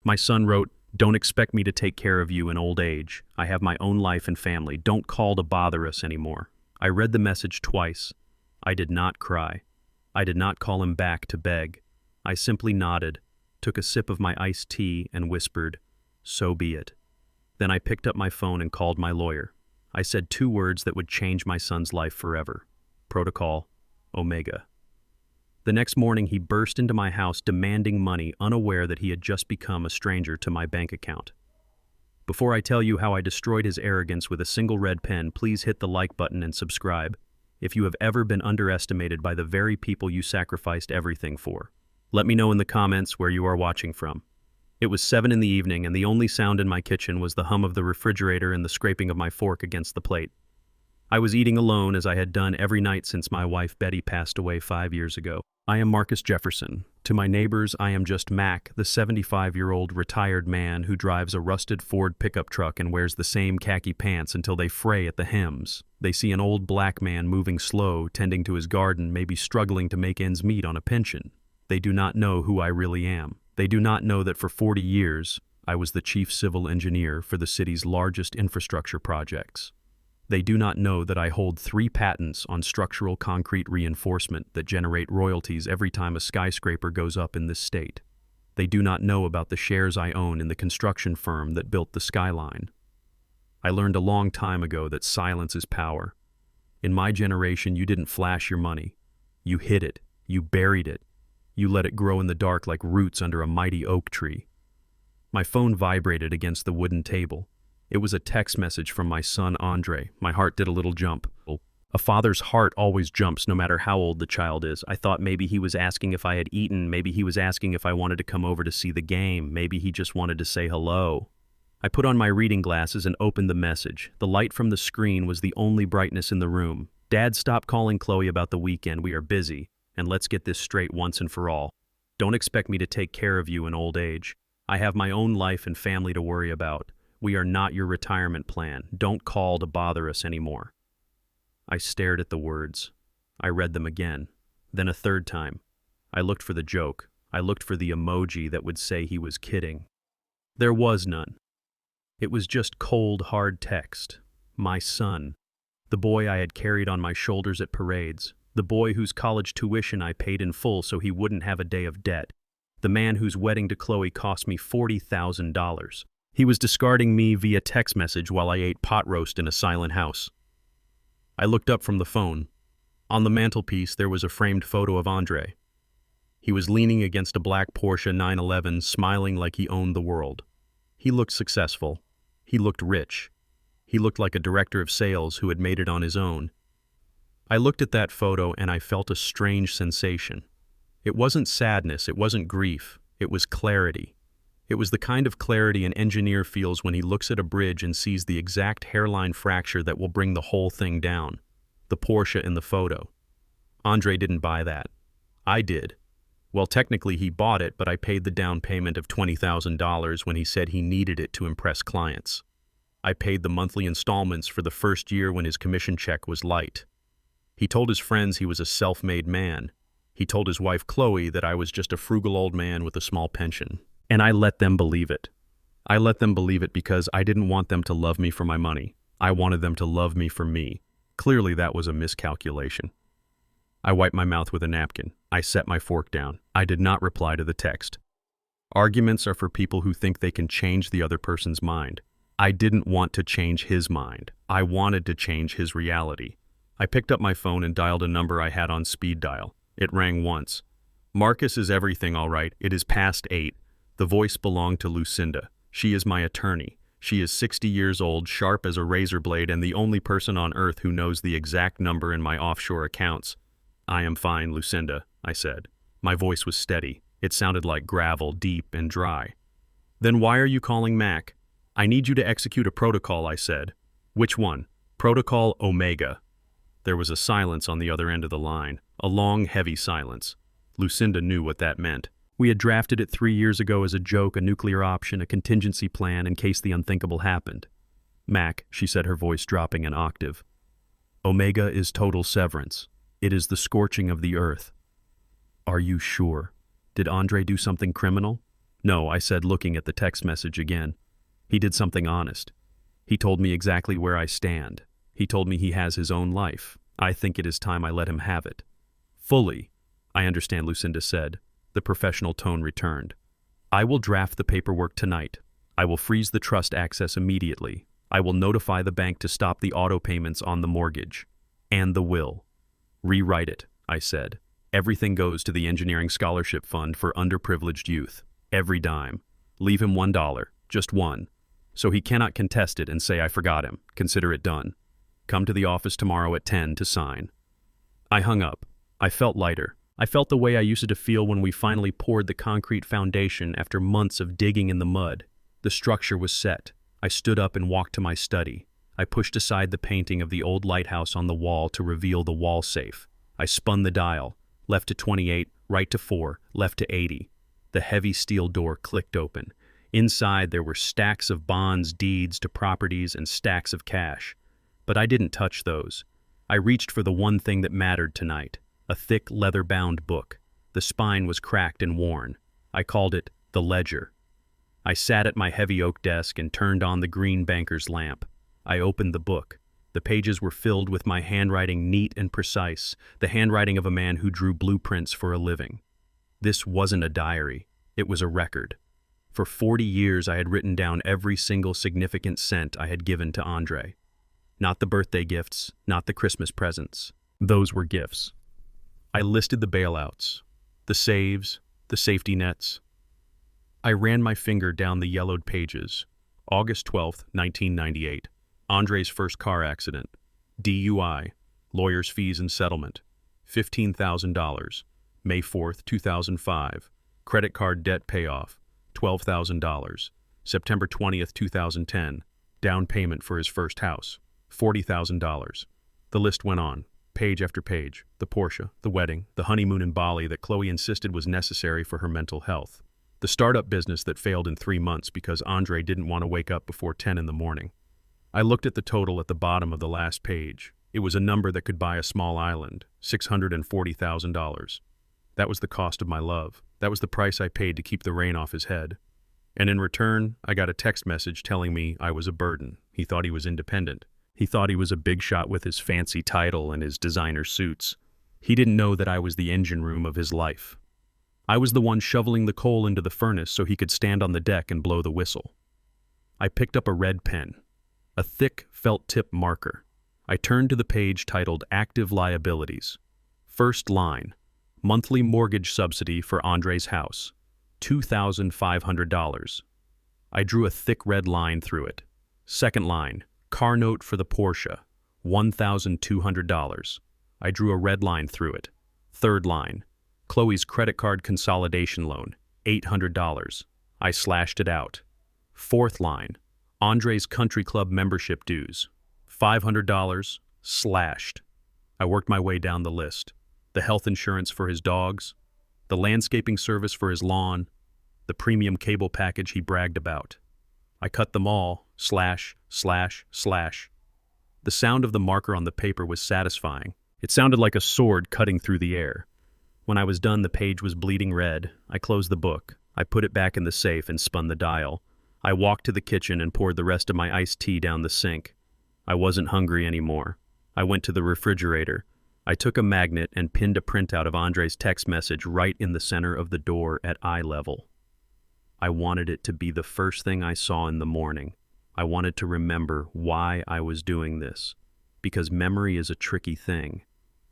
My son wrote, "Don't expect me to take care of you in old age. I have my own life and family. Don't call to bother us anymore." I read the message twice. I did not cry. I did not call him back to beg. I simply nodded, took a sip of my iced tea, and whispered, "So be it." Then I picked up my phone and called my lawyer. I said 2 words that would change my son's life forever. Protocol, Omega. The next morning, he burst into my house demanding money, unaware that he had just become a stranger to my bank account. Before I tell you how I destroyed his arrogance with a single red pen, please hit the like button and subscribe if you have ever been underestimated by the very people you sacrificed everything for. Let me know in the comments where you are watching from. It was 7 in the evening, and the only sound in my kitchen was the hum of the refrigerator and the scraping of my fork against the plate. I was eating alone, as I had done every night since my wife Betty passed away 5 years ago. I am Marcus Jefferson. To my neighbors, I am just Mac, the 75-year-old retired man who drives a rusted Ford pickup truck and wears the same khaki pants until they fray at the hems. They see an old black man moving slow, tending to his garden, maybe struggling to make ends meet on a pension. They do not know who I really am. They do not know that for 40 years, I was the chief civil engineer for the city's largest infrastructure projects. They do not know that I hold 3 patents on structural concrete reinforcement that generate royalties every time a skyscraper goes up in this state. They do not know about the shares I own in the construction firm that built the skyline. I learned a long time ago that silence is power. In my generation, you didn't flash your money. You hid it. You buried it. You let it grow in the dark like roots under a mighty oak tree. My phone vibrated against the wooden table. It was a text message from my son, Andre. My heart did a little jump. A father's heart always jumps no matter how old the child is. I thought maybe he was asking if I had eaten. Maybe he was asking if I wanted to come over to see the game. Maybe he just wanted to say hello. I put on my reading glasses and opened the message. The light from the screen was the only brightness in the room. "Dad, stop calling Chloe about the weekend. We are busy. And let's get this straight once and for all. Don't expect me to take care of you in old age. I have my own life and family to worry about. We are not your retirement plan. Don't call to bother us anymore." I stared at the words. I read them again, then a third time. I looked for the joke. I looked for the emoji that would say he was kidding. There was none. It was just cold, hard text. My son. The boy I had carried on my shoulders at parades. The boy whose college tuition I paid in full so he wouldn't have a day of debt. The man whose wedding to Chloe cost me $40,000. He was discarding me via text message while I ate pot roast in a silent house. I looked up from the phone. On the mantelpiece, there was a framed photo of Andre. He was leaning against a black Porsche 911, smiling like he owned the world. He looked successful. He looked rich. He looked like a director of sales who had made it on his own. I looked at that photo and I felt a strange sensation. It wasn't sadness, it wasn't grief, it was clarity. It was the kind of clarity an engineer feels when he looks at a bridge and sees the exact hairline fracture that will bring the whole thing down. The Porsche in the photo. Andre didn't buy that. I did. Well, technically he bought it, but I paid the down payment of $20,000 when he said he needed it to impress clients. I paid the monthly installments for the first year when his commission check was light. He told his friends he was a self-made man. He told his wife Chloe that I was just a frugal old man with a small pension. And I let them believe it. I let them believe it because I didn't want them to love me for my money. I wanted them to love me for me. Clearly that was a miscalculation. I wiped my mouth with a napkin. I set my fork down. I did not reply to the text. Arguments are for people who think they can change the other person's mind. I didn't want to change his mind. I wanted to change his reality. I picked up my phone and dialed a number I had on speed dial. It rang once. "Marcus is everything, all right. It is past 8. The voice belonged to Lucinda. She is my attorney. She is 60 years old, sharp as a razor blade, and the only person on earth who knows the exact number in my offshore accounts. "I am fine, Lucinda," I said. My voice was steady. It sounded like gravel, deep and dry. "Then why are you calling Mac?" "I need you to execute a protocol," I said. "Which one?" "Protocol Omega." There was a silence on the other end of the line, a long, heavy silence. Lucinda knew what that meant. We had drafted it 3 years ago as a joke, a nuclear option, a contingency plan in case the unthinkable happened. "Mac," she said, her voice dropping an octave. "Omega is total severance. It is the scorching of the earth." "Are you sure? Did Andre do something criminal?" No, I said, looking at the text message again. He did something honest. He told me exactly where I stand. He told me he has his own life. I think it is time I let him have it. Fully. I understand, Lucinda said. The professional tone returned. I will draft the paperwork tonight. I will freeze the trust access immediately. I will notify the bank to stop the auto payments on the mortgage. And the will. Rewrite it, I said. Everything goes to the engineering scholarship fund for underprivileged youth. Every dime. Leave him $1, just one. So he cannot contest it and say I forgot him. Consider it done. Come to the office tomorrow at 10 to sign. I hung up. I felt lighter. I felt the way I used to feel when we finally poured the concrete foundation after months of digging in the mud. The structure was set. I stood up and walked to my study. I pushed aside the painting of the old lighthouse on the wall to reveal the wall safe. I spun the dial, left to 28, right to 4, left to 80. The heavy steel door clicked open. Inside there were stacks of bonds, deeds to properties, and stacks of cash. But I didn't touch those. I reached for the one thing that mattered tonight, a thick leather-bound book. The spine was cracked and worn. I called it the ledger. I sat at my heavy oak desk and turned on the green banker's lamp. I opened the book. The pages were filled with my handwriting, neat and precise, the handwriting of a man who drew blueprints for a living. This wasn't a diary. It was a record. For 40 years I had written down every single significant cent I had given to Andre. Not the birthday gifts, not the Christmas presents. Those were gifts. I listed the bailouts, the saves, the safety nets. I ran my finger down the yellowed pages. August 12th, 1998. Andre's first car accident. DUI. Lawyer's fees and settlement. $15,000. May 4th, 2005. Credit card debt payoff. $12,000. September 20th, 2010. Down payment for his first house. $40,000. The list went on, page after page. The Porsche, the wedding, the honeymoon in Bali that Chloe insisted was necessary for her mental health. The startup business that failed in 3 months because Andre didn't want to wake up before 10 in the morning. I looked at the total at the bottom of the last page. It was a number that could buy a small island, $640,000. That was the cost of my love. That was the price I paid to keep the rain off his head. And in return, I got a text message telling me I was a burden. He thought he was independent. He thought he was a big shot with his fancy title and his designer suits. He didn't know that I was the engine room of his life. I was the one shoveling the coal into the furnace so he could stand on the deck and blow the whistle. I picked up a red pen, a thick felt-tip marker. I turned to the page titled Active Liabilities. First line, monthly mortgage subsidy for Andre's house, $2,500. I drew a thick red line through it. Second line, car note for the Porsche, $1,200. I drew a red line through it. Third line, Chloe's credit card consolidation loan, $800. I slashed it out. Fourth line, Andre's country club membership dues, $500, slashed. I worked my way down the list. The health insurance for his dogs, the landscaping service for his lawn, the premium cable package he bragged about. I cut them all, slash, slash, slash. The sound of the marker on the paper was satisfying. It sounded like a sword cutting through the air. When I was done, the page was bleeding red. I closed the book. I put it back in the safe and spun the dial. I walked to the kitchen and poured the rest of my iced tea down the sink. I wasn't hungry anymore. I went to the refrigerator. I took a magnet and pinned a printout of Andre's text message right in the center of the door at eye level. I wanted it to be the first thing I saw in the morning. I wanted to remember why I was doing this, because memory is a tricky thing.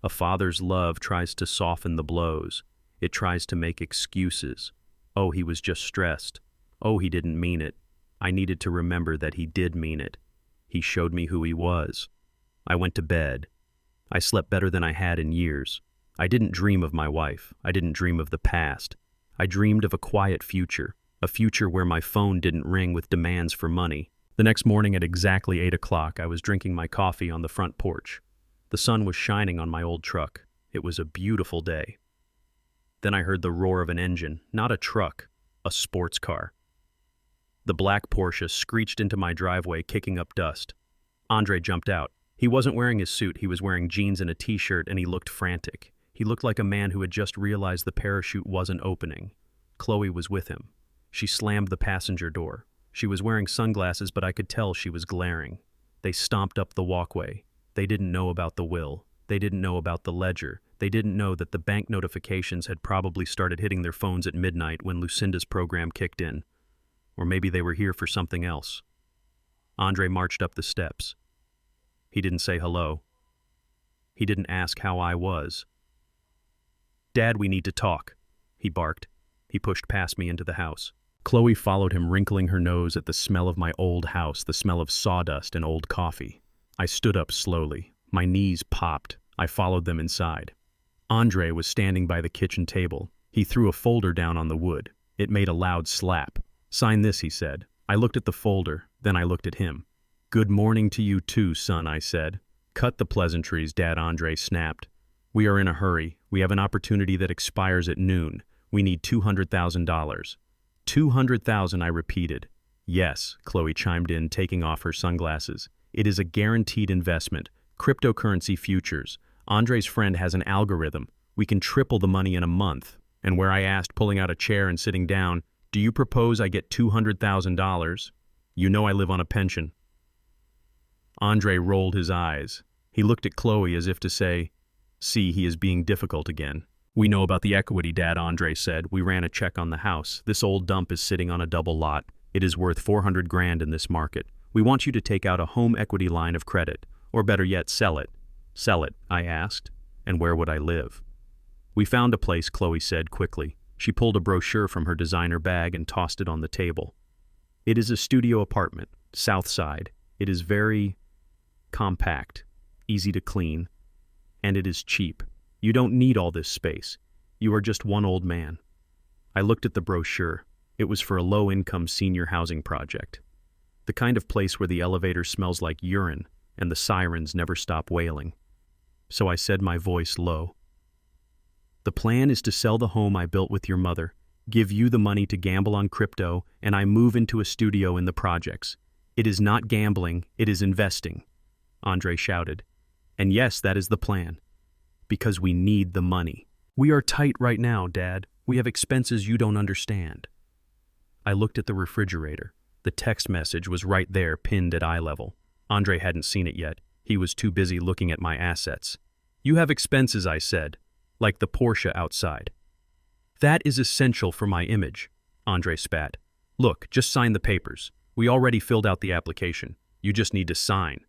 A father's love tries to soften the blows. It tries to make excuses. Oh, he was just stressed. Oh, he didn't mean it. I needed to remember that he did mean it. He showed me who he was. I went to bed. I slept better than I had in years. I didn't dream of my wife. I didn't dream of the past. I dreamed of a quiet future, a future where my phone didn't ring with demands for money. The next morning at exactly 8 o'clock, I was drinking my coffee on the front porch. The sun was shining on my old truck. It was a beautiful day. Then I heard the roar of an engine, not a truck, a sports car. The black Porsche screeched into my driveway, kicking up dust. Andre jumped out. He wasn't wearing his suit, he was wearing jeans and a t-shirt, and he looked frantic. He looked like a man who had just realized the parachute wasn't opening. Chloe was with him. She slammed the passenger door. She was wearing sunglasses, but I could tell she was glaring. They stomped up the walkway. They didn't know about the will. They didn't know about the ledger. They didn't know that the bank notifications had probably started hitting their phones at midnight when Lucinda's program kicked in. Or maybe they were here for something else. Andre marched up the steps. He didn't say hello. He didn't ask how I was. "Dad, we need to talk," he barked. He pushed past me into the house. Chloe followed him, wrinkling her nose at the smell of my old house, the smell of sawdust and old coffee. I stood up slowly. My knees popped. I followed them inside. Andre was standing by the kitchen table. He threw a folder down on the wood. It made a loud slap. "Sign this," he said. I looked at the folder, then I looked at him. "Good morning to you too, son," I said. "Cut the pleasantries," Dad Andre snapped. "We are in a hurry. We have an opportunity that expires at noon. We need $200,000. $200,000, I repeated. "Yes," Chloe chimed in, taking off her sunglasses. "It is a guaranteed investment. Cryptocurrency futures. Andre's friend has an algorithm. We can triple the money in a month." And where I asked, pulling out a chair and sitting down, "Do you propose I get $200,000? You know I live on a pension." Andre rolled his eyes. He looked at Chloe as if to say, "See, he is being difficult again." "We know about the equity, Dad," Andre said. "We ran a check on the house. This old dump is sitting on a double lot. It is worth $400,000 in this market. We want you to take out a home equity line of credit, or better yet, sell it." "Sell it?" I asked. "And where would I live?" "We found a place," Chloe said quickly. She pulled a brochure from her designer bag and tossed it on the table. "It is a studio apartment, South Side. It is very compact, easy to clean, and it is cheap. You don't need all this space. You are just one old man." I looked at the brochure. It was for a low-income senior housing project. The kind of place where the elevator smells like urine and the sirens never stop wailing. So I said, my voice low, "The plan is to sell the home I built with your mother, give you the money to gamble on crypto, and I move into a studio in the projects. It is not gambling, it is investing," Andre shouted. "And yes, that is the plan. Because we need the money. We are tight right now, Dad. We have expenses you don't understand." I looked at the refrigerator. The text message was right there, pinned at eye level. Andre hadn't seen it yet. He was too busy looking at my assets. "You have expenses," I said, "like the Porsche outside." "That is essential for my image," Andre spat. "Look, just sign the papers. We already filled out the application. You just need to sign."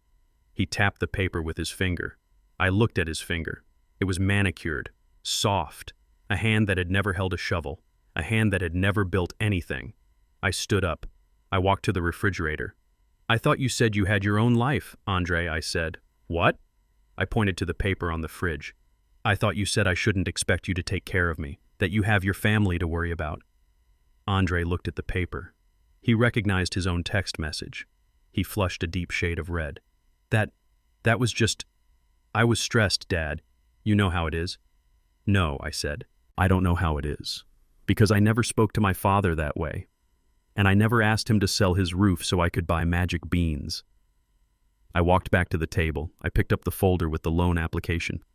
He tapped the paper with his finger. I looked at his finger. It was manicured, soft, a hand that had never held a shovel, a hand that had never built anything. I stood up. I walked to the refrigerator. "I thought you said you had your own life, Andre," I said. "What?" I pointed to the paper on the fridge. "I thought you said I shouldn't expect you to take care of me, that you have your family to worry about." Andre looked at the paper. He recognized his own text message. He flushed a deep shade of red. That was just... I was stressed, Dad. You know how it is." "No," I said. "I don't know how it is. Because I never spoke to my father that way. And I never asked him to sell his roof so I could buy magic beans." I walked back to the table. I picked up the folder with the loan application.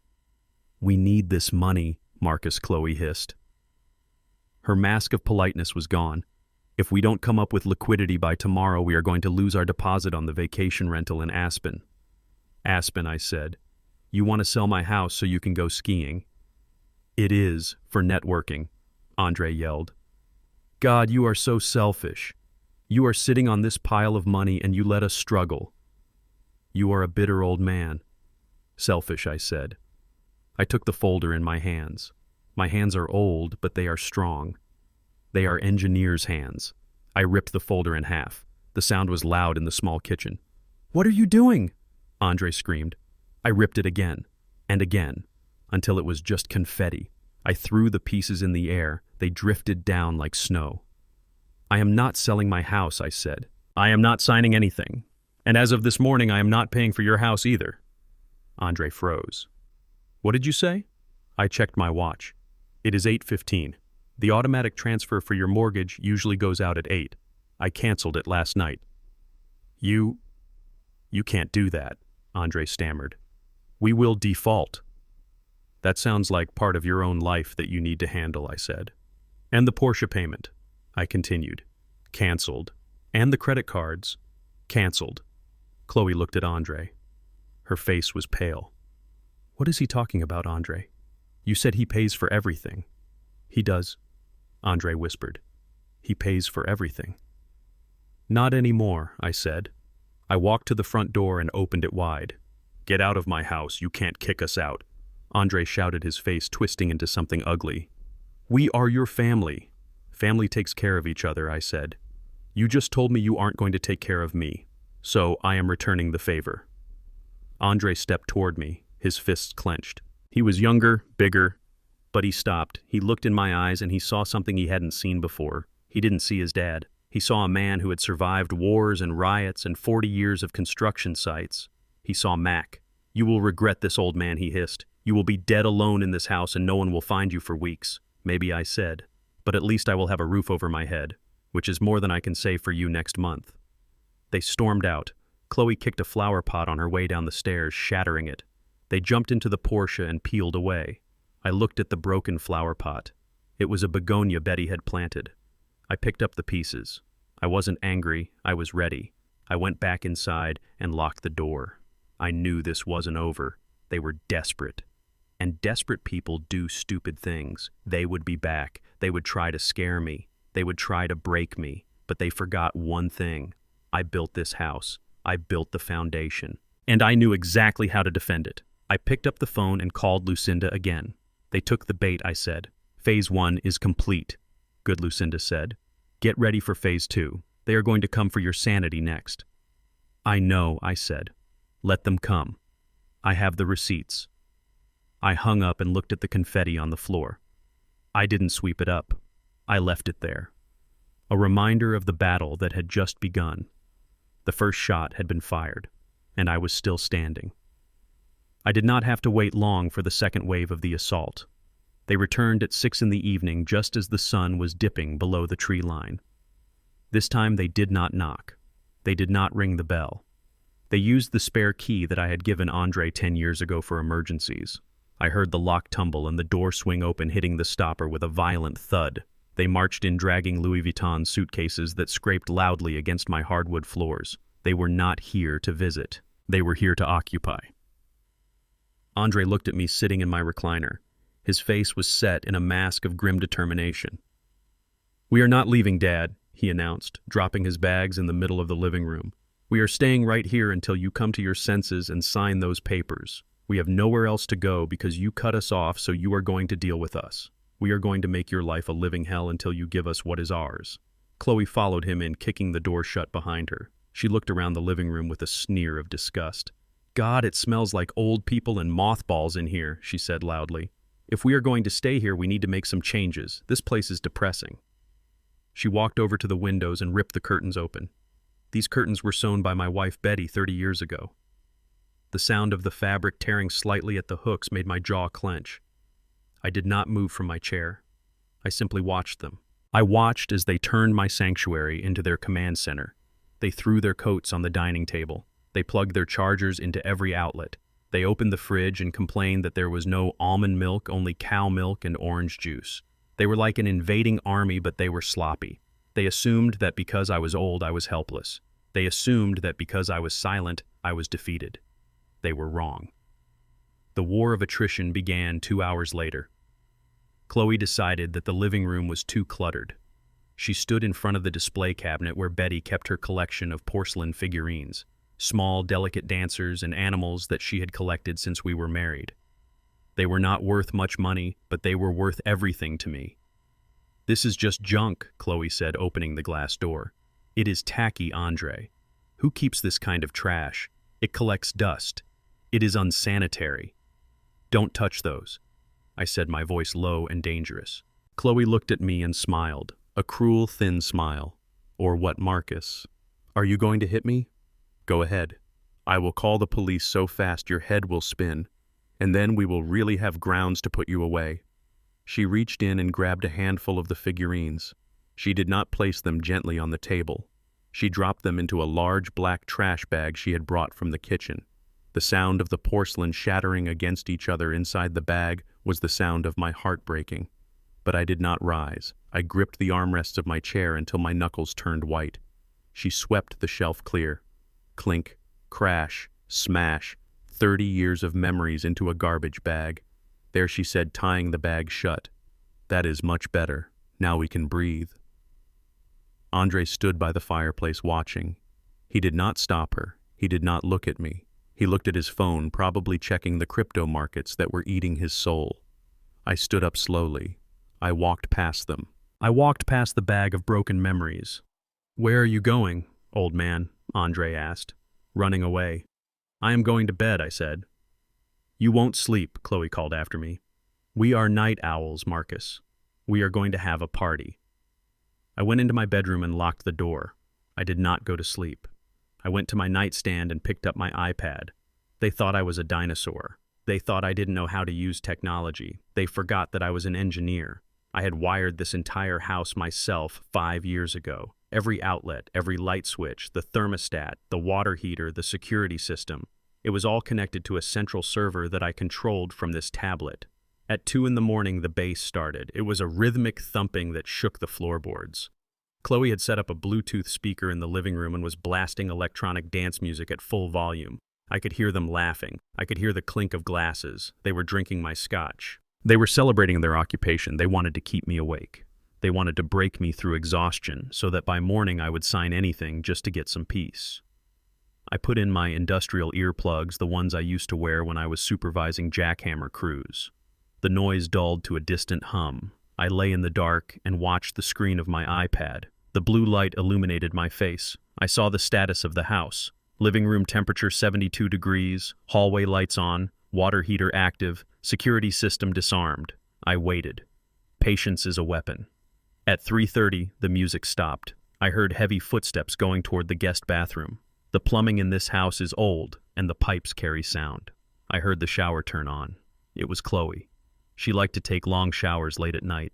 "We need this money," Marcus, Chloe hissed. Her mask of politeness was gone. "If we don't come up with liquidity by tomorrow, we are going to lose our deposit on the vacation rental in Aspen." "Aspen," I said. "You want to sell my house so you can go skiing?" "It is, for networking," Andre yelled. "God, you are so selfish. You are sitting on this pile of money and you let us struggle. You are a bitter old man." "Selfish," I said. I took the folder in my hands. My hands are old, but they are strong. They are engineers' hands. I ripped the folder in half. The sound was loud in the small kitchen. "What are you doing?" Andre screamed. I ripped it again, and again, until it was just confetti. I threw the pieces in the air. They drifted down like snow. "I am not selling my house," I said. "I am not signing anything. And as of this morning, I am not paying for your house either." Andre froze. "What did you say?" I checked my watch. "It is 8:15. The automatic transfer for your mortgage usually goes out at 8. I canceled it last night." You can't do that," Andre stammered. "We will default." "That sounds like part of your own life that you need to handle," I said. "And the Porsche payment. I continued. Canceled. And the credit cards. Canceled. Chloe looked at Andre. Her face was pale. What is he talking about, Andre? You said he pays for everything. He does, Andre whispered. He pays for everything. Not anymore, I said. I walked to the front door and opened it wide. Get out of my house, you can't kick us out, Andre shouted, his face twisting into something ugly. We are your family. Family takes care of each other, I said. You just told me you aren't going to take care of me, so I am returning the favor. Andre stepped toward me, his fists clenched. He was younger, bigger, but he stopped. He looked in my eyes and he saw something he hadn't seen before. He didn't see his dad. He saw a man who had survived wars and riots and 40 years of construction sites. He saw Mac. You will regret this, old man, he hissed. You will be dead alone in this house and no one will find you for weeks. Maybe, I said, but at least I will have a roof over my head, which is more than I can say for you next month. They stormed out. Chloe kicked a flower pot on her way down the stairs, shattering it. They jumped into the Porsche and peeled away. I looked at the broken flower pot. It was a begonia Betty had planted. I picked up the pieces. I wasn't angry, I was ready. I went back inside and locked the door. I knew this wasn't over. They were desperate. And desperate people do stupid things. They would be back. They would try to scare me. They would try to break me. But they forgot one thing. I built this house. I built the foundation. And I knew exactly how to defend it. I picked up the phone and called Lucinda again. They took the bait, I said. Phase 1 is complete. Good, Lucinda said. Get ready for Phase 2. They are going to come for your sanity next. I know, I said. Let them come. I have the receipts. I hung up and looked at the confetti on the floor. I didn't sweep it up. I left it there. A reminder of the battle that had just begun. The first shot had been fired, and I was still standing. I did not have to wait long for the second wave of the assault. They returned at 6 p.m, just as the sun was dipping below the tree line. This time they did not knock. They did not ring the bell. They used the spare key that I had given Andre 10 years ago for emergencies. I heard the lock tumble and the door swing open, hitting the stopper with a violent thud. They marched in, dragging Louis Vuitton suitcases that scraped loudly against my hardwood floors. They were not here to visit. They were here to occupy. Andre looked at me sitting in my recliner. His face was set in a mask of grim determination. We are not leaving, Dad, he announced, dropping his bags in the middle of the living room. We are staying right here until you come to your senses and sign those papers. We have nowhere else to go because you cut us off, so you are going to deal with us. We are going to make your life a living hell until you give us what is ours. Chloe followed him in, kicking the door shut behind her. She looked around the living room with a sneer of disgust. God, it smells like old people and mothballs in here, she said loudly. If we are going to stay here, we need to make some changes. This place is depressing. She walked over to the windows and ripped the curtains open. These curtains were sewn by my wife Betty 30 years ago. The sound of the fabric tearing slightly at the hooks made my jaw clench. I did not move from my chair. I simply watched them. I watched as they turned my sanctuary into their command center. They threw their coats on the dining table. They plugged their chargers into every outlet. They opened the fridge and complained that there was no almond milk, only cow milk and orange juice. They were like an invading army, but they were sloppy. They assumed that because I was old, I was helpless. They assumed that because I was silent, I was defeated. They were wrong. The war of attrition began 2 hours later. Chloe decided that the living room was too cluttered. She stood in front of the display cabinet where Betty kept her collection of porcelain figurines, small, delicate dancers and animals that she had collected since we were married. They were not worth much money, but they were worth everything to me. This is just junk, Chloe said, opening the glass door. It is tacky, Andre. Who keeps this kind of trash? It collects dust. It is unsanitary. Don't touch those, I said, my voice low and dangerous. Chloe looked at me and smiled, a cruel, thin smile. Or what, Marcus? Are you going to hit me? Go ahead. I will call the police so fast your head will spin, and then we will really have grounds to put you away. She reached in and grabbed a handful of the figurines. She did not place them gently on the table. She dropped them into a large black trash bag she had brought from the kitchen. The sound of the porcelain shattering against each other inside the bag was the sound of my heart breaking. But I did not rise. I gripped the armrests of my chair until my knuckles turned white. She swept the shelf clear. Clink, crash, smash, 30 years of memories into a garbage bag. There she said, tying the bag shut. "That is much better. Now we can breathe." Andre stood by the fireplace watching. He did not stop her. He did not look at me. He looked at his phone, probably checking the crypto markets that were eating his soul. I stood up slowly. I walked past them. I walked past the bag of broken memories. "Where are you going, old man?" Andre asked, running away. "I am going to bed," I said. "You won't sleep," Chloe called after me. "We are night owls, Marcus. We are going to have a party." I went into my bedroom and locked the door. I did not go to sleep. I went to my nightstand and picked up my iPad. They thought I was a dinosaur. They thought I didn't know how to use technology. They forgot that I was an engineer. I had wired this entire house myself 5 years ago. Every outlet, every light switch, the thermostat, the water heater, the security system. It was all connected to a central server that I controlled from this tablet. At 2 a.m, the bass started. It was a rhythmic thumping that shook the floorboards. Chloe had set up a Bluetooth speaker in the living room and was blasting electronic dance music at full volume. I could hear them laughing. I could hear the clink of glasses. They were drinking my scotch. They were celebrating their occupation. They wanted to keep me awake. They wanted to break me through exhaustion so that by morning I would sign anything just to get some peace. I put in my industrial earplugs, the ones I used to wear when I was supervising jackhammer crews. The noise dulled to a distant hum. I lay in the dark and watched the screen of my iPad. The blue light illuminated my face. I saw the status of the house. Living room temperature 72 degrees, hallway lights on, water heater active, security system disarmed. I waited. Patience is a weapon. At 3:30, the music stopped. I heard heavy footsteps going toward the guest bathroom. The plumbing in this house is old, and the pipes carry sound. I heard the shower turn on. It was Chloe. She liked to take long showers late at night.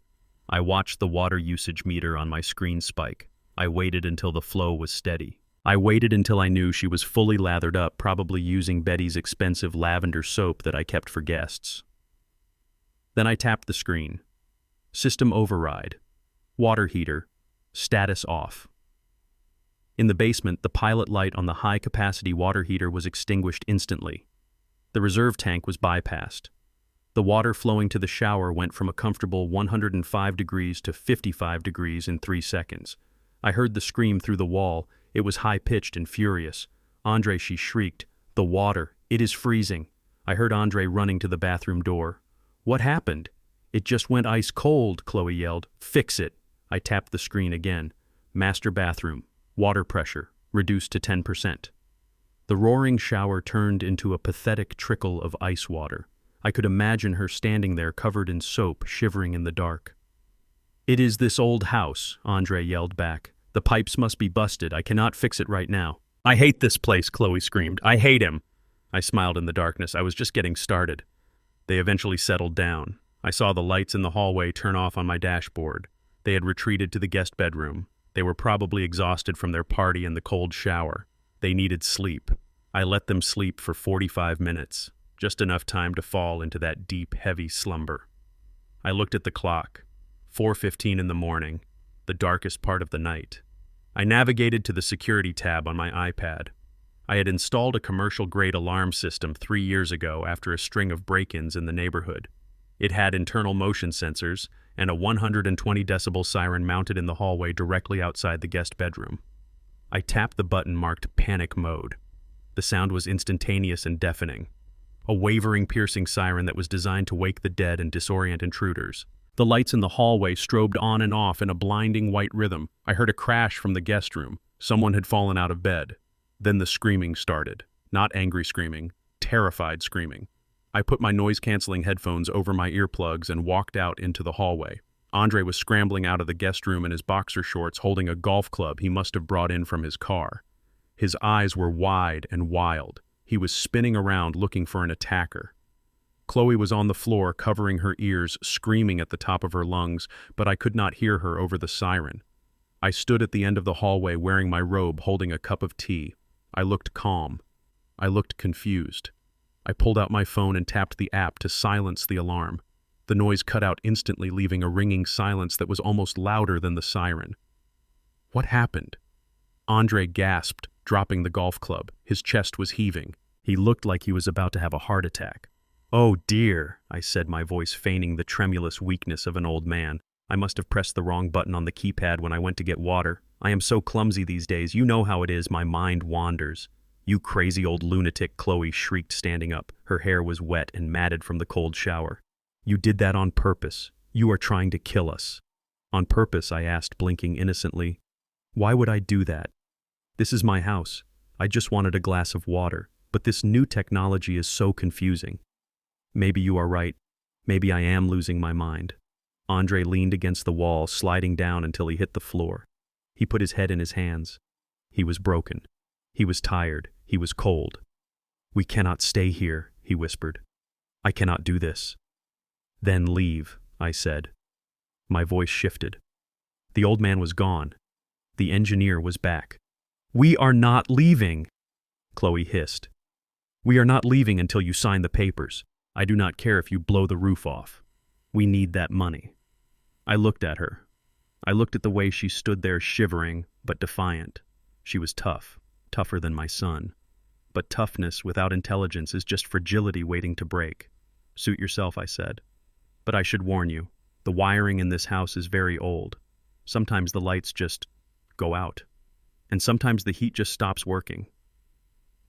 I watched the water usage meter on my screen spike. I waited until the flow was steady. I waited until I knew she was fully lathered up, probably using Betty's expensive lavender soap that I kept for guests. Then I tapped the screen. System override. Water heater. Status off. In the basement, the pilot light on the high-capacity water heater was extinguished instantly. The reserve tank was bypassed. The water flowing to the shower went from a comfortable 105 degrees to 55 degrees in 3 seconds. I heard the scream through the wall. It was high-pitched and furious. "Andre," she shrieked. "The water. It is freezing." I heard Andre running to the bathroom door. "What happened?" "It just went ice cold," Chloe yelled. "Fix it." I tapped the screen again. Master bathroom. Water pressure. Reduced to 10%. The roaring shower turned into a pathetic trickle of ice water. I could imagine her standing there covered in soap, shivering in the dark. "It is this old house," Andre yelled back. "The pipes must be busted. I cannot fix it right now." "I hate this place," Chloe screamed. "I hate him." I smiled in the darkness. I was just getting started. They eventually settled down. I saw the lights in the hallway turn off on my dashboard. They had retreated to the guest bedroom. They were probably exhausted from their party and the cold shower. They needed sleep. I let them sleep for 45 minutes. Just enough time to fall into that deep, heavy slumber. I looked at the clock. 4:15 in the morning, the darkest part of the night. I navigated to the security tab on my iPad. I had installed a commercial-grade alarm system 3 years ago after a string of break-ins in the neighborhood. It had internal motion sensors and a 120 decibel siren mounted in the hallway directly outside the guest bedroom. I tapped the button marked Panic Mode. The sound was instantaneous and deafening. A wavering, piercing siren that was designed to wake the dead and disorient intruders. The lights in the hallway strobed on and off in a blinding white rhythm. I heard a crash from the guest room. Someone had fallen out of bed. Then the screaming started. Not angry screaming, terrified screaming. I put my noise-canceling headphones over my earplugs and walked out into the hallway. Andre was scrambling out of the guest room in his boxer shorts, holding a golf club he must have brought in from his car. His eyes were wide and wild. He was spinning around looking for an attacker. Chloe was on the floor, covering her ears, screaming at the top of her lungs, but I could not hear her over the siren. I stood at the end of the hallway wearing my robe, holding a cup of tea. I looked calm. I looked confused. I pulled out my phone and tapped the app to silence the alarm. The noise cut out instantly, leaving a ringing silence that was almost louder than the siren. What happened? Andre gasped, dropping the golf club. His chest was heaving. He looked like he was about to have a heart attack. "Oh dear," I said, my voice feigning the tremulous weakness of an old man. "I must have pressed the wrong button on the keypad when I went to get water. I am so clumsy these days. You know how it is, my mind wanders." "You crazy old lunatic," Chloe shrieked, standing up. Her hair was wet and matted from the cold shower. "You did that on purpose. You are trying to kill us." "On purpose?" I asked, blinking innocently. "Why would I do that? This is my house. I just wanted a glass of water. But this new technology is so confusing." "Maybe you are right. Maybe I am losing my mind." Andre leaned against the wall, sliding down until he hit the floor. He put his head in his hands. He was broken. He was tired. He was cold. "We cannot stay here," he whispered. "I cannot do this." "Then leave," I said. My voice shifted. The old man was gone. The engineer was back. "We are not leaving," Chloe hissed. "We are not leaving until you sign the papers. I do not care if you blow the roof off. We need that money." I looked at her. I looked at the way she stood there, shivering but defiant. She was tough, tougher than my son. But toughness without intelligence is just fragility waiting to break. "Suit yourself," I said. "But I should warn you, the wiring in this house is very old. Sometimes the lights just go out. And sometimes the heat just stops working.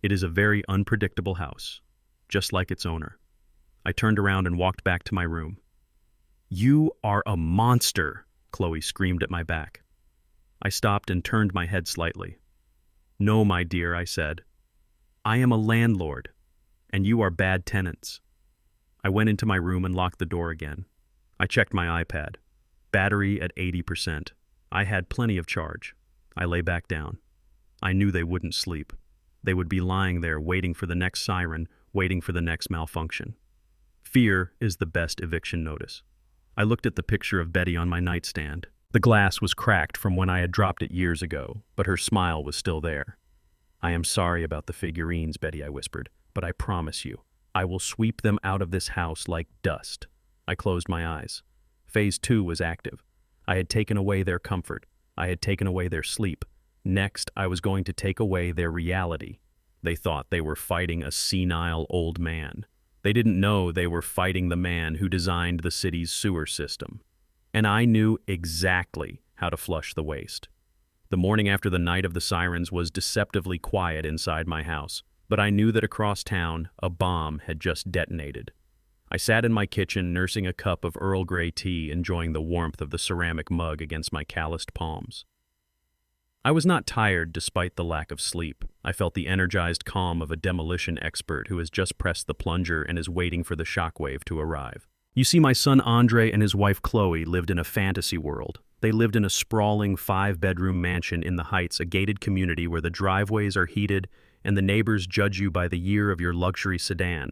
It is a very unpredictable house, just like its owner." I turned around and walked back to my room. "You are a monster," Chloe screamed at my back. I stopped and turned my head slightly. "No, my dear," I said. "I am a landlord, and you are bad tenants." I went into my room and locked the door again. I checked my iPad. Battery at 80%. I had plenty of charge. I lay back down. I knew they wouldn't sleep. They would be lying there waiting for the next siren, waiting for the next malfunction. Fear is the best eviction notice. I looked at the picture of Betty on my nightstand. The glass was cracked from when I had dropped it years ago, but her smile was still there. "I am sorry about the figurines, Betty," I whispered, "but I promise you, I will sweep them out of this house like dust." I closed my eyes. Phase 2 was active. I had taken away their comfort. I had taken away their sleep. Next, I was going to take away their reality. They thought they were fighting a senile old man. They didn't know they were fighting the man who designed the city's sewer system. And I knew exactly how to flush the waste. The morning after the night of the sirens was deceptively quiet inside my house, but I knew that across town, a bomb had just detonated. I sat in my kitchen nursing a cup of Earl Grey tea, enjoying the warmth of the ceramic mug against my calloused palms. I was not tired despite the lack of sleep. I felt the energized calm of a demolition expert who has just pressed the plunger and is waiting for the shockwave to arrive. You see, my son Andre and his wife Chloe lived in a fantasy world. They lived in a sprawling 5-bedroom mansion in the Heights, a gated community where the driveways are heated and the neighbors judge you by the year of your luxury sedan.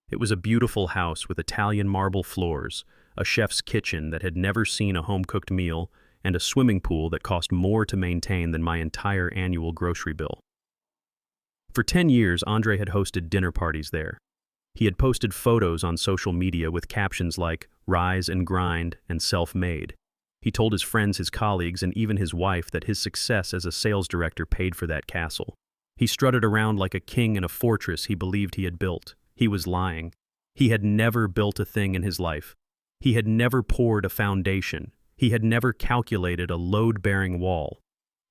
It was a beautiful house with Italian marble floors, a chef's kitchen that had never seen a home-cooked meal, and a swimming pool that cost more to maintain than my entire annual grocery bill. For 10 years, Andre had hosted dinner parties there. He had posted photos on social media with captions like "Rise and Grind" and "Self-Made." He told his friends, his colleagues, and even his wife that his success as a sales director paid for that castle. He strutted around like a king in a fortress he believed he had built. He was lying. He had never built a thing in his life. He had never poured a foundation. He had never calculated a load-bearing wall.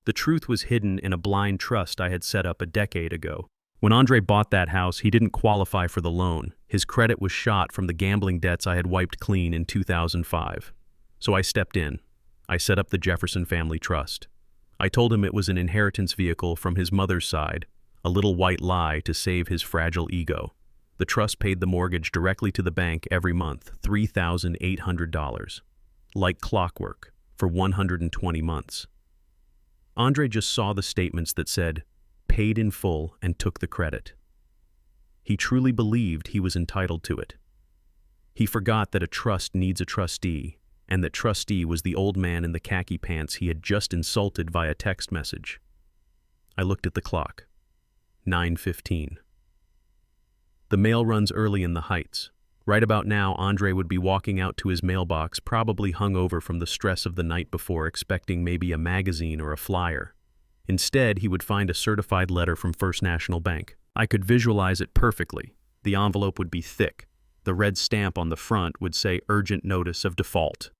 The truth was hidden in a blind trust I had set up a decade ago. When Andre bought that house, he didn't qualify for the loan. His credit was shot from the gambling debts I had wiped clean in 2005. So I stepped in. I set up the Jefferson Family Trust. I told him it was an inheritance vehicle from his mother's side, a little white lie to save his fragile ego. The trust paid the mortgage directly to the bank every month, $3,800. Like clockwork, for 120 months. Andre just saw the statements that said, "Paid in full," and took the credit. He truly believed he was entitled to it. He forgot that a trust needs a trustee, and that trustee was the old man in the khaki pants he had just insulted via text message. I looked at the clock. 9:15. The mail runs early in the Heights. Right about now, Andre would be walking out to his mailbox, probably hungover from the stress of the night before, expecting maybe a magazine or a flyer. Instead, he would find a certified letter from First National Bank. I could visualize it perfectly. The envelope would be thick. The red stamp on the front would say urgent notice of default.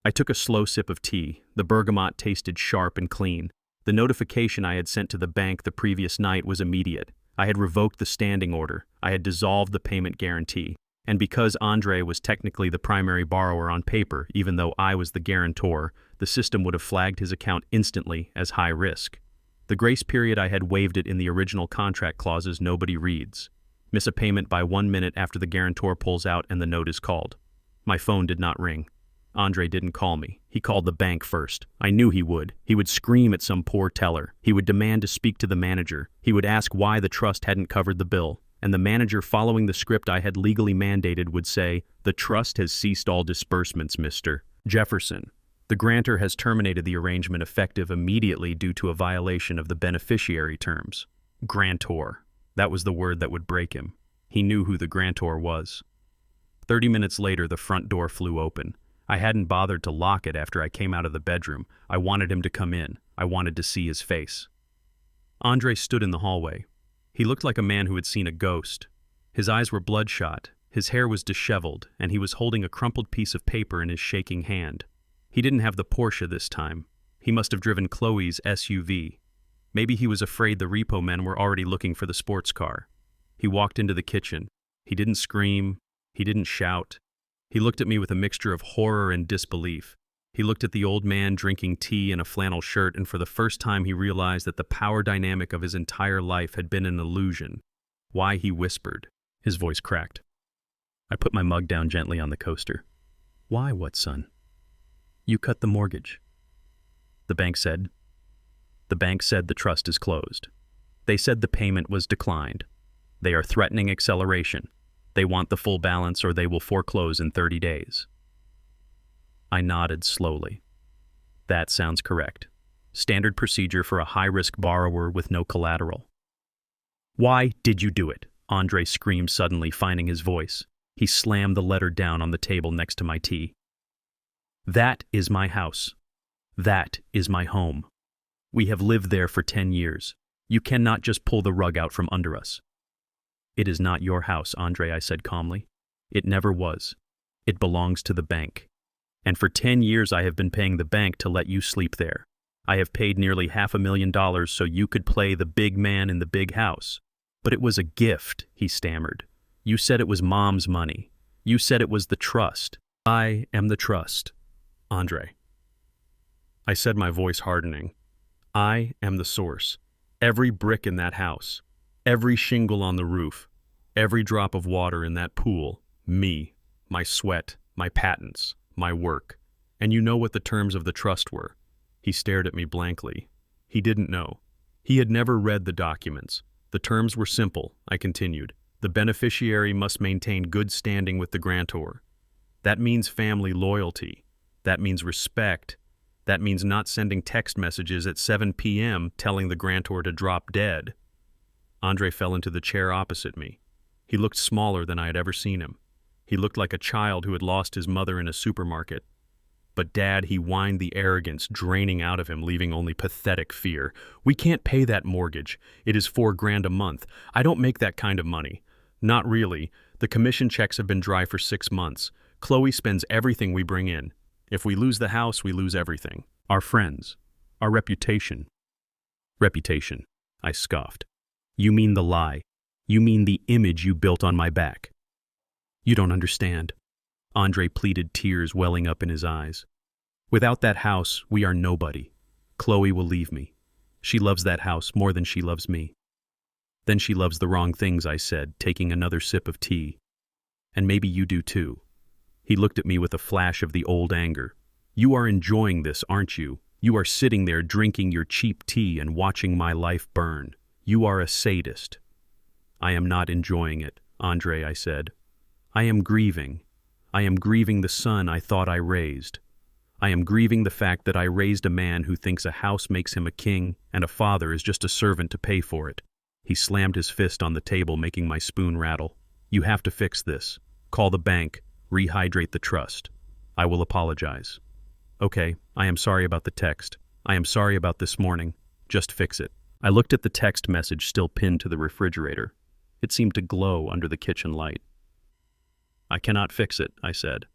I took a slow sip of tea. The bergamot tasted sharp and clean. The notification I had sent to the bank the previous night was immediate. I had revoked the standing order. I had dissolved the payment guarantee. And because Andre was technically the primary borrower on paper, even though I was the guarantor, the system would have flagged his account instantly as high risk. The grace period I had waived it in the original contract clauses nobody reads. Miss a payment by 1 minute after the guarantor pulls out and the note is called. My phone did not ring. Andre didn't call me. He called the bank first. I knew he would. He would scream at some poor teller. He would demand to speak to the manager. He would ask why the trust hadn't covered the bill. And the manager, following the script I had legally mandated, would say, "The trust has ceased all disbursements, Mr. Jefferson. The grantor has terminated the arrangement effective immediately due to a violation of the beneficiary terms." Grantor. That was the word that would break him. He knew who the grantor was. 30 minutes later, the front door flew open. I hadn't bothered to lock it after I came out of the bedroom. I wanted him to come in. I wanted to see his face. Andre stood in the hallway. He looked like a man who had seen a ghost. His eyes were bloodshot, his hair was disheveled, and he was holding a crumpled piece of paper in his shaking hand. He didn't have the Porsche this time. He must have driven Chloe's SUV. Maybe he was afraid the repo men were already looking for the sports car. He walked into the kitchen. He didn't scream. He didn't shout. He looked at me with a mixture of horror and disbelief. He looked at the old man drinking tea in a flannel shirt, and for the first time he realized that the power dynamic of his entire life had been an illusion. Why, he whispered. His voice cracked. I put my mug down gently on the coaster. Why, what, son? You cut the mortgage. The bank said the trust is closed. They said the payment was declined. They are threatening acceleration. They want the full balance or they will foreclose in 30 days. I nodded slowly. That sounds correct. Standard procedure for a high-risk borrower with no collateral. Why did you do it? Andre screamed suddenly, finding his voice. He slammed the letter down on the table next to my tea. That is my house. That is my home. We have lived there for 10 years. You cannot just pull the rug out from under us. It is not your house, Andre, I said calmly. It never was. It belongs to the bank. And for 10 years I have been paying the bank to let you sleep there. I have paid nearly $500,000 so you could play the big man in the big house. But it was a gift, he stammered. You said it was Mom's money. You said it was the trust. I am the trust, Andre. I said, my voice hardening. I am the source. Every brick in that house, every shingle on the roof, every drop of water in that pool, me, my sweat, my patents, my work. And you know what the terms of the trust were. He stared at me blankly. He didn't know. He had never read the documents. The terms were simple, I continued. The beneficiary must maintain good standing with the grantor. That means family loyalty. That means respect. That means not sending text messages at 7 p.m. telling the grantor to drop dead. Andre fell into the chair opposite me. He looked smaller than I had ever seen him. He looked like a child who had lost his mother in a supermarket. But Dad, he whined, the arrogance draining out of him, leaving only pathetic fear. We can't pay that mortgage. It is $4,000 a month. I don't make that kind of money. Not really. The commission checks have been dry for 6 months. Chloe spends everything we bring in. If we lose the house, we lose everything. Our friends. Our reputation. Reputation, I scoffed. You mean the lie. You mean the image you built on my back. You don't understand. Andre pleaded, tears welling up in his eyes. Without that house, we are nobody. Chloe will leave me. She loves that house more than she loves me. Then she loves the wrong things, I said, taking another sip of tea. And maybe you do too. He looked at me with a flash of the old anger. You are enjoying this, aren't you? You are sitting there drinking your cheap tea and watching my life burn. You are a sadist. I am not enjoying it, Andre, I said. I am grieving. I am grieving the son I thought I raised. I am grieving the fact that I raised a man who thinks a house makes him a king and a father is just a servant to pay for it. He slammed his fist on the table, making my spoon rattle. You have to fix this. Call the bank. Rehydrate the trust. I will apologize. Okay, I am sorry about the text. I am sorry about this morning. Just fix it. I looked at the text message still pinned to the refrigerator. It seemed to glow under the kitchen light. I cannot fix it, I said.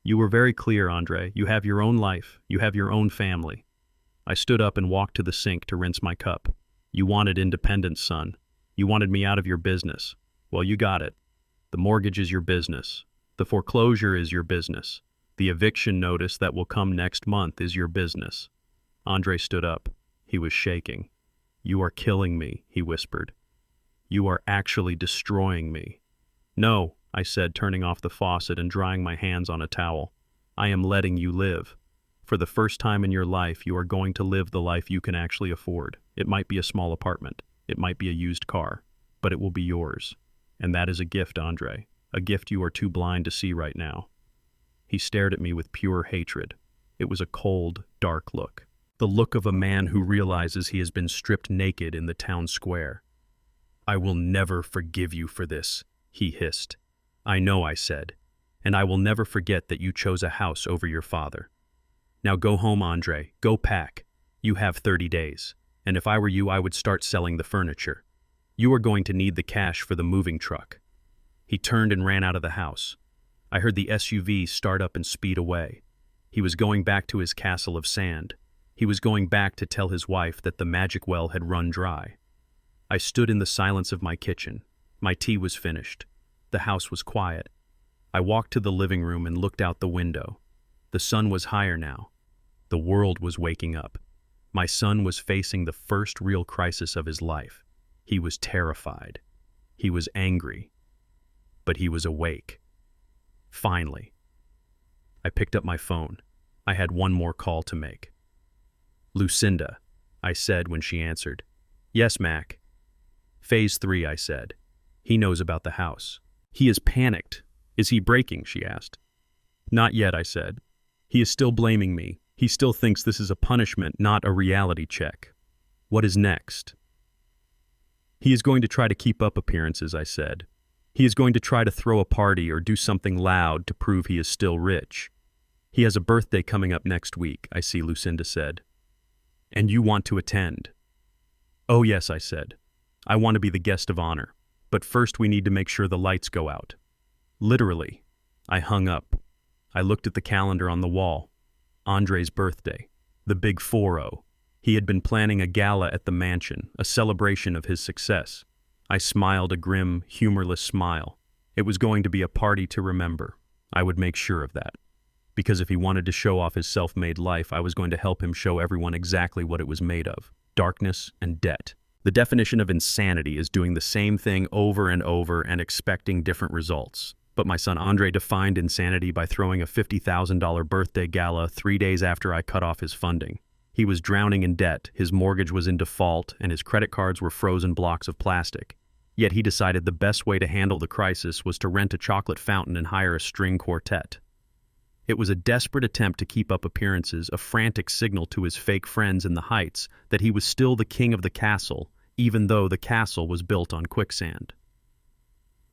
You were very clear, Andre. You have your own life. You have your own family. I stood up and walked to the sink to rinse my cup. You wanted independence, son. You wanted me out of your business. Well, you got it. The mortgage is your business. The foreclosure is your business. The eviction notice that will come next month is your business. Andre stood up. He was shaking. You are killing me, he whispered. You are actually destroying me. No, I said, turning off the faucet and drying my hands on a towel. I am letting you live. For the first time in your life, you are going to live the life you can actually afford. It might be a small apartment. It might be a used car. But it will be yours. And that is a gift, Andre. A gift you are too blind to see right now. He stared at me with pure hatred. It was a cold, dark look. The look of a man who realizes he has been stripped naked in the town square. I will never forgive you for this, he hissed. I know, I said, and I will never forget that you chose a house over your father. Now go home, Andre. Go pack. You have 30 days. And if I were you, I would start selling the furniture. You are going to need the cash for the moving truck. He turned and ran out of the house. I heard the SUV start up and speed away. He was going back to his castle of sand. He was going back to tell his wife that the magic well had run dry. I stood in the silence of my kitchen. My tea was finished. The house was quiet. I walked to the living room and looked out the window. The sun was higher now. The world was waking up. My son was facing the first real crisis of his life. He was terrified. He was angry. But he was awake. Finally. I picked up my phone. I had one more call to make. Lucinda, I said when she answered. Yes, Mac. Phase 3, I said. He knows about the house. He is panicked. Is he breaking? She asked. Not yet, I said. He is still blaming me. He still thinks this is a punishment, not a reality check. What is next? He is going to try to keep up appearances, I said. He is going to try to throw a party or do something loud to prove he is still rich. He has a birthday coming up next week, I see, Lucinda said. And you want to attend? Oh, yes, I said. I want to be the guest of honor. But first we need to make sure the lights go out. Literally. I hung up. I looked at the calendar on the wall. Andre's birthday. The big 4-0. He had been planning a gala at the mansion, a celebration of his success. I smiled a grim, humorless smile. It was going to be a party to remember. I would make sure of that. Because if he wanted to show off his self-made life, I was going to help him show everyone exactly what it was made of. Darkness and debt. The definition of insanity is doing the same thing over and over and expecting different results. But my son Andre defined insanity by throwing a $50,000 birthday gala 3 days after I cut off his funding. He was drowning in debt, his mortgage was in default, and his credit cards were frozen blocks of plastic. Yet he decided the best way to handle the crisis was to rent a chocolate fountain and hire a string quartet. It was a desperate attempt to keep up appearances, a frantic signal to his fake friends in the Heights that he was still the king of the castle, even though the castle was built on quicksand.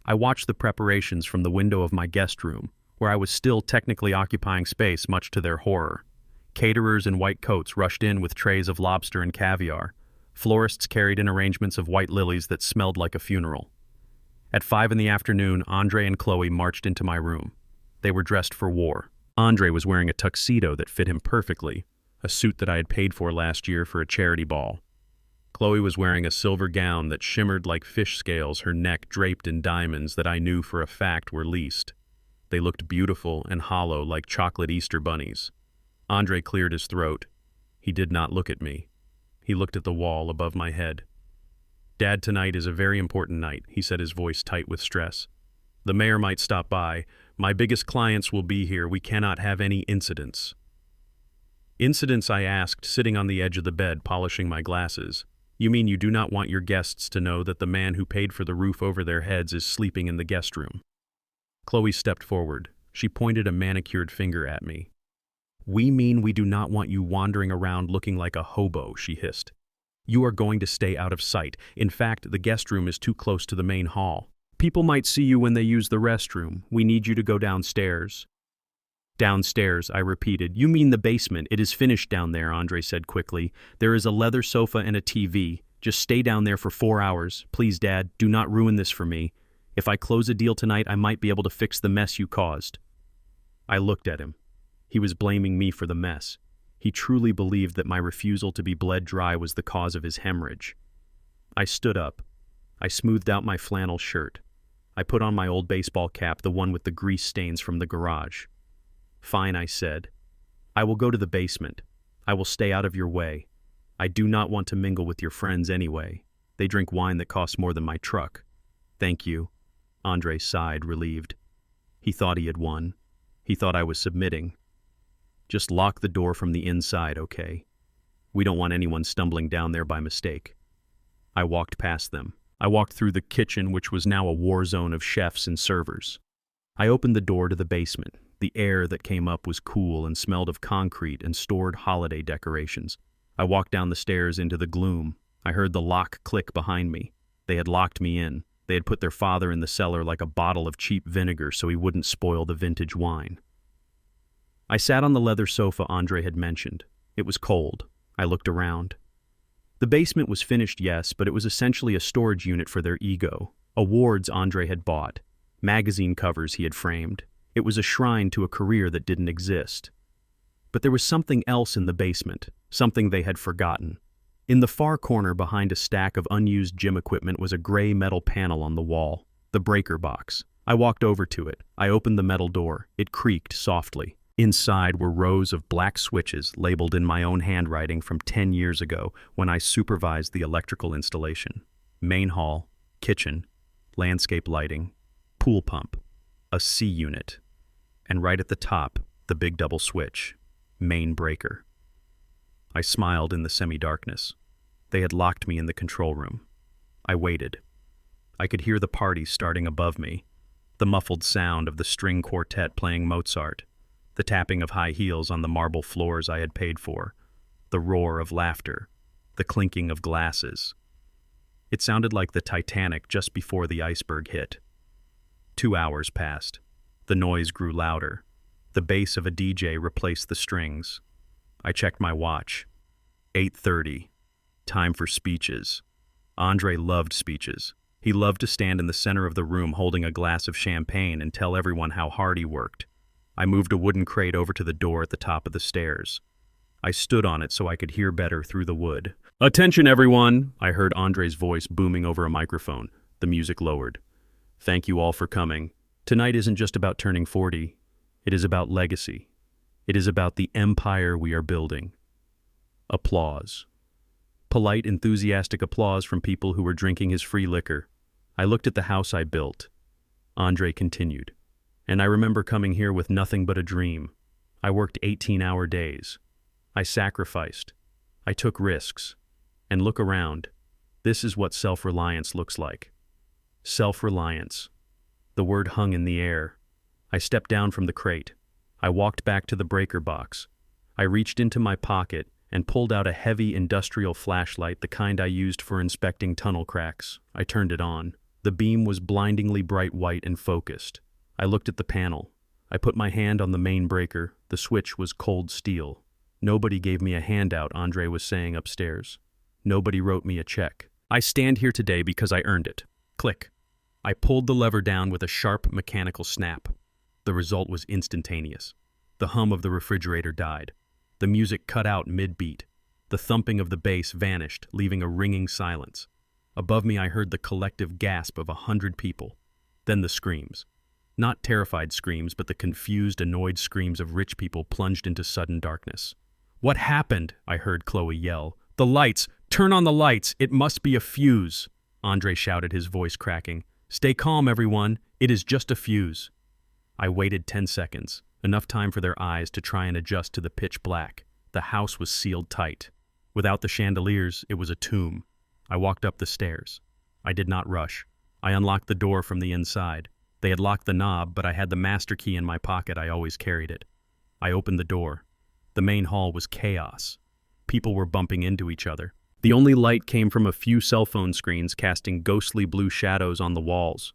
I watched the preparations from the window of my guest room, where I was still technically occupying space, much to their horror. Caterers in white coats rushed in with trays of lobster and caviar. Florists carried in arrangements of white lilies that smelled like a funeral. At 5 p.m, Andre and Chloe marched into my room. They were dressed for war. Andre was wearing a tuxedo that fit him perfectly, a suit that I had paid for last year for a charity ball. Chloe was wearing a silver gown that shimmered like fish scales, her neck draped in diamonds that I knew for a fact were leased. They looked beautiful and hollow like chocolate Easter bunnies. Andre cleared his throat. He did not look at me. He looked at the wall above my head. Dad, tonight is a very important night, he said, his voice tight with stress. The mayor might stop by. My biggest clients will be here. We cannot have any incidents. Incidents, I asked, sitting on the edge of the bed, polishing my glasses. You mean you do not want your guests to know that the man who paid for the roof over their heads is sleeping in the guest room? Chloe stepped forward. She pointed a manicured finger at me. We mean we do not want you wandering around looking like a hobo, she hissed. You are going to stay out of sight. In fact, the guest room is too close to the main hall. People might see you when they use the restroom. We need you to go downstairs." "Downstairs," I repeated. "You mean the basement. It is finished down there," Andre said quickly. "There is a leather sofa and a TV. Just stay down there for 4 hours. Please, Dad, do not ruin this for me. If I close a deal tonight, I might be able to fix the mess you caused." I looked at him. He was blaming me for the mess. He truly believed that my refusal to be bled dry was the cause of his hemorrhage. I stood up. I smoothed out my flannel shirt. I put on my old baseball cap, the one with the grease stains from the garage. "Fine," I said. "I will go to the basement. I will stay out of your way. I do not want to mingle with your friends anyway. They drink wine that costs more than my truck." "Thank you." Andre sighed, relieved. He thought he had won. He thought I was submitting. "Just lock the door from the inside, okay? We don't want anyone stumbling down there by mistake." I walked past them. I walked through the kitchen, which was now a war zone of chefs and servers. I opened the door to the basement. The air that came up was cool and smelled of concrete and stored holiday decorations. I walked down the stairs into the gloom. I heard the lock click behind me. They had locked me in. They had put their father in the cellar like a bottle of cheap vinegar so he wouldn't spoil the vintage wine. I sat on the leather sofa Andre had mentioned. It was cold. I looked around. The basement was finished, yes, but it was essentially a storage unit for their ego. Awards Andre had bought. Magazine covers he had framed. It was a shrine to a career that didn't exist. But there was something else in the basement, something they had forgotten. In the far corner behind a stack of unused gym equipment was a gray metal panel on the wall, the breaker box. I walked over to it. I opened the metal door. It creaked softly. Inside were rows of black switches labeled in my own handwriting from 10 years ago when I supervised the electrical installation. Main hall, kitchen, landscape lighting, pool pump, a C unit, and right at the top, the big double switch, main breaker. I smiled in the semi-darkness. They had locked me in the control room. I waited. I could hear the party starting above me, the muffled sound of the string quartet playing Mozart, the tapping of high heels on the marble floors I had paid for, the roar of laughter, the clinking of glasses. It sounded like the Titanic just before the iceberg hit. 2 hours passed. The noise grew louder. The bass of a DJ replaced the strings. I checked my watch. 8:30. Time for speeches. Andre loved speeches. He loved to stand in the center of the room holding a glass of champagne and tell everyone how hard he worked. I moved a wooden crate over to the door at the top of the stairs. I stood on it so I could hear better through the wood. "Attention, everyone!" I heard Andre's voice booming over a microphone. The music lowered. "Thank you all for coming. Tonight isn't just about turning 40. It is about legacy. It is about the empire we are building." Applause. Polite, enthusiastic applause from people who were drinking his free liquor. I looked at the house I built. Andre continued. "And I remember coming here with nothing but a dream. I worked 18-hour days. I sacrificed. I took risks. And look around. This is what self-reliance looks like. Self-reliance." The word hung in the air. I stepped down from the crate. I walked back to the breaker box. I reached into my pocket and pulled out a heavy industrial flashlight, the kind I used for inspecting tunnel cracks. I turned it on. The beam was blindingly bright white and focused. I looked at the panel. I put my hand on the main breaker. The switch was cold steel. "Nobody gave me a handout," Andre was saying upstairs. "Nobody wrote me a check. I stand here today because I earned it." Click. I pulled the lever down with a sharp mechanical snap. The result was instantaneous. The hum of the refrigerator died. The music cut out mid-beat. The thumping of the bass vanished, leaving a ringing silence. Above me I heard the collective gasp of 100 people. Then the screams. Not terrified screams, but the confused, annoyed screams of rich people plunged into sudden darkness. "What happened?" I heard Chloe yell. "The lights! Turn on the lights! It must be a fuse!" Andre shouted, his voice cracking. "Stay calm, everyone. It is just a fuse." I waited 10 seconds, enough time for their eyes to try and adjust to the pitch black. The house was sealed tight. Without the chandeliers, it was a tomb. I walked up the stairs. I did not rush. I unlocked the door from the inside. They had locked the knob, but I had the master key in my pocket. I always carried it. I opened the door. The main hall was chaos. People were bumping into each other. The only light came from a few cell phone screens casting ghostly blue shadows on the walls.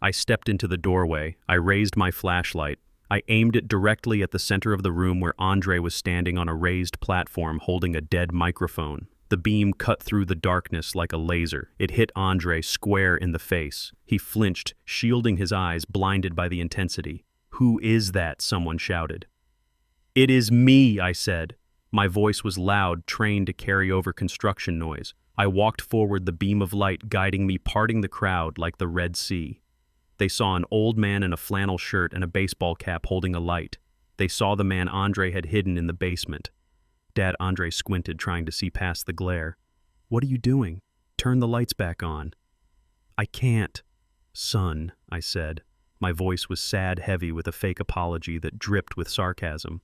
I stepped into the doorway. I raised my flashlight. I aimed it directly at the center of the room where Andre was standing on a raised platform holding a dead microphone. The beam cut through the darkness like a laser. It hit Andre square in the face. He flinched, shielding his eyes, blinded by the intensity. "Who is that?" someone shouted. "It is me," I said. My voice was loud, trained to carry over construction noise. I walked forward, the beam of light guiding me, parting the crowd like the Red Sea. They saw an old man in a flannel shirt and a baseball cap holding a light. They saw the man Andre had hidden in the basement. Dad, Andre squinted, trying to see past the glare. "What are you doing? Turn the lights back on." "I can't." "Son," I said. My voice was sad, heavy with a fake apology that dripped with sarcasm.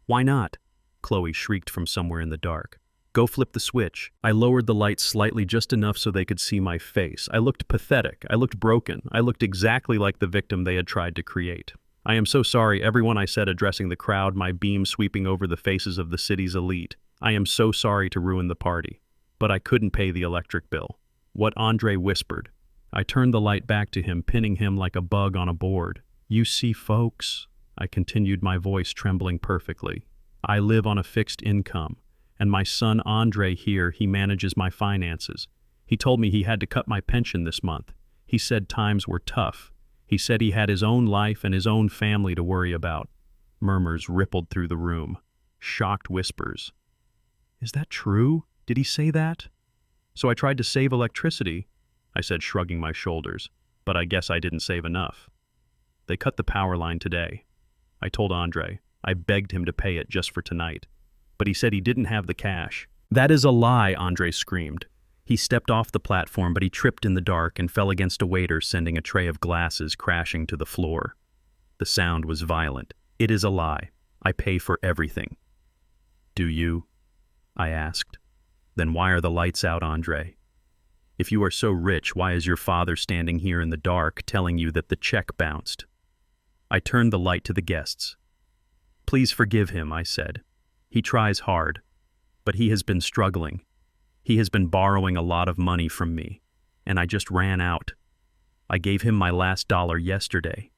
"Why not?" Chloe shrieked from somewhere in the dark. "Go flip the switch." I lowered the lights slightly, just enough so they could see my face. I looked pathetic. I looked broken. I looked exactly like the victim they had tried to create. "I am so sorry, everyone," I said, addressing the crowd, my beam sweeping over the faces of the city's elite. "I am so sorry to ruin the party. But I couldn't pay the electric bill." What Andre whispered. I turned the light back to him, pinning him like a bug on a board. "You see, folks," I continued, my voice trembling perfectly. "I live on a fixed income, and my son Andre here, he manages my finances. He told me he had to cut my pension this month. He said times were tough. He said he had his own life and his own family to worry about." Murmurs rippled through the room. Shocked whispers. "Is that true? Did he say that?" "So I tried to save electricity," I said, shrugging my shoulders. "But I guess I didn't save enough." "They cut the power line today," I told Andre. I begged him to pay it just for tonight. But he said he didn't have the cash. "That is a lie," Andre screamed. He stepped off the platform, but he tripped in the dark and fell against a waiter, sending a tray of glasses crashing to the floor. The sound was violent. "It is a lie. I pay for everything." "Do you?" I asked. "Then why are the lights out, Andre? If you are so rich, why is your father standing here in the dark telling you that the check bounced?" I turned the light to the guests. "Please forgive him," I said. "He tries hard, but he has been struggling. He has been borrowing a lot of money from me, and I just ran out. I gave him my last dollar yesterday."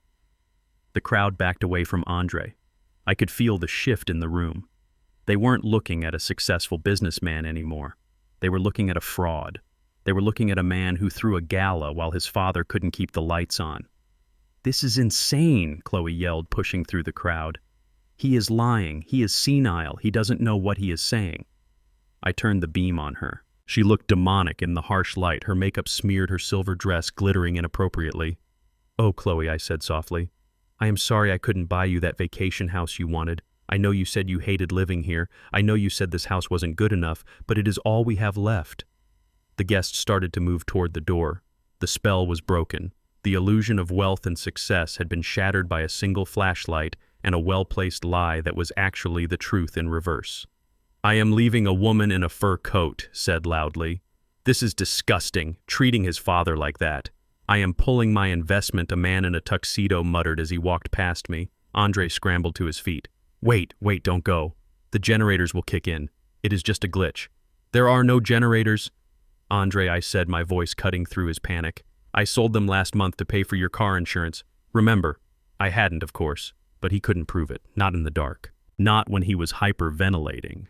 The crowd backed away from Andre. I could feel the shift in the room. They weren't looking at a successful businessman anymore. They were looking at a fraud. They were looking at a man who threw a gala while his father couldn't keep the lights on. "This is insane," Chloe yelled, pushing through the crowd. "He is lying. He is senile. He doesn't know what he is saying." I turned the beam on her. She looked demonic in the harsh light, her makeup smeared, her silver dress glittering inappropriately. "Oh, Chloe," I said softly. "I am sorry I couldn't buy you that vacation house you wanted. I know you said you hated living here. I know you said this house wasn't good enough, but it is all we have left." The guests started to move toward the door. The spell was broken. The illusion of wealth and success had been shattered by a single flashlight and a well-placed lie that was actually the truth in reverse. "I am leaving a woman in a fur coat," said loudly. "This is disgusting, treating his father like that. I am pulling my investment," a man in a tuxedo muttered as he walked past me. Andre scrambled to his feet. Wait, don't go. The generators will kick in. It is just a glitch." "There are no generators." "Andre," I said, my voice cutting through his panic. "I sold them last month to pay for your car insurance. Remember?" I hadn't, of course, but he couldn't prove it, not in the dark. Not when he was hyperventilating.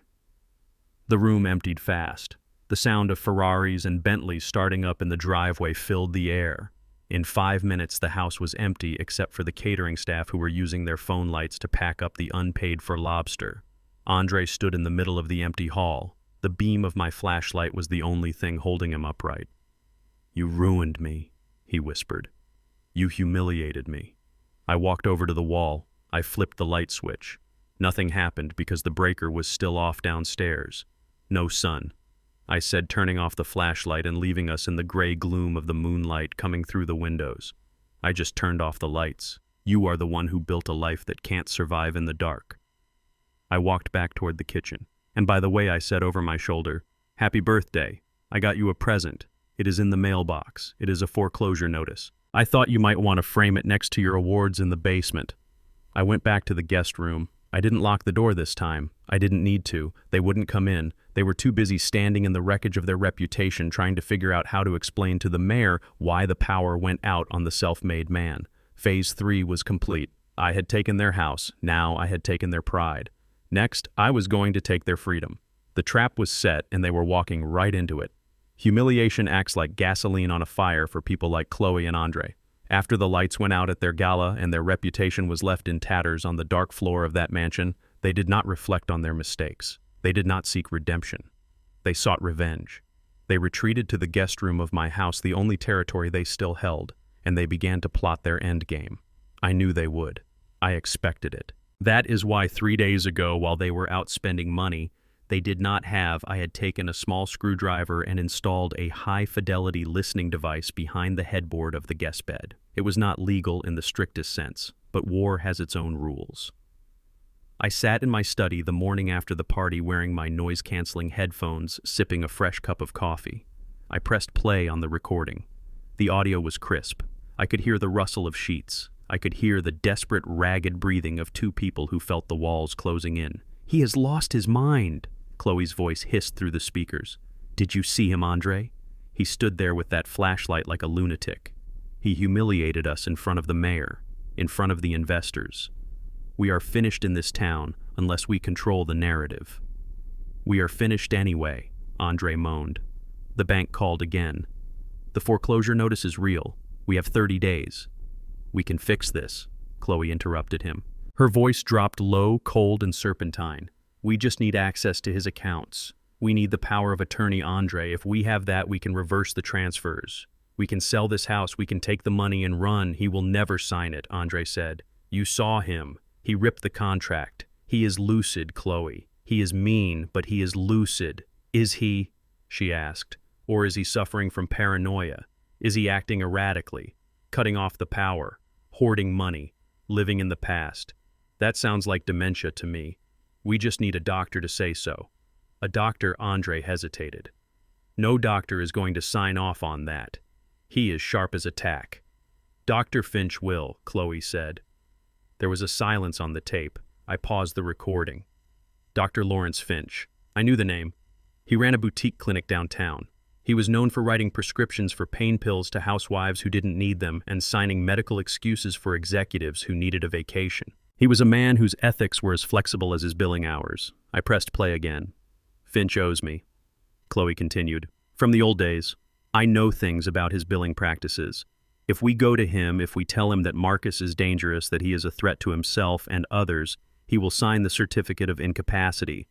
The room emptied fast. The sound of Ferraris and Bentleys starting up in the driveway filled the air. In 5 minutes, the house was empty except for the catering staff who were using their phone lights to pack up the unpaid-for lobster. Andre stood in the middle of the empty hall. The beam of my flashlight was the only thing holding him upright. "You ruined me," he whispered. "You humiliated me." I walked over to the wall. I flipped the light switch. Nothing happened because the breaker was still off downstairs. "No sun," I said, turning off the flashlight and leaving us in the gray gloom of the moonlight coming through the windows. "I just turned off the lights. You are the one who built a life that can't survive in the dark." I walked back toward the kitchen. "And by the way," I said over my shoulder, "Happy birthday. I got you a present. It is in the mailbox. It is a foreclosure notice. I thought you might want to frame it next to your awards in the basement." I went back to the guest room. I didn't lock the door this time. I didn't need to. They wouldn't come in. They were too busy standing in the wreckage of their reputation trying to figure out how to explain to the mayor why the power went out on the self-made man. Phase 3 was complete. I had taken their house. Now I had taken their pride. Next, I was going to take their freedom. The trap was set, and they were walking right into it. Humiliation acts like gasoline on a fire for people like Chloe and Andre. After the lights went out at their gala and their reputation was left in tatters on the dark floor of that mansion, they did not reflect on their mistakes. They did not seek redemption. They sought revenge. They retreated to the guest room of my house, the only territory they still held, and they began to plot their endgame. I knew they would. I expected it. That is why 3 days ago, while they were out spending money, I had taken a small screwdriver and installed a high-fidelity listening device behind the headboard of the guest bed. It was not legal in the strictest sense, but war has its own rules. I sat in my study the morning after the party wearing my noise-canceling headphones, sipping a fresh cup of coffee. I pressed play on the recording. The audio was crisp. I could hear the rustle of sheets. I could hear the desperate, ragged breathing of two people who felt the walls closing in. "He has lost his mind," Chloe's voice hissed through the speakers. "Did you see him, Andre? He stood there with that flashlight like a lunatic. He humiliated us in front of the mayor, in front of the investors. We are finished in this town unless we control the narrative." "We are finished anyway," Andre moaned. The bank called again. "The foreclosure notice is real. We have 30 days. "We can fix this," Chloe interrupted him. Her voice dropped low, cold, and serpentine. "We just need access to his accounts. We need the power of attorney, Andre. If we have that, we can reverse the transfers. We can sell this house, we can take the money and run." "He will never sign it," Andre said. "You saw him. He ripped the contract. He is lucid, Chloe. He is mean, but he is lucid." "Is he?" she asked. "Or is he suffering from paranoia? Is he acting erratically, cutting off the power, hoarding money, living in the past? That sounds like dementia to me. We just need a doctor to say so." "A doctor?" Andre hesitated. "No doctor is going to sign off on that. He is sharp as a tack." "Dr. Finch will," Chloe said. There was a silence on the tape. I paused the recording. Dr. Lawrence Finch. I knew the name. He ran a boutique clinic downtown. He was known for writing prescriptions for pain pills to housewives who didn't need them and signing medical excuses for executives who needed a vacation. He was a man whose ethics were as flexible as his billing hours. I pressed play again. "Finch owes me," Chloe continued. "From the old days. I know things about his billing practices. If we go to him, if we tell him that Marcus is dangerous, that he is a threat to himself and others, he will sign the certificate of incapacity.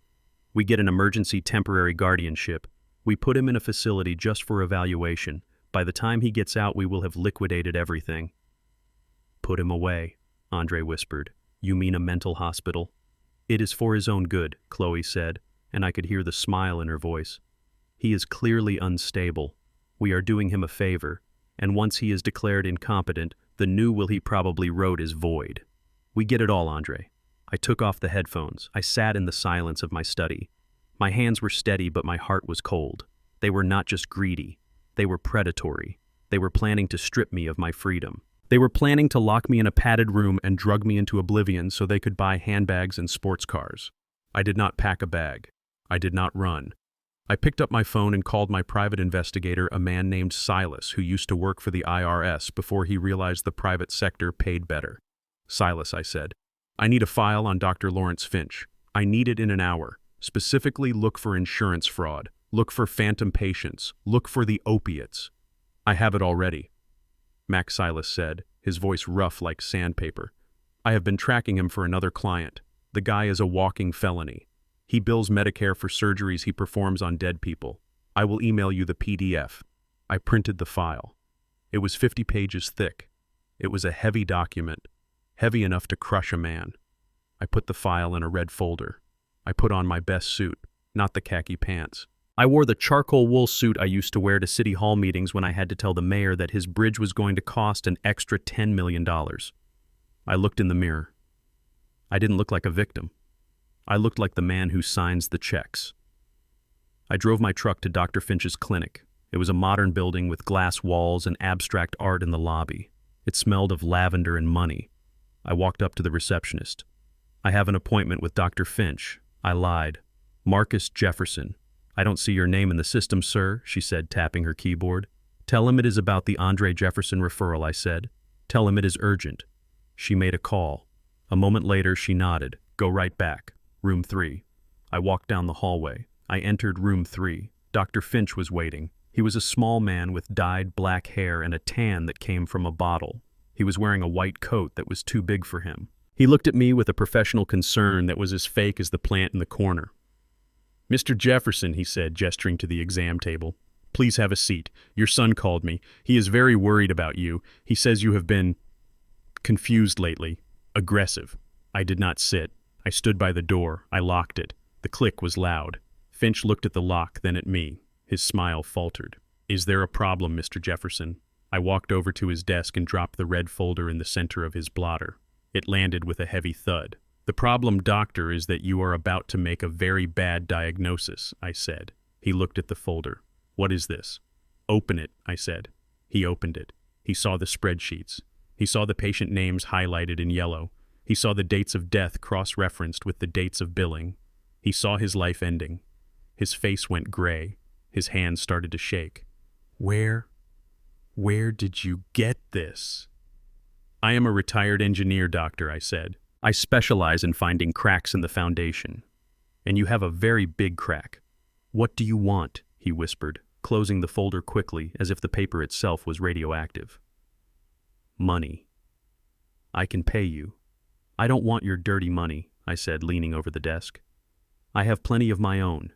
We get an emergency temporary guardianship. We put him in a facility just for evaluation. By the time he gets out, we will have liquidated everything." "Put him away," Andre whispered. "You mean a mental hospital?" "It is for his own good," Chloe said, and I could hear the smile in her voice. "He is clearly unstable. We are doing him a favor, and once he is declared incompetent, the new will he probably wrote is void. We get it all, Andre." I took off the headphones. I sat in the silence of my study. My hands were steady, but my heart was cold. They were not just greedy. They were predatory. They were planning to strip me of my freedom. They were planning to lock me in a padded room and drug me into oblivion so they could buy handbags and sports cars. I did not pack a bag. I did not run. I picked up my phone and called my private investigator, a man named Silas, who used to work for the IRS before he realized the private sector paid better. "Silas," I said, "I need a file on Dr. Lawrence Finch. I need it in an hour. Specifically, look for insurance fraud. Look for phantom patients. Look for the opiates." "I have it already," Max Silas said, his voice rough like sandpaper. "I have been tracking him for another client. The guy is a walking felony. He bills Medicare for surgeries he performs on dead people. I will email you the PDF." I printed the file. It was 50 pages thick. It was a heavy document, heavy enough to crush a man. I put the file in a red folder. I put on my best suit, not the khaki pants. I wore the charcoal wool suit I used to wear to city hall meetings when I had to tell the mayor that his bridge was going to cost an extra $10 million. I looked in the mirror. I didn't look like a victim. I looked like the man who signs the checks. I drove my truck to Dr. Finch's clinic. It was a modern building with glass walls and abstract art in the lobby. It smelled of lavender and money. I walked up to the receptionist. "I have an appointment with Dr. Finch." I lied. "Marcus Jefferson. I don't see your name in the system, sir, she said, tapping her keyboard. Tell him it is about the Andre Jefferson referral, I said. Tell him it is urgent. She made a call. A moment later, she nodded. Go right back. Room 3. I walked down the hallway. I entered room 3. Dr. Finch was waiting. He was a small man with dyed black hair and a tan that came from a bottle. He was wearing a white coat that was too big for him. He looked at me with a professional concern that was as fake as the plant in the corner. Mr. Jefferson, he said, gesturing to the exam table. Please have a seat. Your son called me. He is very worried about you. He says you have been confused lately. Aggressive. I did not sit. I stood by the door. I locked it. The click was loud. Finch looked at the lock, then at me. His smile faltered. Is there a problem, Mr. Jefferson? I walked over to his desk and dropped the red folder in the center of his blotter. It landed with a heavy thud. The problem, doctor, is that you are about to make a very bad diagnosis, I said. He looked at the folder. What is this? Open it, I said. He opened it. He saw the spreadsheets. He saw the patient names highlighted in yellow. He saw the dates of death cross-referenced with the dates of billing. He saw his life ending. His face went gray. His hands started to shake. Where did you get this? I am a retired engineer, doctor, I said. I specialize in finding cracks in the foundation. And you have a very big crack. What do you want? He whispered, closing the folder quickly as if the paper itself was radioactive. Money. I can pay you. I don't want your dirty money, I said, leaning over the desk. I have plenty of my own.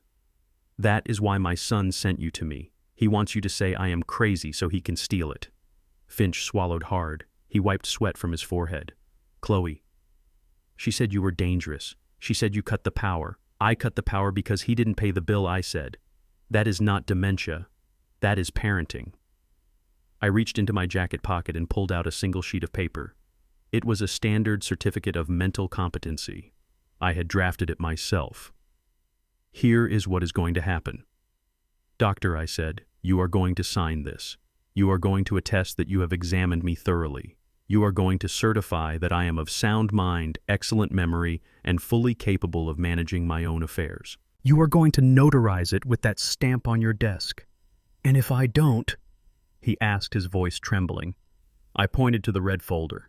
That is why my son sent you to me. He wants you to say I am crazy so he can steal it. Finch swallowed hard. He wiped sweat from his forehead. Chloe. She said you were dangerous. She said you cut the power. I cut the power because he didn't pay the bill, I said. That is not dementia. That is parenting. I reached into my jacket pocket and pulled out a single sheet of paper. It was a standard certificate of mental competency. I had drafted it myself. Here is what is going to happen. Doctor, I said, you are going to sign this. You are going to attest that you have examined me thoroughly. You are going to certify that I am of sound mind, excellent memory, and fully capable of managing my own affairs. You are going to notarize it with that stamp on your desk. And if I don't, he asked, his voice trembling. I pointed to the red folder.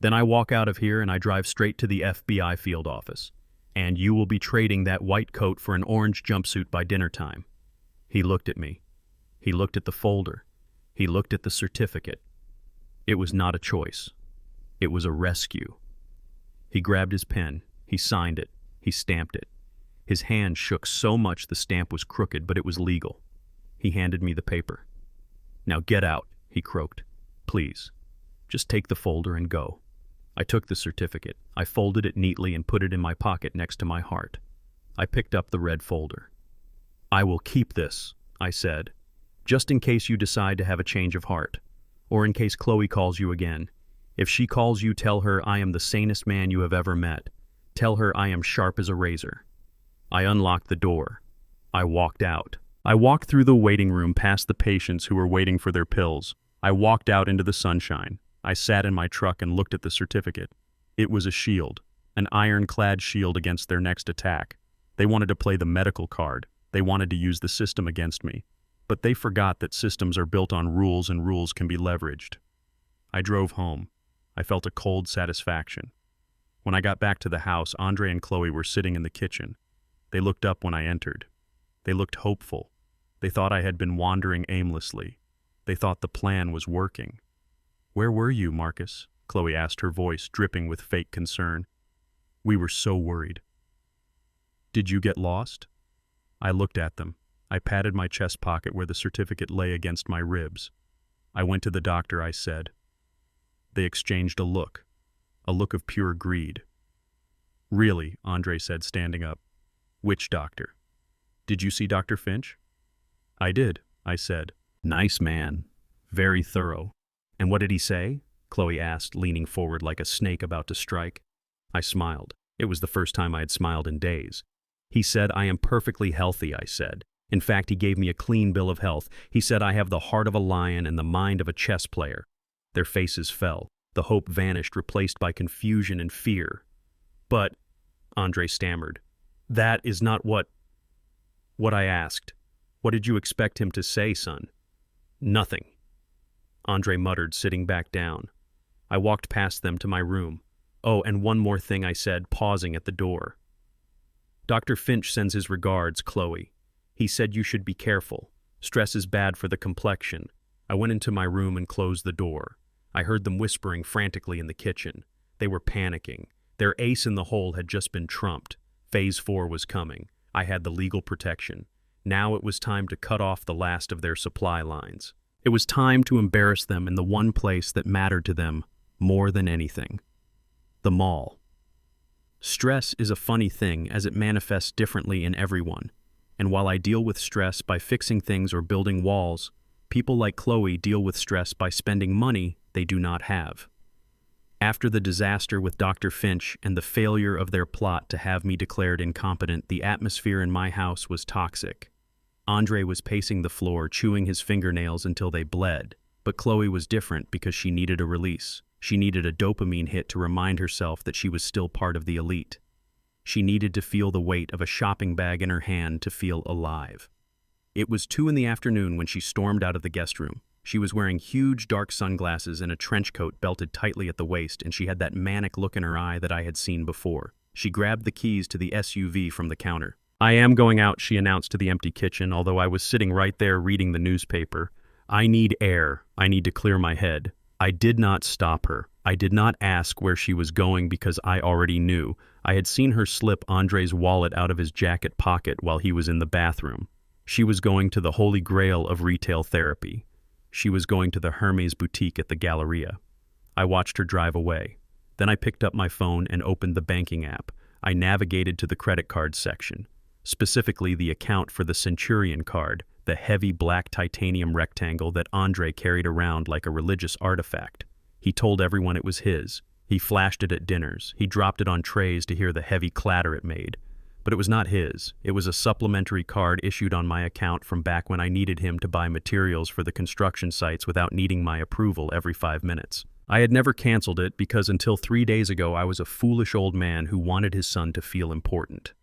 Then I walk out of here and I drive straight to the FBI field office. And you will be trading that white coat for an orange jumpsuit by dinner time. He looked at me. He looked at the folder. He looked at the certificate. It was not a choice. It was a rescue. He grabbed his pen. He signed it. He stamped it. His hand shook so much the stamp was crooked, but it was legal. He handed me the paper. Now get out, he croaked. Please, just take the folder and go. I took the certificate. I folded it neatly and put it in my pocket next to my heart. I picked up the red folder. I will keep this, I said, just in case you decide to have a change of heart, or in case Chloe calls you again. If she calls you, tell her I am the sanest man you have ever met. Tell her I am sharp as a razor. I unlocked the door. I walked out. I walked through the waiting room past the patients who were waiting for their pills. I walked out into the sunshine. I sat in my truck and looked at the certificate. It was a shield, an ironclad shield against their next attack. They wanted to play the medical card. They wanted to use the system against me. But they forgot that systems are built on rules and rules can be leveraged. I drove home. I felt a cold satisfaction. When I got back to the house, Andre and Chloe were sitting in the kitchen. They looked up when I entered. They looked hopeful. They thought I had been wandering aimlessly. They thought the plan was working. Where were you, Marcus? Chloe asked, her voice dripping with fake concern. We were so worried. Did you get lost? I looked at them. I patted my chest pocket where the certificate lay against my ribs. I went to the doctor, I said. They exchanged a look of pure greed. Really, Andre said, standing up. Which doctor? Did you see Dr. Finch? I did, I said. Nice man. Very thorough. And what did he say? Chloe asked, leaning forward like a snake about to strike. I smiled. It was the first time I had smiled in days. He said, I am perfectly healthy, I said. In fact, he gave me a clean bill of health. He said I have the heart of a lion and the mind of a chess player. Their faces fell. The hope vanished, replaced by confusion and fear. But, Andre stammered, that is not what... What I asked. What did you expect him to say, son? Nothing, Andre muttered, sitting back down. I walked past them to my room. Oh, and one more thing, I said, pausing at the door. Dr. Finch sends his regards, Chloe. He said you should be careful. Stress is bad for the complexion. I went into my room and closed the door. I heard them whispering frantically in the kitchen. They were panicking. Their ace in the hole had just been trumped. Phase 4 was coming. I had the legal protection. Now it was time to cut off the last of their supply lines. It was time to embarrass them in the one place that mattered to them more than anything. The mall. Stress is a funny thing as it manifests differently in everyone. And while I deal with stress by fixing things or building walls, people like Chloe deal with stress by spending money they do not have. After the disaster with Dr. Finch and the failure of their plot to have me declared incompetent, the atmosphere in my house was toxic. Andre was pacing the floor, chewing his fingernails until they bled. But Chloe was different because she needed a release. She needed a dopamine hit to remind herself that she was still part of the elite. She needed to feel the weight of a shopping bag in her hand to feel alive. It was 2 p.m. when she stormed out of the guest room. She was wearing huge dark sunglasses and a trench coat belted tightly at the waist, and she had that manic look in her eye that I had seen before. She grabbed the keys to the SUV from the counter. I am going out, she announced to the empty kitchen, although I was sitting right there reading the newspaper. I need air. I need to clear my head. I did not stop her. I did not ask where she was going because I already knew. I had seen her slip Andre's wallet out of his jacket pocket while he was in the bathroom. She was going to the holy grail of retail therapy. She was going to the Hermes boutique at the Galleria. I watched her drive away. Then I picked up my phone and opened the banking app. I navigated to the credit card section, specifically the account for the Centurion card, the heavy black titanium rectangle that Andre carried around like a religious artifact. He told everyone it was his. He flashed it at dinners. He dropped it on trays to hear the heavy clatter it made. But it was not his. It was a supplementary card issued on my account from back when I needed him to buy materials for the construction sites without needing my approval every 5 minutes. I had never canceled it because until 3 days ago I was a foolish old man who wanted his son to feel important.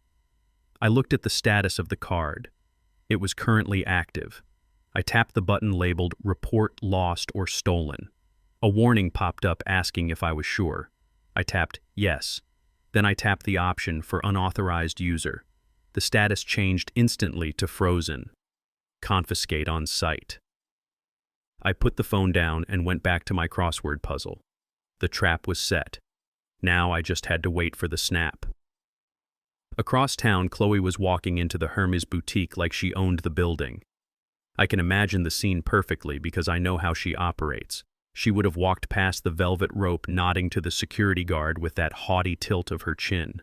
I looked at the status of the card. It was currently active. I tapped the button labeled Report Lost or Stolen. A warning popped up asking if I was sure. I tapped Yes. Then I tapped the option for Unauthorized User. The status changed instantly to Frozen. Confiscate on site. I put the phone down and went back to my crossword puzzle. The trap was set. Now I just had to wait for the snap. Across town, Chloe was walking into the Hermes boutique like she owned the building. I can imagine the scene perfectly because I know how she operates. She would have walked past the velvet rope, nodding to the security guard with that haughty tilt of her chin.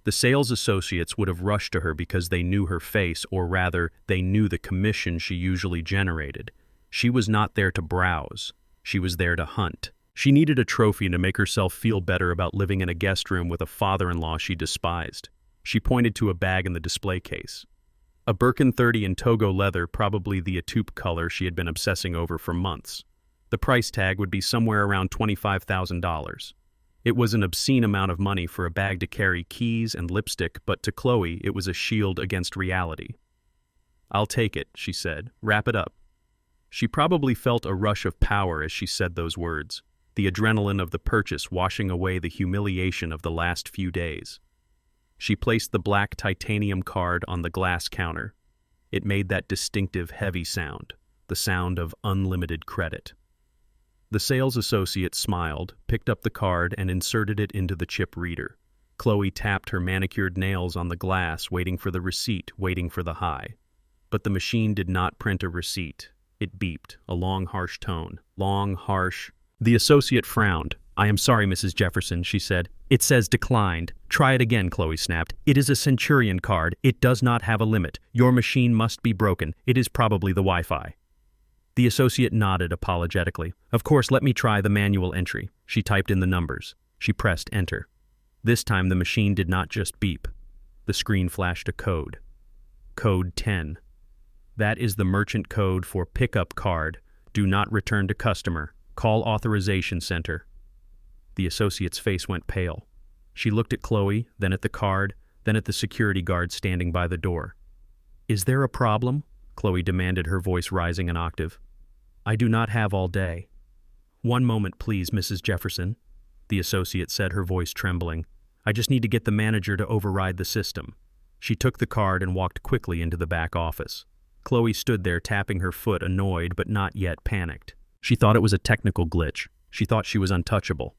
The sales associates would have rushed to her because they knew her face, or rather, they knew the commission she usually generated. She was not there to browse. She was there to hunt. She needed a trophy to make herself feel better about living in a guest room with a father-in-law she despised. She pointed to a bag in the display case. A Birkin 30 in Togo leather, probably the Atoupe color she had been obsessing over for months. The price tag would be somewhere around $25,000. It was an obscene amount of money for a bag to carry keys and lipstick, but to Chloe it was a shield against reality. "I'll take it," she said. "Wrap it up." She probably felt a rush of power as she said those words, the adrenaline of the purchase washing away the humiliation of the last few days. She placed the black titanium card on the glass counter. It made that distinctive heavy sound, the sound of unlimited credit. The sales associate smiled, picked up the card, and inserted it into the chip reader. Chloe tapped her manicured nails on the glass, waiting for the receipt, waiting for the high. But the machine did not print a receipt. It beeped, a long, harsh tone. Long, harsh. The associate frowned. "I am sorry, Mrs. Jefferson," she said. "It says declined." "Try it again," Chloe snapped. "It is a Centurion card. It does not have a limit. Your machine must be broken. It is probably the Wi-Fi." The associate nodded apologetically. "Of course, let me try the manual entry." She typed in the numbers. She pressed enter. This time the machine did not just beep. The screen flashed a code. Code 10. That is the merchant code for pickup card. Do not return to customer. Call authorization center. The associate's face went pale. She looked at Chloe, then at the card, then at the security guard standing by the door. Is there a problem? Chloe demanded, her voice rising an octave. I do not have all day. One moment, please, Mrs. Jefferson, the associate said, her voice trembling. I just need to get the manager to override the system. She took the card and walked quickly into the back office. Chloe stood there tapping her foot, annoyed but not yet panicked. She thought it was a technical glitch. She thought she was untouchable.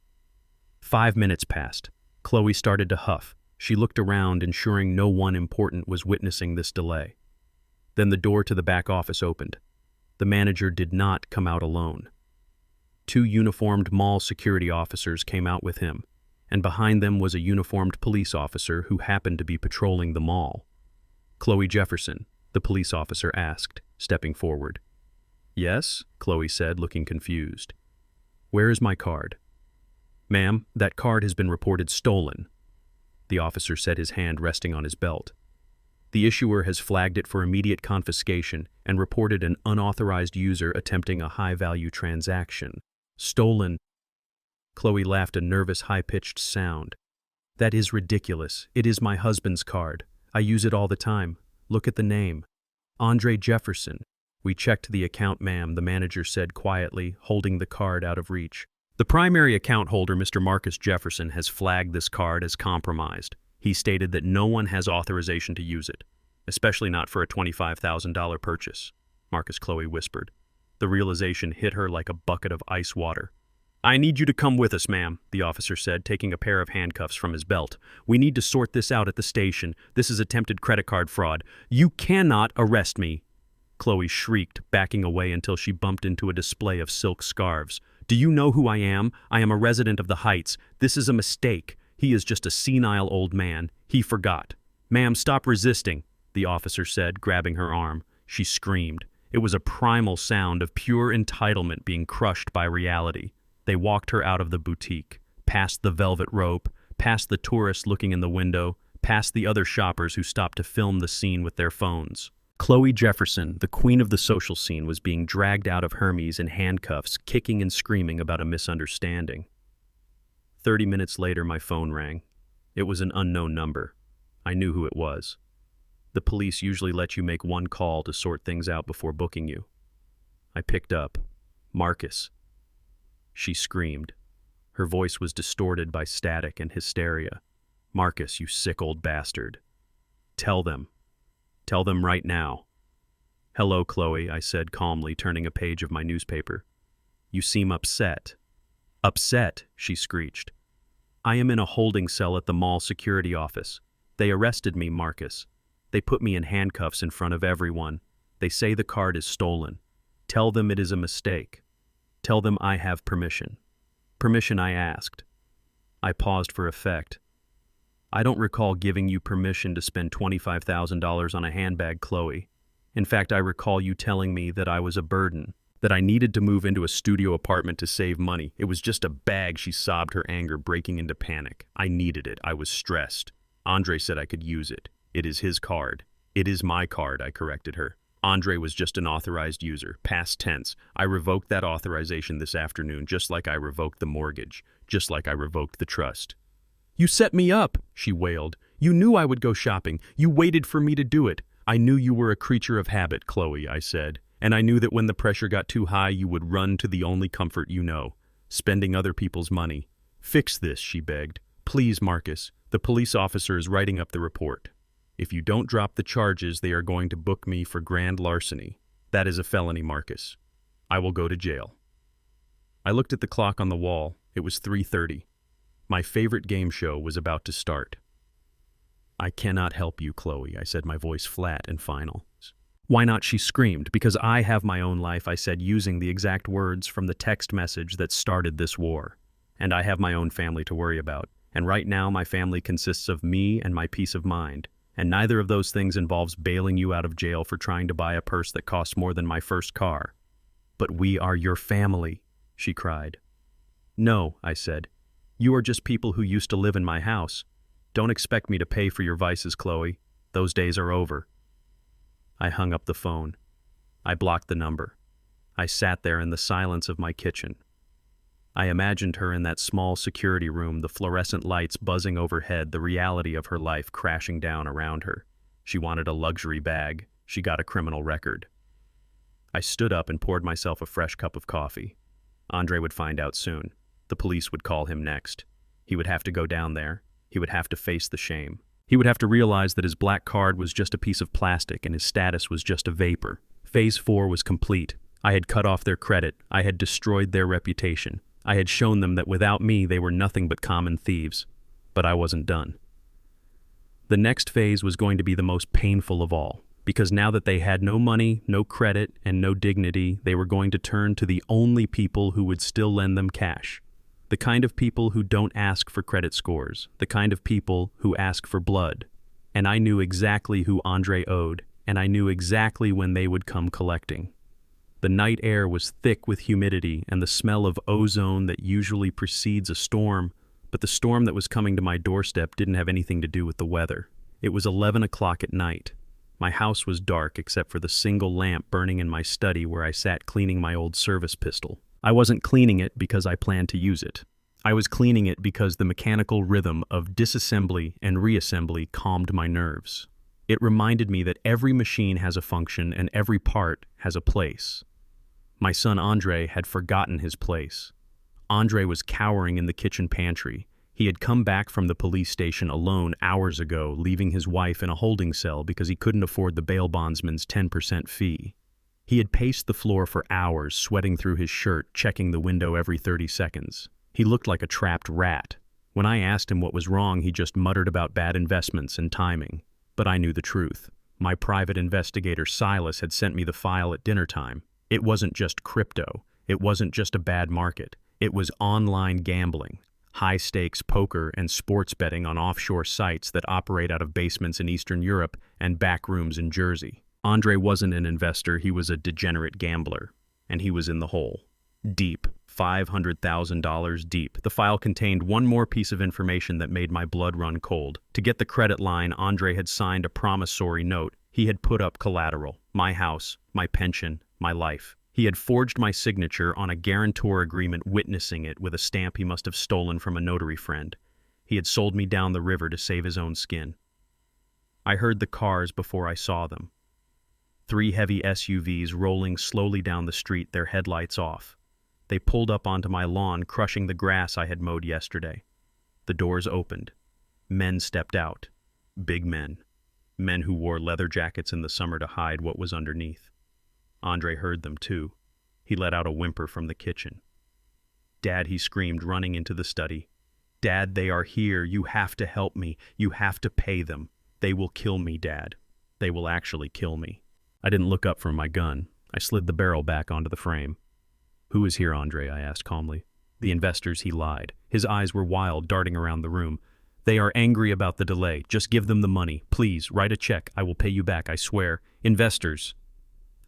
5 minutes passed. Chloe started to huff. She looked around, ensuring no one important was witnessing this delay. Then the door to the back office opened. The manager did not come out alone. 2 uniformed mall security officers came out with him, and behind them was a uniformed police officer who happened to be patrolling the mall. Chloe Jefferson, the police officer asked, stepping forward. Yes, Chloe said, looking confused. Where is my card? Ma'am, that card has been reported stolen. The officer said, his hand resting on his belt. The issuer has flagged it for immediate confiscation and reported an unauthorized user attempting a high-value transaction. Stolen. Chloe laughed, a nervous, high-pitched sound. That is ridiculous. It is my husband's card. I use it all the time. Look at the name. Andre Jefferson. We checked the account, ma'am, the manager said quietly, holding the card out of reach. The primary account holder, Mr. Marcus Jefferson, has flagged this card as compromised. He stated that no one has authorization to use it, especially not for a $25,000 purchase, Marcus, Chloe whispered. The realization hit her like a bucket of ice water. I need you to come with us, ma'am, the officer said, taking a pair of handcuffs from his belt. We need to sort this out at the station. This is attempted credit card fraud. You cannot arrest me. Chloe shrieked, backing away until she bumped into a display of silk scarves. Do you know who I am? I am a resident of the Heights. This is a mistake. He is just a senile old man. He forgot. Ma'am, stop resisting, the officer said, grabbing her arm. She screamed. It was a primal sound of pure entitlement being crushed by reality. They walked her out of the boutique, past the velvet rope, past the tourists looking in the window, past the other shoppers who stopped to film the scene with their phones. Chloe Jefferson, the queen of the social scene, was being dragged out of Hermes in handcuffs, kicking and screaming about a misunderstanding. 30 minutes later, my phone rang. It was an unknown number. I knew who it was. The police usually let you make one call to sort things out before booking you. I picked up. Marcus. She screamed. Her voice was distorted by static and hysteria. Marcus, you sick old bastard. Tell them. Tell them right now. Hello, Chloe, I said calmly, turning a page of my newspaper. You seem upset. Upset, she screeched. I am in a holding cell at the mall security office. They arrested me, Marcus. They put me in handcuffs in front of everyone. They say the card is stolen. Tell them it is a mistake. Tell them I have permission. Permission, I asked. I paused for effect. I don't recall giving you permission to spend $25,000 on a handbag, Chloe. In fact, I recall you telling me that I was a burden, that I needed to move into a studio apartment to save money. It was just a bag, she sobbed, her anger breaking into panic. I needed it. I was stressed. Andre said I could use it. It is his card. It is my card, I corrected her. Andre was just an authorized user, past tense. I revoked that authorization this afternoon, just like I revoked the mortgage, just like I revoked the trust. You set me up, she wailed. You knew I would go shopping. You waited for me to do it. I knew you were a creature of habit, Chloe, I said. And I knew that when the pressure got too high, you would run to the only comfort you know, spending other people's money. Fix this, she begged. Please, Marcus. The police officer is writing up the report. If you don't drop the charges, they are going to book me for grand larceny. That is a felony, Marcus. I will go to jail. I looked at the clock on the wall. It was 3:30. My favorite game show was about to start. I cannot help you, Chloe, I said, my voice flat and final. Why not? She screamed. Because I have my own life, I said, using the exact words from the text message that started this war. And I have my own family to worry about. And right now, my family consists of me and my peace of mind. And neither of those things involves bailing you out of jail for trying to buy a purse that costs more than my first car. But we are your family, she cried. No, I said. You are just people who used to live in my house. Don't expect me to pay for your vices, Chloe. Those days are over. I hung up the phone. I blocked the number. I sat there in the silence of my kitchen. I imagined her in that small security room, the fluorescent lights buzzing overhead, the reality of her life crashing down around her. She wanted a luxury bag. She got a criminal record. I stood up and poured myself a fresh cup of coffee. Andre would find out soon. The police would call him next. He would have to go down there. He would have to face the shame. He would have to realize that his black card was just a piece of plastic and his status was just a vapor. Phase 4 was complete. I had cut off their credit. I had destroyed their reputation. I had shown them that without me they were nothing but common thieves. But I wasn't done. The next phase was going to be the most painful of all, because now that they had no money, no credit, and no dignity, they were going to turn to the only people who would still lend them cash. The kind of people who don't ask for credit scores, the kind of people who ask for blood. And I knew exactly who Andre owed, and I knew exactly when they would come collecting. The night air was thick with humidity and the smell of ozone that usually precedes a storm, but the storm that was coming to my doorstep didn't have anything to do with the weather. It was 11 o'clock at night. My house was dark except for the single lamp burning in my study where I sat cleaning my old service pistol. I wasn't cleaning it because I planned to use it. I was cleaning it because the mechanical rhythm of disassembly and reassembly calmed my nerves. It reminded me that every machine has a function and every part has a place. My son Andre had forgotten his place. Andre was cowering in the kitchen pantry. He had come back from the police station alone hours ago, leaving his wife in a holding cell because he couldn't afford the bail bondsman's 10% fee. He had paced the floor for hours, sweating through his shirt, checking the window every 30 seconds. He looked like a trapped rat. When I asked him what was wrong, he just muttered about bad investments and timing. But I knew the truth. My private investigator Silas had sent me the file at dinner time. It wasn't just crypto. It wasn't just a bad market. It was online gambling, high-stakes poker and sports betting on offshore sites that operate out of basements in Eastern Europe and back rooms in Jersey. Andre wasn't an investor, he was a degenerate gambler, and he was in the hole. Deep, $500,000 deep. The file contained one more piece of information that made my blood run cold. To get the credit line, Andre had signed a promissory note. He had put up collateral, my house, my pension, my life. He had forged my signature on a guarantor agreement witnessing it with a stamp he must have stolen from a notary friend. He had sold me down the river to save his own skin. I heard the cars before I saw them. 3 heavy SUVs rolling slowly down the street, their headlights off. They pulled up onto my lawn, crushing the grass I had mowed yesterday. The doors opened. Men stepped out. Big men. Men who wore leather jackets in the summer to hide what was underneath. Andre heard them too. He let out a whimper from the kitchen. "Dad," he screamed, running into the study. "Dad, they are here. You have to help me. You have to pay them. They will kill me, Dad. They will actually kill me." I didn't look up from my gun. I slid the barrel back onto the frame. "Who is here, Andre?" I asked calmly. "The investors," he lied. His eyes were wild, darting around the room. "They are angry about the delay. Just give them the money. Please, write a check. I will pay you back, I swear. Investors."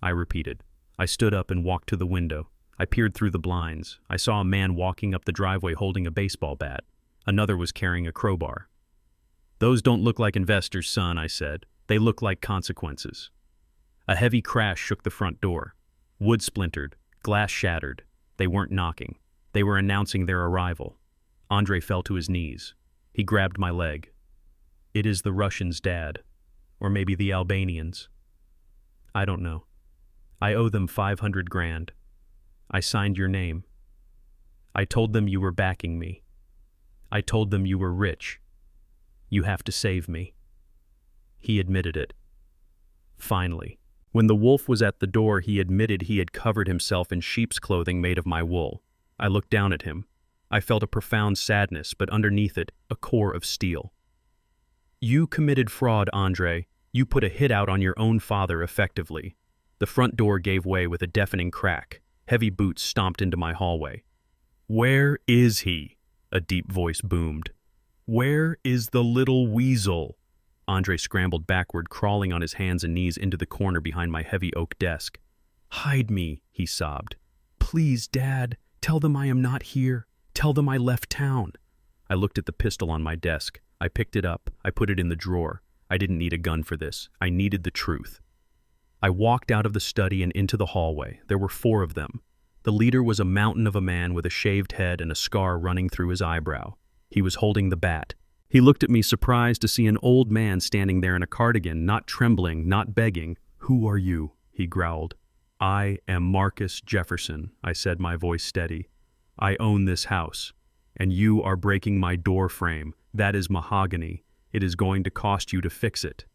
I repeated. I stood up and walked to the window. I peered through the blinds. I saw a man walking up the driveway holding a baseball bat. Another was carrying a crowbar. "Those don't look like investors, son," I said. "They look like consequences." A heavy crash shook the front door. Wood splintered. Glass shattered. They weren't knocking. They were announcing their arrival. Andre fell to his knees. He grabbed my leg. "It is the Russians, Dad. Or maybe the Albanians. I don't know. I owe them 500 grand. I signed your name. I told them you were backing me. I told them you were rich. You have to save me." He admitted it. Finally. When the wolf was at the door, he admitted he had covered himself in sheep's clothing made of my wool. I looked down at him. I felt a profound sadness, but underneath it, a core of steel. "You committed fraud, Andre. You put a hit out on your own father effectively." The front door gave way with a deafening crack. Heavy boots stomped into my hallway. "Where is he?" a deep voice boomed. "Where is the little weasel?" Andre scrambled backward, crawling on his hands and knees into the corner behind my heavy oak desk. "Hide me," he sobbed. "Please, Dad, tell them I am not here. Tell them I left town." I looked at the pistol on my desk. I picked it up. I put it in the drawer. I didn't need a gun for this. I needed the truth. I walked out of the study and into the hallway. There were 4 of them. The leader was a mountain of a man with a shaved head and a scar running through his eyebrow. He was holding the bat. He looked at me, surprised to see an old man standing there in a cardigan, not trembling, not begging. "Who are you?" he growled. "I am Marcus Jefferson," I said, my voice steady. "I own this house, and you are breaking my door frame. That is mahogany. It is going to cost you to fix it."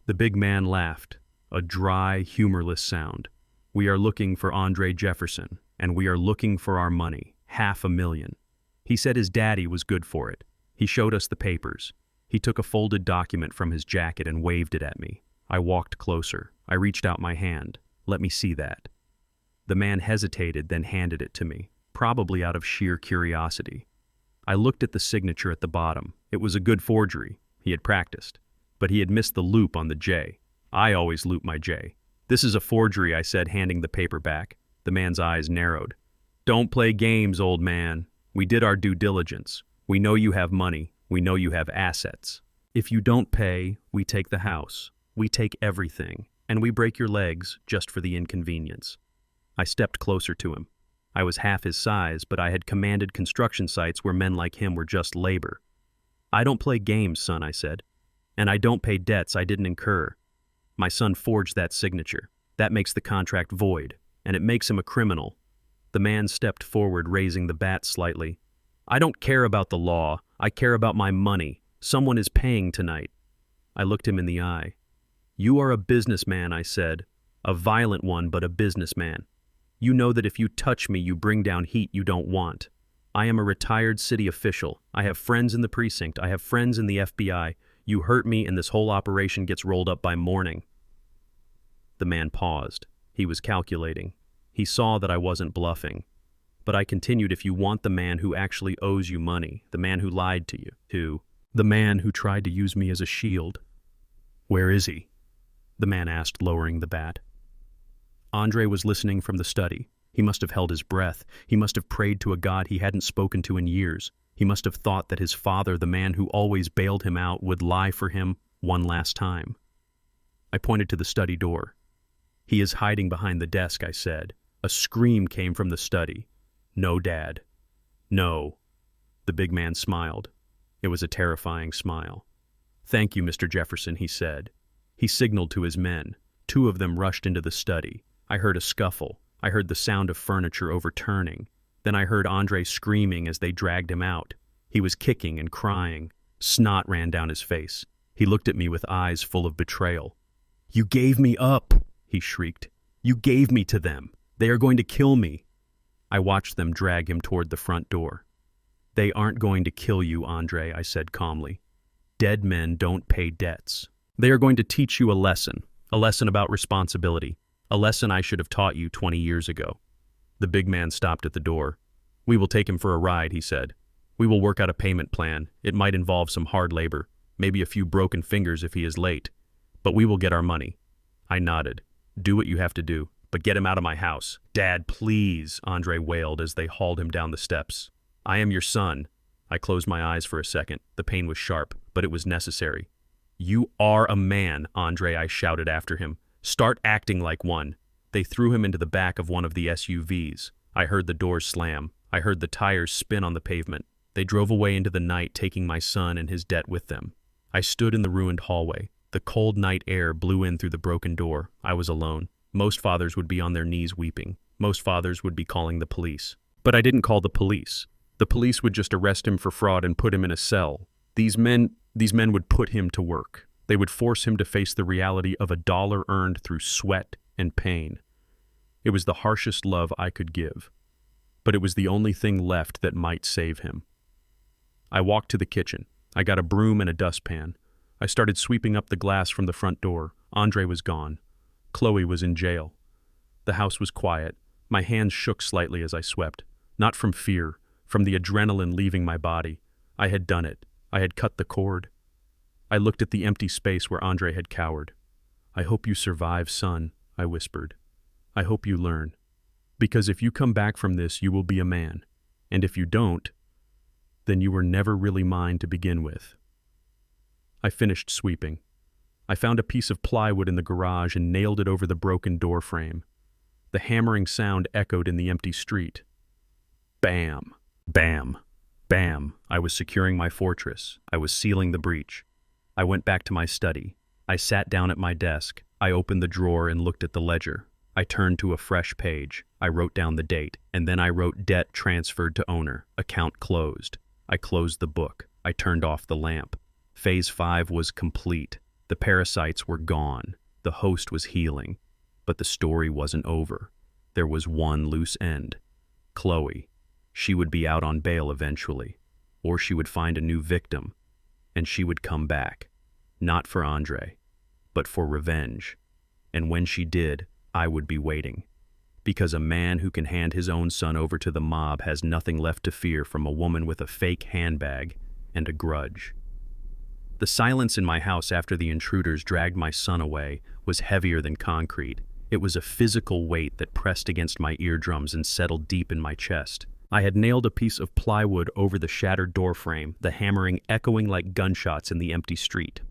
The big man laughed, a dry, humorless sound. "We are looking for Andre Jefferson, and we are looking for our money, $500,000. He said his daddy was good for it. He showed us the papers. He took a folded document from his jacket and waved it at me. I walked closer. I reached out my hand. "Let me see that." The man hesitated, then handed it to me, probably out of sheer curiosity. I looked at the signature at the bottom. It was a good forgery. He had practiced. But he had missed the loop on the J. I always loop my J. "This is a forgery," I said, handing the paper back. The man's eyes narrowed. "Don't play games, old man. We did our due diligence. We know you have money. We know you have assets. If you don't pay, we take the house. We take everything, and we break your legs just for the inconvenience." I stepped closer to him. I was half his size, but I had commanded construction sites where men like him were just labor. "I don't play games, son," I said. "And I don't pay debts I didn't incur. My son forged that signature. That makes the contract void, and it makes him a criminal." The man stepped forward, raising the bat slightly. "I don't care about the law. I care about my money. Someone is paying tonight." I looked him in the eye. "You are a businessman," I said. "A violent one, but a businessman. You know that if you touch me, you bring down heat you don't want. I am a retired city official. I have friends in the precinct. I have friends in the FBI. You hurt me, and this whole operation gets rolled up by morning." The man paused. He was calculating. He saw that I wasn't bluffing. But I continued, "If you want the man who actually owes you money, the man who lied to you, the man who tried to use me as a shield." "Where is he?" the man asked, lowering the bat. Andre was listening from the study. He must have held his breath. He must have prayed to a God he hadn't spoken to in years. He must have thought that his father, the man who always bailed him out, would lie for him one last time. I pointed to the study door. "He is hiding behind the desk," I said. A scream came from the study. "No, Dad. No." The big man smiled. It was a terrifying smile. "Thank you, Mr. Jefferson," he said. He signaled to his men. 2 of them rushed into the study. I heard a scuffle. I heard the sound of furniture overturning. Then I heard Andre screaming as they dragged him out. He was kicking and crying. Snot ran down his face. He looked at me with eyes full of betrayal. "You gave me up," he shrieked. "You gave me to them. They are going to kill me." I watched them drag him toward the front door. "They aren't going to kill you, Andre," I said calmly. "Dead men don't pay debts. They are going to teach you a lesson about responsibility, a lesson I should have taught you 20 years ago." The big man stopped at the door. "We will take him for a ride," he said. "We will work out a payment plan. It might involve some hard labor, maybe a few broken fingers if he is late. But we will get our money." I nodded. "Do what you have to do, but get him out of my house." "Dad, please," Andre wailed as they hauled him down the steps. "I am your son." I closed my eyes for a second. The pain was sharp, but it was necessary. "You are a man, Andre," I shouted after him. "Start acting like one." They threw him into the back of one of the SUVs. I heard the doors slam. I heard the tires spin on the pavement. They drove away into the night, taking my son and his debt with them. I stood in the ruined hallway. The cold night air blew in through the broken door. I was alone. Most fathers would be on their knees weeping. Most fathers would be calling the police. But I didn't call the police. The police would just arrest him for fraud and put him in a cell. These men would put him to work. They would force him to face the reality of $1 earned through sweat and pain. It was the harshest love I could give, but it was the only thing left that might save him. I walked to the kitchen. I got a broom and a dustpan. I started sweeping up the glass from the front door. Andre was gone. Chloe was in jail. The house was quiet. My hands shook slightly as I swept. Not from fear, from the adrenaline leaving my body. I had done it. I had cut the cord. I looked at the empty space where Andre had cowered. "I hope you survive, son," I whispered. "I hope you learn. Because if you come back from this, you will be a man. And if you don't, then you were never really mine to begin with." I finished sweeping. I found a piece of plywood in the garage and nailed it over the broken door frame. The hammering sound echoed in the empty street. Bam! Bam! Bam! I was securing my fortress. I was sealing the breach. I went back to my study. I sat down at my desk. I opened the drawer and looked at the ledger. I turned to a fresh page. I wrote down the date, and then I wrote debt transferred to owner, account closed. I closed the book. I turned off the lamp. Phase 5 was complete. The parasites were gone. The host was healing. But the story wasn't over. There was one loose end. Chloe. She would be out on bail eventually. Or she would find a new victim. And she would come back. Not for Andre, but for revenge. And when she did, I would be waiting. Because a man who can hand his own son over to the mob has nothing left to fear from a woman with a fake handbag and a grudge. The silence in my house after the intruders dragged my son away was heavier than concrete. It was a physical weight that pressed against my eardrums and settled deep in my chest. I had nailed a piece of plywood over the shattered doorframe, the hammering echoing like gunshots in the empty street.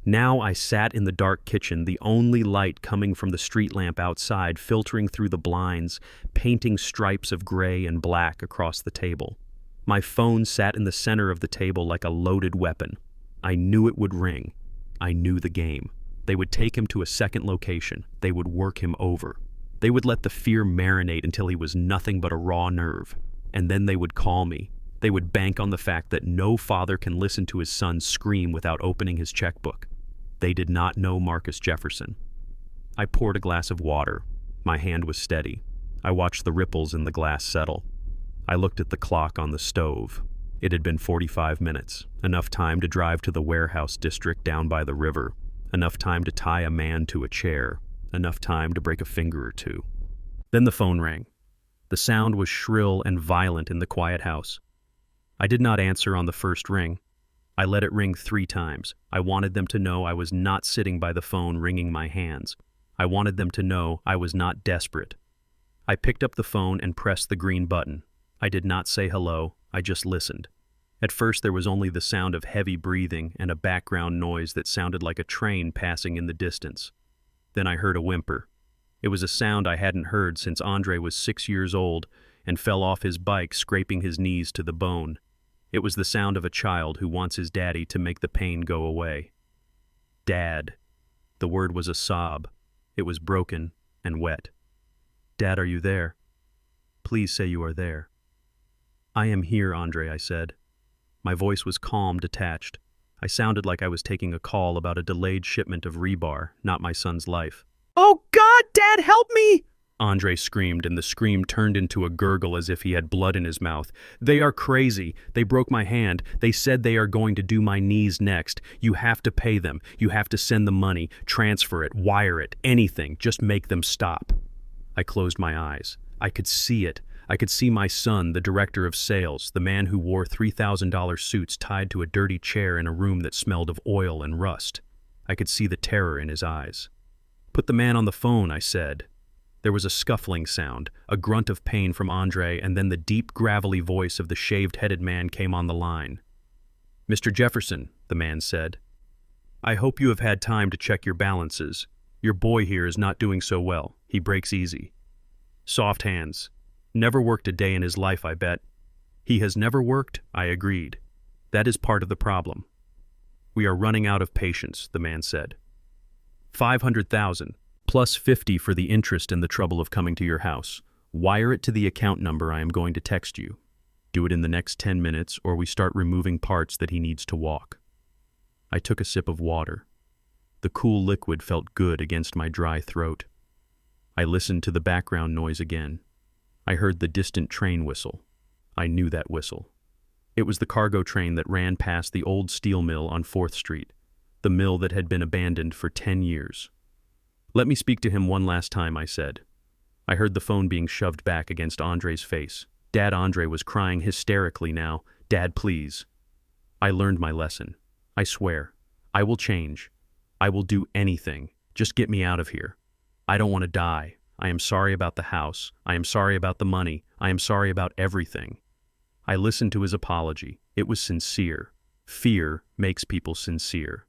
Now I sat in the dark kitchen, the only light coming from the street lamp outside, filtering through the blinds, painting stripes of gray and black across the table. My phone sat in the center of the table like a loaded weapon. I knew it would ring. I knew the game. They would take him to a second location. They would work him over. They would let the fear marinate until he was nothing but a raw nerve. And then they would call me. They would bank on the fact that no father can listen to his son scream without opening his checkbook. They did not know Marcus Jefferson. I poured a glass of water. My hand was steady. I watched the ripples in the glass settle. I looked at the clock on the stove. It had been 45 minutes, enough time to drive to the warehouse district down by the river, enough time to tie a man to a chair, enough time to break a finger or two. Then the phone rang. The sound was shrill and violent in the quiet house. I did not answer on the first ring. I let it ring 3 times. I wanted them to know I was not sitting by the phone wringing my hands. I wanted them to know I was not desperate. I picked up the phone and pressed the green button. I did not say hello, I just listened. At first there was only the sound of heavy breathing and a background noise that sounded like a train passing in the distance. Then I heard a whimper. It was a sound I hadn't heard since Andre was 6 years old and fell off his bike scraping his knees to the bone. It was the sound of a child who wants his daddy to make the pain go away. Dad. The word was a sob. It was broken and wet. Dad, are you there? Please say you are there. I am here, Andre, I said. My voice was calm, detached. I sounded like I was taking a call about a delayed shipment of rebar, not my son's life. Oh God, Dad, help me! Andre screamed, and the scream turned into a gurgle as if he had blood in his mouth. They are crazy. They broke my hand. They said they are going to do my knees next. You have to pay them. You have to send the money, transfer it, wire it, anything. Just make them stop. I closed my eyes. I could see it. I could see my son, the director of sales, the man who wore $3,000 suits tied to a dirty chair in a room that smelled of oil and rust. I could see the terror in his eyes. Put the man on the phone, I said. There was a scuffling sound, a grunt of pain from Andre, and then the deep, gravelly voice of the shaved-headed man came on the line. Mr. Jefferson, the man said, I hope you have had time to check your balances. Your boy here is not doing so well. He breaks easy. Soft hands. Never worked a day in his life, I bet. He has never worked, I agreed. That is part of the problem. We are running out of patience, the man said. 500,000. Plus 50 for the interest and the trouble of coming to your house. Wire it to the account number I am going to text you. Do it in the next 10 minutes or we start removing parts that he needs to walk. I took a sip of water. The cool liquid felt good against my dry throat. I listened to the background noise again. I heard the distant train whistle. I knew that whistle. It was the cargo train that ran past the old steel mill on 4th Street, the mill that had been abandoned for 10 years. Let me speak to him one last time, I said. I heard the phone being shoved back against Andre's face. Dad Andre was crying hysterically now. Dad, please. I learned my lesson. I swear. I will change. I will do anything. Just get me out of here. I don't want to die. I am sorry about the house. I am sorry about the money. I am sorry about everything. I listened to his apology. It was sincere. Fear makes people sincere.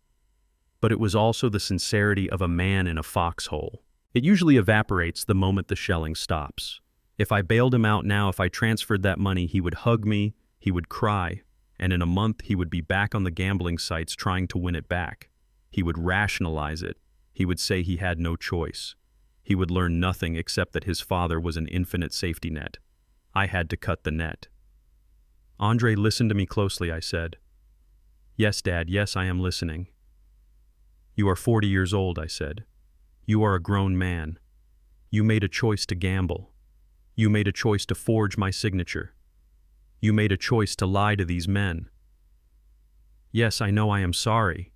But it was also the sincerity of a man in a foxhole. It usually evaporates the moment the shelling stops. If I bailed him out now, if I transferred that money, he would hug me, he would cry, and in a month he would be back on the gambling sites trying to win it back. He would rationalize it. He would say he had no choice. He would learn nothing except that his father was an infinite safety net. I had to cut the net. Andre, listen to me closely, I said. Yes, Dad, yes, I am listening. You are 40 years old, I said. You are a grown man. You made a choice to gamble. You made a choice to forge my signature. You made a choice to lie to these men. Yes, I know I am sorry,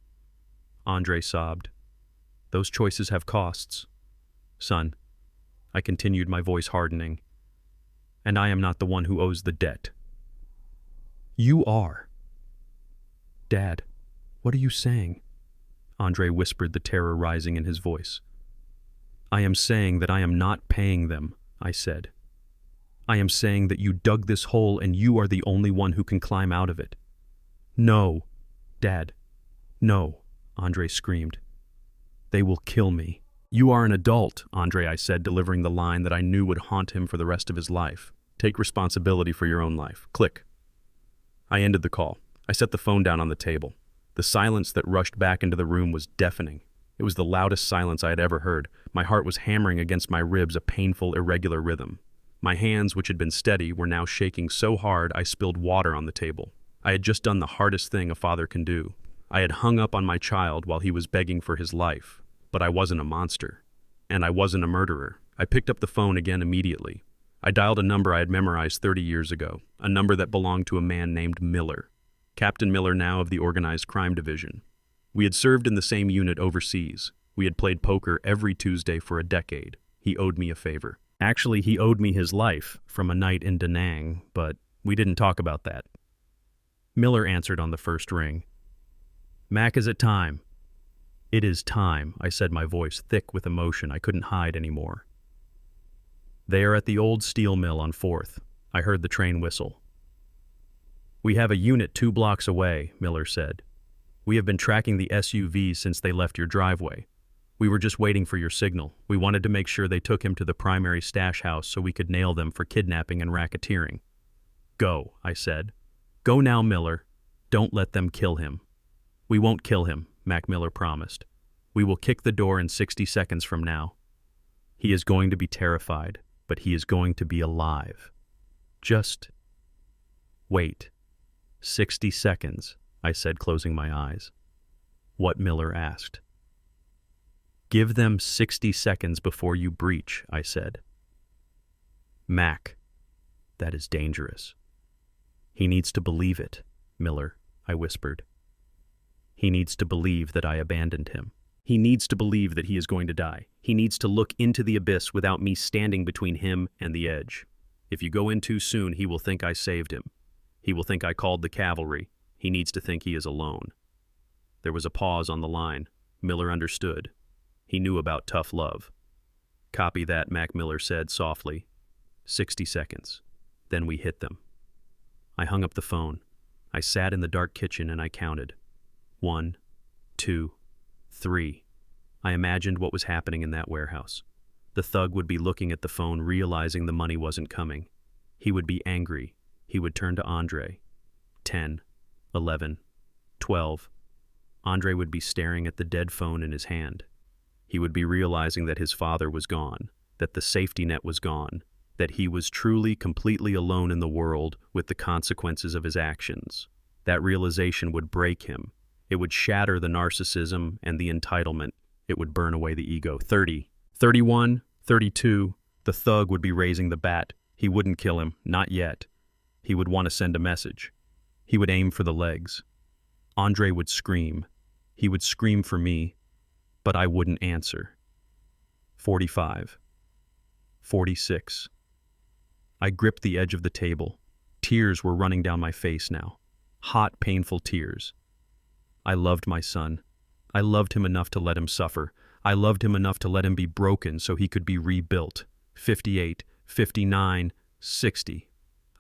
Andre sobbed. Those choices have costs. Son, I continued, my voice hardening, and I am not the one who owes the debt. You are. Dad, what are you saying? Andre whispered, the terror rising in his voice. I am saying that I am not paying them, I said. I am saying that you dug this hole and you are the only one who can climb out of it. No, Dad, no, Andre screamed. They will kill me. You are an adult, Andre, I said, delivering the line that I knew would haunt him for the rest of his life. Take responsibility for your own life. Click. I ended the call. I set the phone down on the table. The silence that rushed back into the room was deafening. It was the loudest silence I had ever heard. My heart was hammering against my ribs, a painful, irregular rhythm. My hands, which had been steady, were now shaking so hard I spilled water on the table. I had just done the hardest thing a father can do. I had hung up on my child while he was begging for his life. But I wasn't a monster. And I wasn't a murderer. I picked up the phone again immediately. I dialed a number I had memorized 30 years ago, a number that belonged to a man named Miller. Captain Miller, now of the Organized Crime Division. We had served in the same unit overseas. We had played poker every Tuesday for a decade. He owed me a favor. Actually, he owed me his life from a night in Da Nang, but we didn't talk about that. Miller answered on the first ring. Mac, is it time? It is time, I said, my voice thick with emotion I couldn't hide anymore. They are at the old steel mill on 4th. I heard the train whistle. We have a unit 2 blocks away, Miller said. We have been tracking the SUVs since they left your driveway. We were just waiting for your signal. We wanted to make sure they took him to the primary stash house so we could nail them for kidnapping and racketeering. Go, I said. Go now, Miller. Don't let them kill him. We won't kill him, Mac Miller promised. We will kick the door in 60 seconds from now. He is going to be terrified, but he is going to be alive. Just wait. 60 seconds, I said, closing my eyes. What Miller asked. Give them 60 seconds before you breach, I said. Mac, that is dangerous. He needs to believe it, Miller, I whispered. He needs to believe that I abandoned him. He needs to believe that he is going to die. He needs to look into the abyss without me standing between him and the edge. If you go in too soon, he will think I saved him. He will think I called the cavalry. He needs to think he is alone. There was a pause on the line. Miller understood. He knew about tough love. Copy that, Mac Miller said softly. 60 seconds. Then we hit them. I hung up the phone. I sat in the dark kitchen and I counted. 1, 2, 3. I imagined what was happening in that warehouse. The thug would be looking at the phone, realizing the money wasn't coming. He would be angry. He would turn to Andre. 10, 11, 12. Andre would be staring at the dead phone in his hand. He would be realizing that his father was gone, that the safety net was gone, that he was truly, completely alone in the world with the consequences of his actions. That realization would break him. It would shatter the narcissism and the entitlement. It would burn away the ego. 30, 31, 32. The thug would be raising the bat. He wouldn't kill him, not yet. He would want to send a message. He would aim for the legs. Andre would scream. He would scream for me, but I wouldn't answer. 45. 46. I gripped the edge of the table. Tears were running down my face now. Hot, painful tears. I loved my son. I loved him enough to let him suffer. I loved him enough to let him be broken so he could be rebuilt. 58, 59, 60.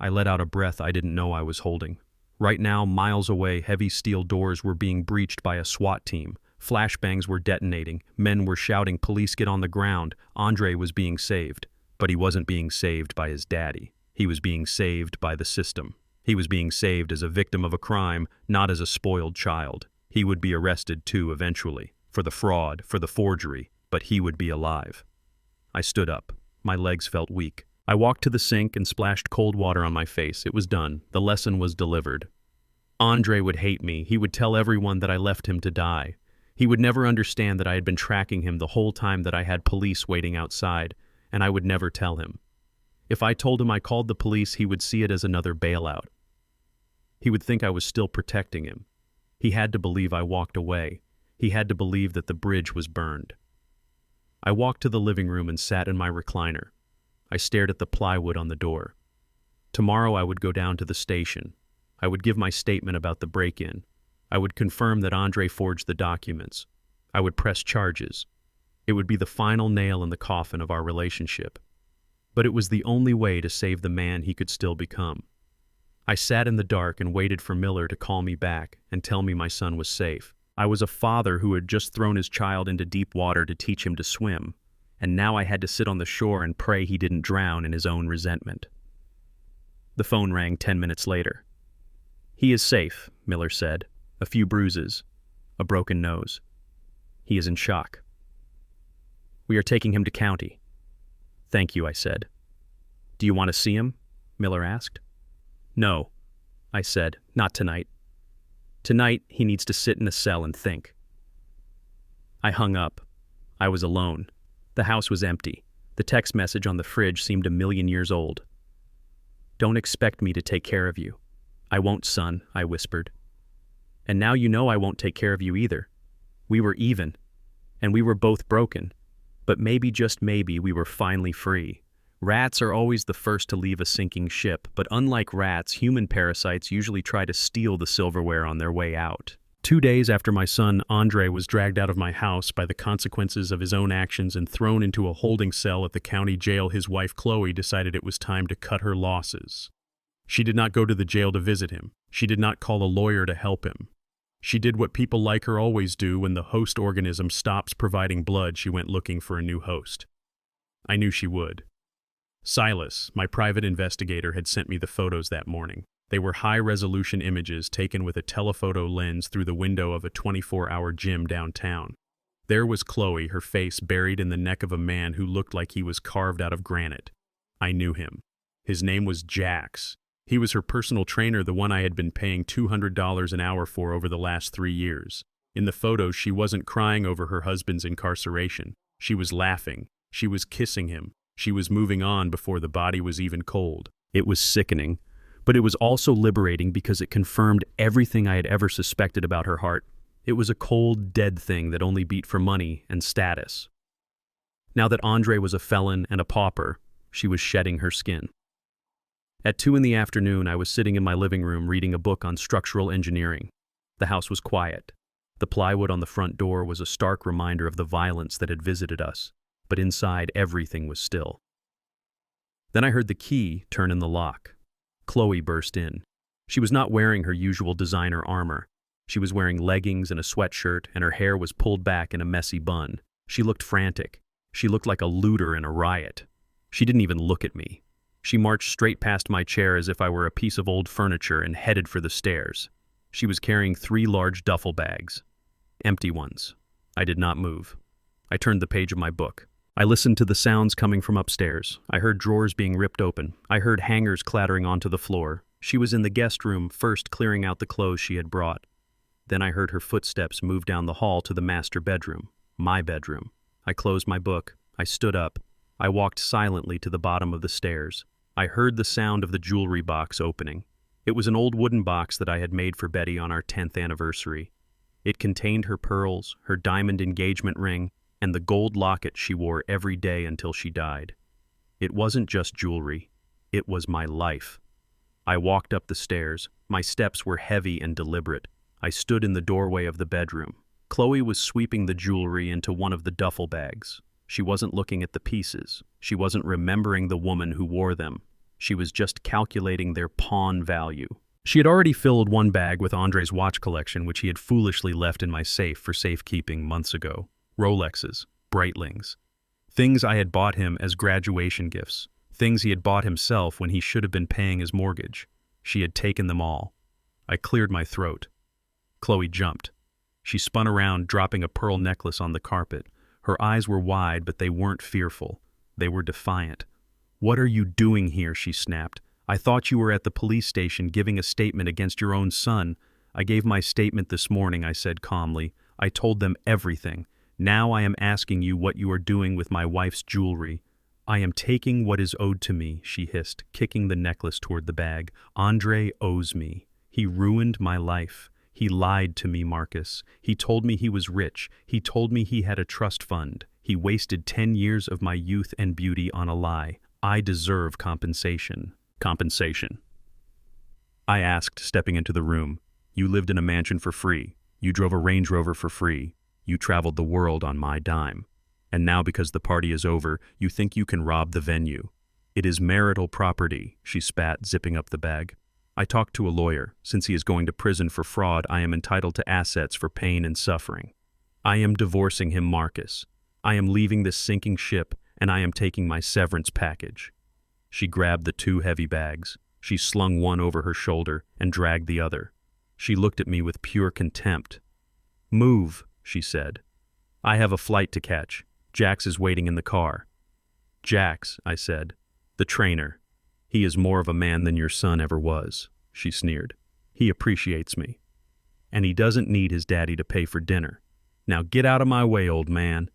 I let out a breath I didn't know I was holding. Right now, miles away, heavy steel doors were being breached by a SWAT team. Flashbangs were detonating. Men were shouting, "Police, get on the ground." Andre was being saved. But he wasn't being saved by his daddy. He was being saved by the system. He was being saved as a victim of a crime, not as a spoiled child. He would be arrested too eventually. for the fraud, for the forgery, but he would be alive. I stood up. My legs felt weak. I walked to the sink and splashed cold water on my face. It was done. The lesson was delivered. Andre would hate me. He would tell everyone that I left him to die. He would never understand that I had been tracking him the whole time, that I had police waiting outside, and I would never tell him. If I told him I called the police, he would see it as another bailout. He would think I was still protecting him. He had to believe I walked away. He had to believe that the bridge was burned. I walked to the living room and sat in my recliner. I stared at the plywood on the door. Tomorrow I would go down to the station. I would give my statement about the break-in. I would confirm that Andre forged the documents. I would press charges. It would be the final nail in the coffin of our relationship. But it was the only way to save the man he could still become. I sat in the dark and waited for Miller to call me back and tell me my son was safe. I was a father who had just thrown his child into deep water to teach him to swim, and now I had to sit on the shore and pray he didn't drown in his own resentment. The phone rang 10 minutes later. "He is safe," Miller said. "A few bruises, a broken nose. He is in shock. We are taking him to county." "Thank you," I said. "Do you want to see him?" Miller asked. "No," I said, "not tonight. Tonight, he needs to sit in a cell and think." I hung up. I was alone. The house was empty. The text message on the fridge seemed 1,000,000 years old. "Don't expect me to take care of you." "I won't, son," I whispered. "And now you know I won't take care of you either. We were even, and we were both broken. But maybe, just maybe, we were finally free. Rats are always the first to leave a sinking ship, but unlike rats, human parasites usually try to steal the silverware on their way out. 2 days after my son, Andre, was dragged out of my house by the consequences of his own actions and thrown into a holding cell at the county jail, his wife, Chloe, decided it was time to cut her losses. She did not go to the jail to visit him. She did not call a lawyer to help him. She did what people like her always do when the host organism stops providing blood. She went looking for a new host. I knew she would. Silas, my private investigator, had sent me the photos that morning. They were high-resolution images taken with a telephoto lens through the window of a 24-hour gym downtown. There was Chloe, her face buried in the neck of a man who looked like he was carved out of granite. I knew him. His name was Jax. He was her personal trainer, the one I had been paying $200 an hour for over the last 3 years. In the photos, she wasn't crying over her husband's incarceration. She was laughing. She was kissing him. She was moving on before the body was even cold. It was sickening, but it was also liberating because it confirmed everything I had ever suspected about her heart. It was a cold, dead thing that only beat for money and status. Now that Andre was a felon and a pauper, she was shedding her skin. At 2 in the afternoon, I was sitting in my living room reading a book on structural engineering. The house was quiet. The plywood on the front door was a stark reminder of the violence that had visited us, but inside everything was still. Then I heard the key turn in the lock. Chloe burst in. She was not wearing her usual designer armor. She was wearing leggings and a sweatshirt, and her hair was pulled back in a messy bun. She looked frantic. She looked like a looter in a riot. She didn't even look at me. She marched straight past my chair as if I were a piece of old furniture and headed for the stairs. She was carrying 3 large duffel bags. Empty ones. I did not move. I turned the page of my book. I listened to the sounds coming from upstairs. I heard drawers being ripped open. I heard hangers clattering onto the floor. She was in the guest room, first clearing out the clothes she had brought. Then I heard her footsteps move down the hall to the master bedroom, my bedroom. I closed my book. I stood up. I walked silently to the bottom of the stairs. I heard the sound of the jewelry box opening. It was an old wooden box that I had made for Betty on our 10th anniversary. It contained her pearls, her diamond engagement ring, and the gold locket she wore every day until she died. It wasn't just jewelry. It was my life. I walked up the stairs. My steps were heavy and deliberate. I stood in the doorway of the bedroom. Chloe was sweeping the jewelry into one of the duffel bags. She wasn't looking at the pieces. She wasn't remembering the woman who wore them. She was just calculating their pawn value. She had already filled one bag with Andre's watch collection, which he had foolishly left in my safe for safekeeping months ago. Rolexes, Breitlings, things I had bought him as graduation gifts, things he had bought himself when he should have been paying his mortgage. She had taken them all. I cleared my throat. Chloe jumped. She spun around, dropping a pearl necklace on the carpet. Her eyes were wide, but they weren't fearful. They were defiant. "What are you doing here?" she snapped. "I thought you were at the police station giving a statement against your own son." "I gave my statement this morning," I said calmly. "I told them everything. Now I am asking you what you are doing with my wife's jewelry." "I am taking what is owed to me," she hissed, kicking the necklace toward the bag. "Andre owes me. He ruined my life. He lied to me, Marcus. He told me he was rich. He told me he had a trust fund. He wasted 10 years of my youth and beauty on a lie. I deserve compensation." "Compensation?" I asked, stepping into the room. "You lived in a mansion for free. You drove a Range Rover for free. You traveled the world on my dime. And now, because the party is over, you think you can rob the venue. It is marital property," she spat, zipping up the bag. "I talked to a lawyer. Since he is going to prison for fraud, I am entitled to assets for pain and suffering. I am divorcing him, Marcus. I am leaving this sinking ship, and I am taking my severance package." She grabbed the 2 heavy bags. She slung one over her shoulder and dragged the other. She looked at me with pure contempt. "Move," she said. "I have a flight to catch. Jax is waiting in the car." "Jax," I said. "The trainer. He is more of a man than your son ever was," she sneered. "He appreciates me. And he doesn't need his daddy to pay for dinner. Now get out of my way, old man."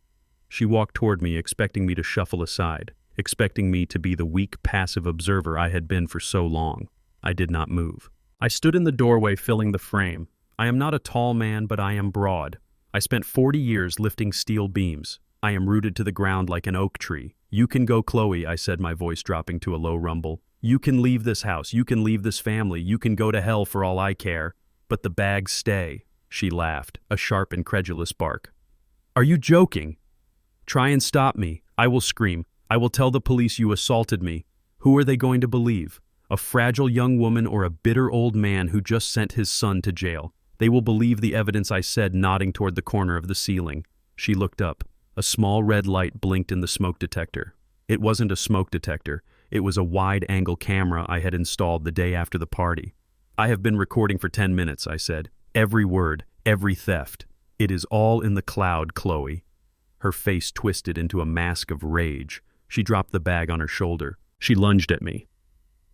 She walked toward me, expecting me to shuffle aside, expecting me to be the weak, passive observer I had been for so long. I did not move. I stood in the doorway, filling the frame. I am not a tall man, but I am broad. I spent 40 years lifting steel beams. I am rooted to the ground like an oak tree. "You can go, Chloe," I said, my voice dropping to a low rumble. "You can leave this house. You can leave this family. You can go to hell for all I care. But the bags stay." She laughed, a sharp, incredulous bark. "Are you joking? Try and stop me. I will scream. I will tell the police you assaulted me. Who are they going to believe? A fragile young woman or a bitter old man who just sent his son to jail? They will believe the evidence," I said, nodding toward the corner of the ceiling. She looked up. A small red light blinked in the smoke detector. It wasn't a smoke detector. It was a wide-angle camera I had installed the day after the party. "I have been recording for 10 minutes, I said. "Every word, every theft. It is all in the cloud, Chloe." Her face twisted into a mask of rage. She dropped the bag on her shoulder. She lunged at me.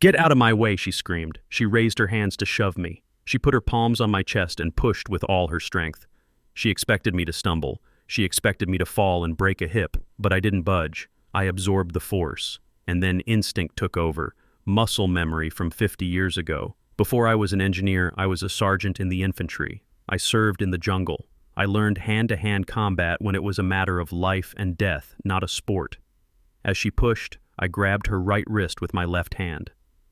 "Get out of my way," she screamed. She raised her hands to shove me. She put her palms on my chest and pushed with all her strength. She expected me to stumble. She expected me to fall and break a hip, but I didn't budge. I absorbed the force. And then instinct took over, muscle memory from 50 years ago. Before I was an engineer, I was a sergeant in the infantry. I served in the jungle. I learned hand-to-hand combat when it was a matter of life and death, not a sport. As she pushed, I grabbed her right wrist with my left hand.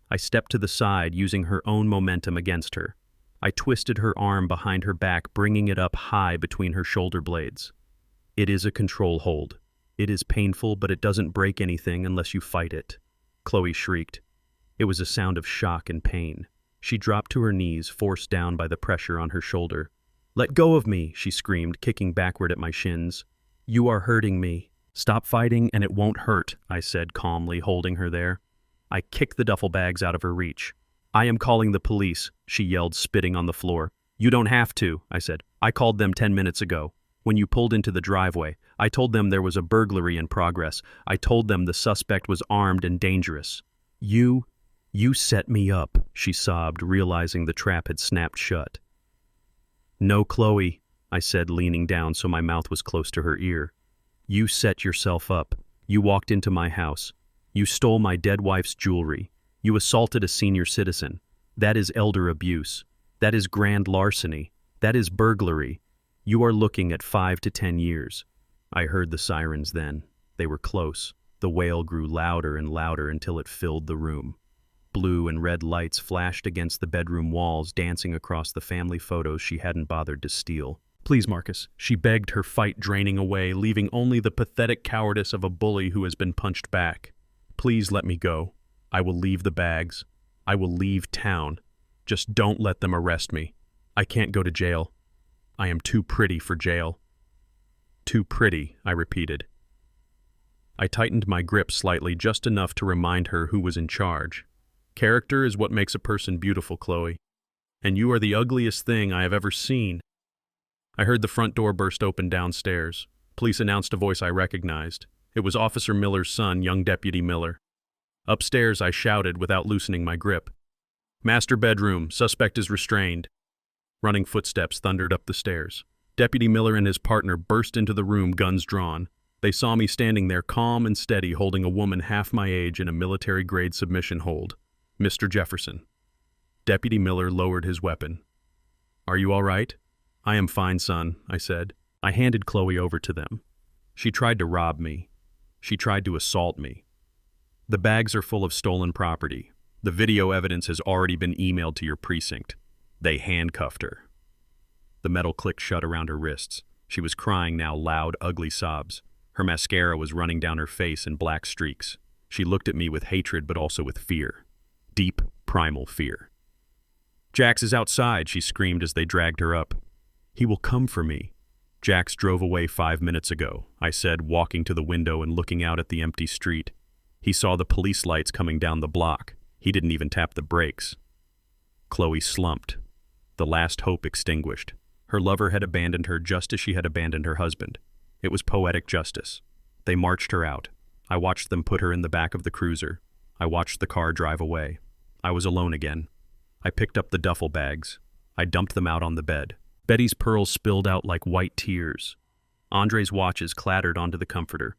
I stepped to the side, using her own momentum against her. I twisted her arm behind her back, bringing it up high between her shoulder blades. It is a control hold. It is painful, but it doesn't break anything unless you fight it. Chloe shrieked. It was a sound of shock and pain. She dropped to her knees, forced down by the pressure on her shoulder. "Let go of me," she screamed, kicking backward at my shins. "You are hurting me." "Stop fighting and it won't hurt," I said calmly, holding her there. I kicked the duffel bags out of her reach. "I am calling the police," she yelled, spitting on the floor. "You don't have to," I said. "I called them 10 minutes ago. When you pulled into the driveway, I told them there was a burglary in progress. I told them the suspect was armed and dangerous." You set me up," she sobbed, realizing the trap had snapped shut. "No, Chloe," I said, leaning down so my mouth was close to her ear. "You set yourself up. You walked into my house. You stole my dead wife's jewelry. You assaulted a senior citizen. That is elder abuse. That is grand larceny. That is burglary. You are looking at 5 to 10 years. I heard the sirens then. They were close. The wail grew louder and louder until it filled the room. Blue and red lights flashed against the bedroom walls, dancing across the family photos she hadn't bothered to steal. "Please, Marcus," she begged, her fight draining away, leaving only the pathetic cowardice of a bully who has been punched back. "Please let me go. I will leave the bags. I will leave town. Just don't let them arrest me. I can't go to jail. I am too pretty for jail." "Too pretty," I repeated. I tightened my grip slightly, just enough to remind her who was in charge. "Character is what makes a person beautiful, Chloe. And you are the ugliest thing I have ever seen." I heard the front door burst open downstairs. Police announced a voice I recognized. It was Officer Miller's son, young Deputy Miller. Upstairs, I shouted without loosening my grip. "Master bedroom, suspect is restrained." Running footsteps thundered up the stairs. Deputy Miller and his partner burst into the room, guns drawn. They saw me standing there calm and steady, holding a woman half my age in a military-grade submission hold. "Mr. Jefferson." Deputy Miller lowered his weapon. "Are you all right?" "I am fine, son," I said. I handed Chloe over to them. She tried to rob me. She tried to assault me. The bags are full of stolen property. The video evidence has already been emailed to your precinct. They handcuffed her. The metal clicked shut around her wrists. She was crying now, loud, ugly sobs. Her mascara was running down her face in black streaks. She looked at me with hatred but also with fear. Deep, primal fear. "Jax is outside," she screamed as they dragged her up. "He will come for me." "Jax drove away 5 minutes ago," I said, walking to the window and looking out at the empty street. He saw the police lights coming down the block. He didn't even tap the brakes. Chloe slumped. The last hope extinguished. Her lover had abandoned her just as she had abandoned her husband. It was poetic justice. They marched her out. I watched them put her in the back of the cruiser. I watched the car drive away. I was alone again. I picked up the duffel bags. I dumped them out on the bed. Betty's pearls spilled out like white tears. Andre's watches clattered onto the comforter.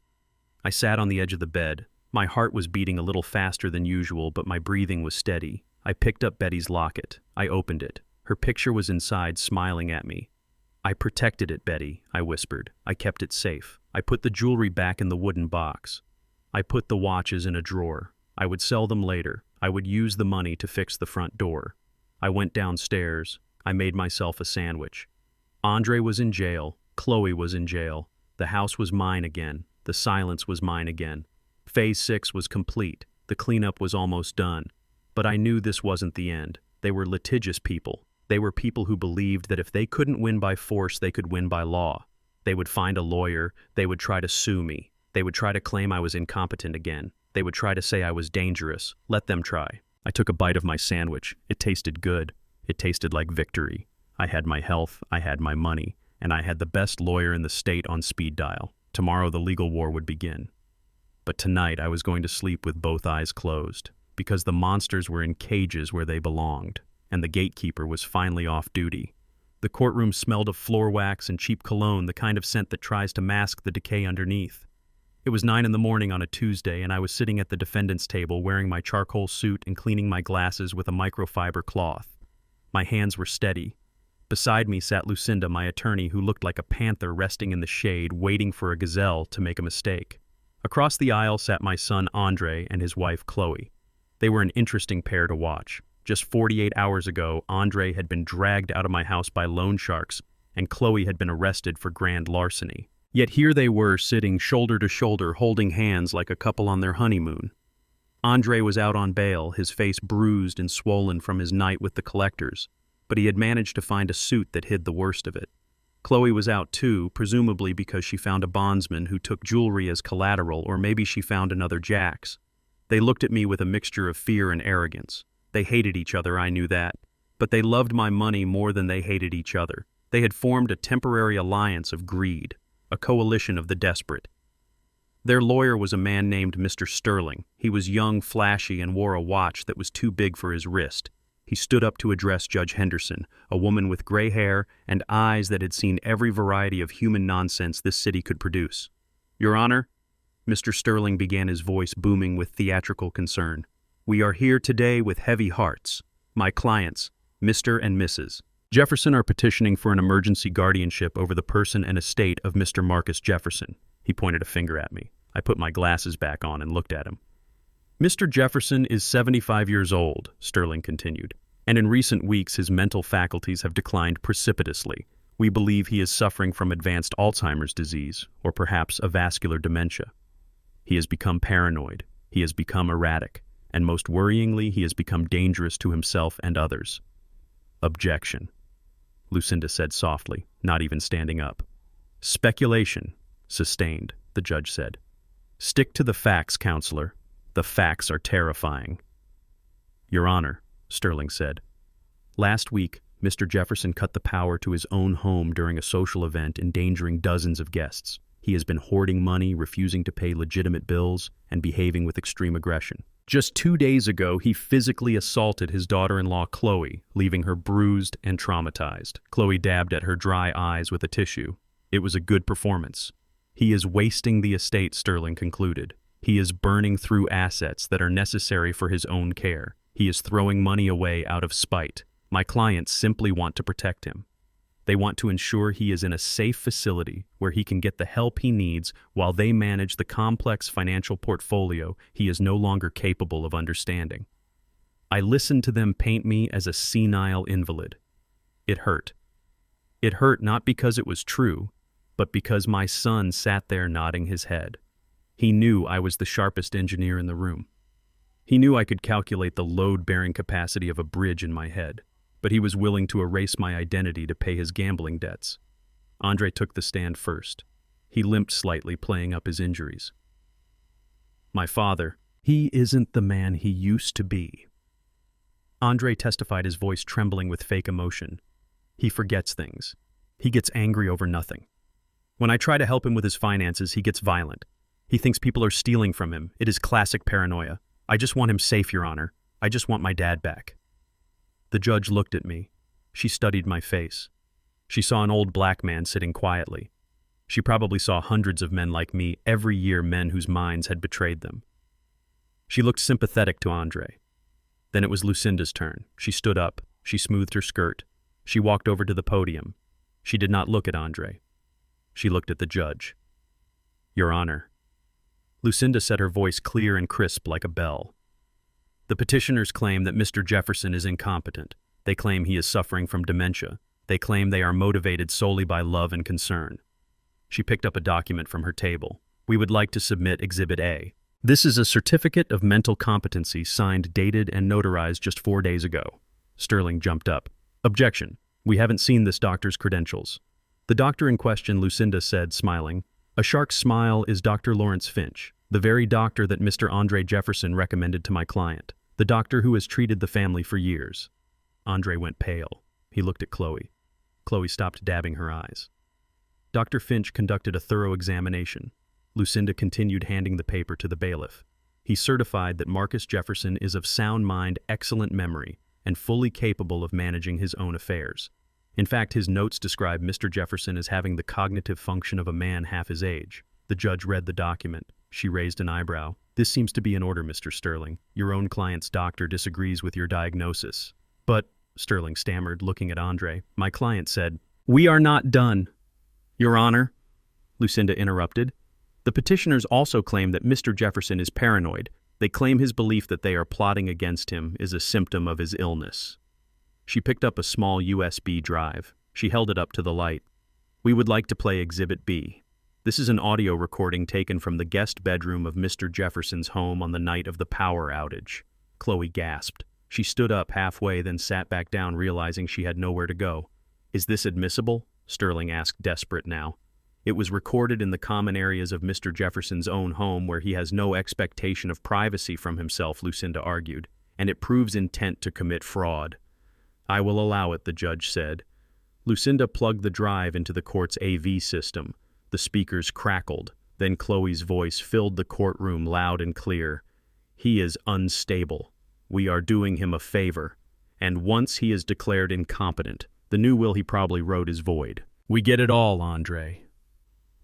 I sat on the edge of the bed. My heart was beating a little faster than usual, but my breathing was steady. I picked up Betty's locket. I opened it. Her picture was inside, smiling at me. "I protected it, Betty," I whispered. "I kept it safe. I put the jewelry back in the wooden box. I put the watches in a drawer. I would sell them later. I would use the money to fix the front door." I went downstairs. I made myself a sandwich. Andre was in jail. Chloe was in jail. The house was mine again. The silence was mine again. Phase 6 was complete. The cleanup was almost done. But I knew this wasn't the end. They were litigious people. They were people who believed that if they couldn't win by force, they could win by law. They would find a lawyer. They would try to sue me. They would try to claim I was incompetent again. They would try to say I was dangerous. Let them try. I took a bite of my sandwich. It tasted good. It tasted like victory. I had my health, I had my money, and I had the best lawyer in the state on speed dial. Tomorrow the legal war would begin. But tonight I was going to sleep with both eyes closed, because the monsters were in cages where they belonged, and the gatekeeper was finally off duty. The courtroom smelled of floor wax and cheap cologne, the kind of scent that tries to mask the decay underneath. It was 9 a.m. on a Tuesday, and I was sitting at the defendant's table wearing my charcoal suit and cleaning my glasses with a microfiber cloth. My hands were steady. Beside me sat Lucinda, my attorney, who looked like a panther resting in the shade, waiting for a gazelle to make a mistake. Across the aisle sat my son Andre and his wife Chloe. They were an interesting pair to watch. Just 48 hours ago, Andre had been dragged out of my house by loan sharks, and Chloe had been arrested for grand larceny. Yet here they were, sitting shoulder to shoulder, holding hands like a couple on their honeymoon. Andre was out on bail, his face bruised and swollen from his night with the collectors, but he had managed to find a suit that hid the worst of it. Chloe was out too, presumably because she found a bondsman who took jewelry as collateral, or maybe she found another Jax. They looked at me with a mixture of fear and arrogance. They hated each other, I knew that, but they loved my money more than they hated each other. They had formed a temporary alliance of greed, a coalition of the desperate. Their lawyer was a man named Mr. Sterling. He was young, flashy, and wore a watch that was too big for his wrist. He stood up to address Judge Henderson, a woman with gray hair and eyes that had seen every variety of human nonsense this city could produce. "Your Honor," Mr. Sterling began, his voice booming with theatrical concern, "we are here today with heavy hearts. My clients, Mr. and Mrs. Jefferson, are petitioning for an emergency guardianship over the person and estate of Mr. Marcus Jefferson." He pointed a finger at me. I put my glasses back on and looked at him. "Mr. Jefferson is 75 years old," Sterling continued, "and in recent weeks his mental faculties have declined precipitously. We believe he is suffering from advanced Alzheimer's disease, or perhaps a vascular dementia. He has become paranoid, he has become erratic, and most worryingly, he has become dangerous to himself and others." "Objection," Lucinda said softly, not even standing up. "Speculation," sustained, the judge said. "Stick to the facts, counselor. The facts are terrifying." "Your Honor," Sterling said, "last week, Mr. Jefferson cut the power to his own home during a social event, endangering dozens of guests. He has been hoarding money, refusing to pay legitimate bills, and behaving with extreme aggression. Just 2 days ago, he physically assaulted his daughter-in-law, Chloe, leaving her bruised and traumatized. Chloe dabbed at her dry eyes with a tissue. It was a good performance. He is wasting the estate, Sterling concluded. He is burning through assets that are necessary for his own care. He is throwing money away out of spite. My clients simply want to protect him. They want to ensure he is in a safe facility where he can get the help he needs while they manage the complex financial portfolio he is no longer capable of understanding. I listened to them paint me as a senile invalid. It hurt. It hurt not because it was true, but because my son sat there nodding his head. He knew I was the sharpest engineer in the room. He knew I could calculate the load-bearing capacity of a bridge in my head, but he was willing to erase my identity to pay his gambling debts. Andre took the stand first. He limped slightly, playing up his injuries. My father, he isn't the man he used to be. Andre testified, his voice trembling with fake emotion. He forgets things. He gets angry over nothing. When I try to help him with his finances, he gets violent. He thinks people are stealing from him. It is classic paranoia. I just want him safe, Your Honor. I just want my dad back. The judge looked at me. She studied my face. She saw an old black man sitting quietly. She probably saw hundreds of men like me every year, men whose minds had betrayed them. She looked sympathetic to Andre. Then it was Lucinda's turn. She stood up. She smoothed her skirt. She walked over to the podium. She did not look at Andre. She looked at the judge. Your Honor. Lucinda said, her voice clear and crisp like a bell. The petitioners claim that Mr. Jefferson is incompetent. They claim he is suffering from dementia. They claim they are motivated solely by love and concern. She picked up a document from her table. We would like to submit Exhibit A. This is a certificate of mental competency signed, dated, and notarized just 4 days ago. Sterling jumped up. Objection. We haven't seen this doctor's credentials. The doctor in question, Lucinda said, smiling. A shark's smile is Dr. Lawrence Finch, the very doctor that Mr. Andre Jefferson recommended to my client, the doctor who has treated the family for years. Andre went pale. He looked at Chloe. Chloe stopped dabbing her eyes. Dr. Finch conducted a thorough examination. Lucinda continued, handing the paper to the bailiff. He certified that Marcus Jefferson is of sound mind, excellent memory, and fully capable of managing his own affairs. In fact, his notes describe Mr. Jefferson as having the cognitive function of a man half his age. The judge read the document. She raised an eyebrow. This seems to be in order, Mr. Sterling. Your own client's doctor disagrees with your diagnosis. But, Sterling stammered, looking at Andre, my client said, We are not done. Your Honor, Lucinda interrupted. The petitioners also claim that Mr. Jefferson is paranoid. They claim his belief that they are plotting against him is a symptom of his illness. She picked up a small USB drive. She held it up to the light. We would like to play Exhibit B. This is an audio recording taken from the guest bedroom of Mr. Jefferson's home on the night of the power outage. Chloe gasped. She stood up halfway, then sat back down, realizing she had nowhere to go. Is this admissible? Sterling asked, desperate now. It was recorded in the common areas of Mr. Jefferson's own home, where he has no expectation of privacy from himself, Lucinda argued, and it proves intent to commit fraud. I will allow it, the judge said. Lucinda plugged the drive into the court's AV system. The speakers crackled. Then Chloe's voice filled the courtroom loud and clear. He is unstable. We are doing him a favor. And once he is declared incompetent, the new will he probably wrote is void. We get it all, Andre.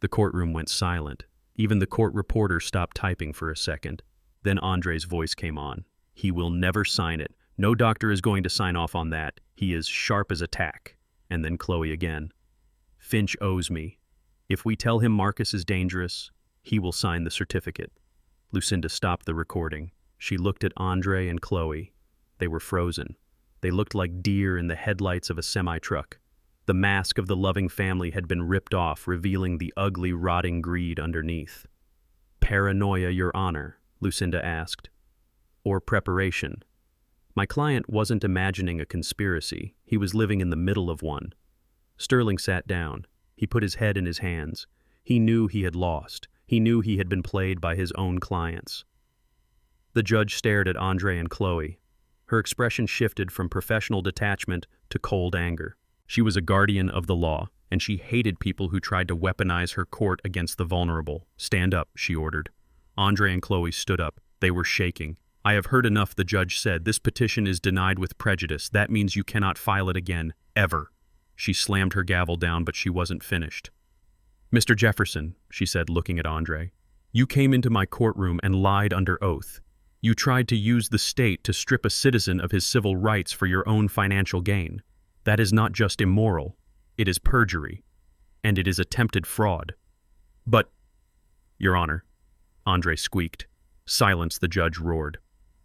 The courtroom went silent. Even the court reporter stopped typing for a second. Then Andre's voice came on. He will never sign it. No doctor is going to sign off on that. He is sharp as a tack. And then Chloe again. Finch owes me. If we tell him Marcus is dangerous, he will sign the certificate. Lucinda stopped the recording. She looked at Andre and Chloe. They were frozen. They looked like deer in the headlights of a semi-truck. The mask of the loving family had been ripped off, revealing the ugly, rotting greed underneath. Paranoia, Your Honor? Lucinda asked. Or preparation? My client wasn't imagining a conspiracy. He was living in the middle of one. Sterling sat down. He put his head in his hands. He knew he had lost. He knew he had been played by his own clients. The judge stared at Andre and Chloe. Her expression shifted from professional detachment to cold anger. She was a guardian of the law, and she hated people who tried to weaponize her court against the vulnerable. "Stand up," she ordered. Andre and Chloe stood up. They were shaking. "I have heard enough," the judge said. "This petition is denied with prejudice. That means you cannot file it again, ever." She slammed her gavel down, but she wasn't finished. "Mr. Jefferson," she said, looking at Andre, "you came into my courtroom and lied under oath. You tried to use the state to strip a citizen of his civil rights for your own financial gain. That is not just immoral, it is perjury, and it is attempted fraud." "But, Your Honor," Andre squeaked. "Silence," the judge roared.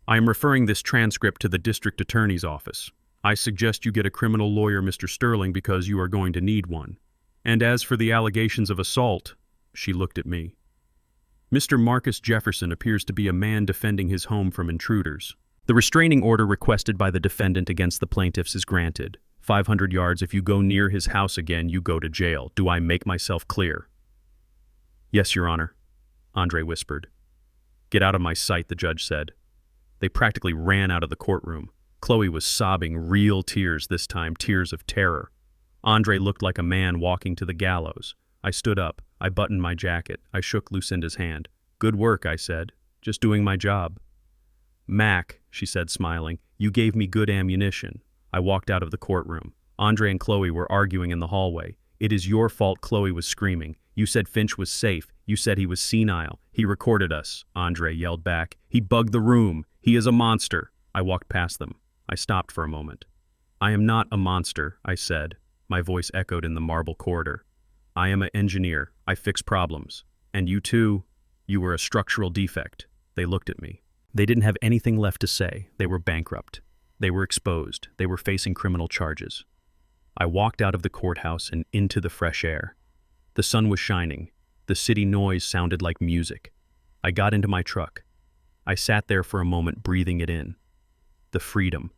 "I am referring this transcript to the district attorney's office. I suggest you get a criminal lawyer, Mr. Sterling, because you are going to need one. And as for the allegations of assault," she looked at me, "Mr. Marcus Jefferson appears to be a man defending his home from intruders. The restraining order requested by the defendant against the plaintiffs is granted. 500 yards. If you go near his house again, you go to jail. Do I make myself clear?" "Yes, Your Honor," Andre whispered. "Get out of my sight," the judge said. They practically ran out of the courtroom. Chloe was sobbing real tears this time, tears of terror. Andre looked like a man walking to the gallows. I stood up. I buttoned my jacket. I shook Lucinda's hand. "Good work," I said. "Just doing my job." "Mac," she said, smiling, "you gave me good ammunition." I walked out of the courtroom. Andre and Chloe were arguing in the hallway. "It is your fault," Chloe was screaming. "You said Finch was safe. You said he was senile. He recorded us," Andre yelled back. "He bugged the room. He is a monster." I walked past them. I stopped for a moment. "I am not a monster," I said. My voice echoed in the marble corridor. "I am an engineer. I fix problems. And you too, you were a structural defect." They looked at me. They didn't have anything left to say. They were bankrupt. They were exposed. They were facing criminal charges. I walked out of the courthouse and into the fresh air. The sun was shining. The city noise sounded like music. I got into my truck. I sat there for a moment, breathing it in. The freedom.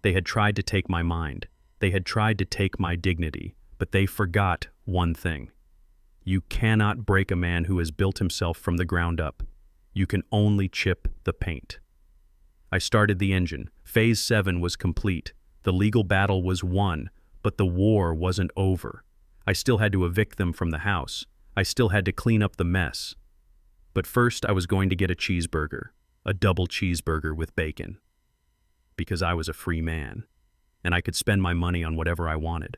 They had tried to take my mind. They had tried to take my dignity, but they forgot one thing. You cannot break a man who has built himself from the ground up. You can only chip the paint. I started the engine. Phase 7 was complete. The legal battle was won, but the war wasn't over. I still had to evict them from the house. I still had to clean up the mess. But first I was going to get a cheeseburger, a double cheeseburger with bacon. Because I was a free man, and I could spend my money on whatever I wanted.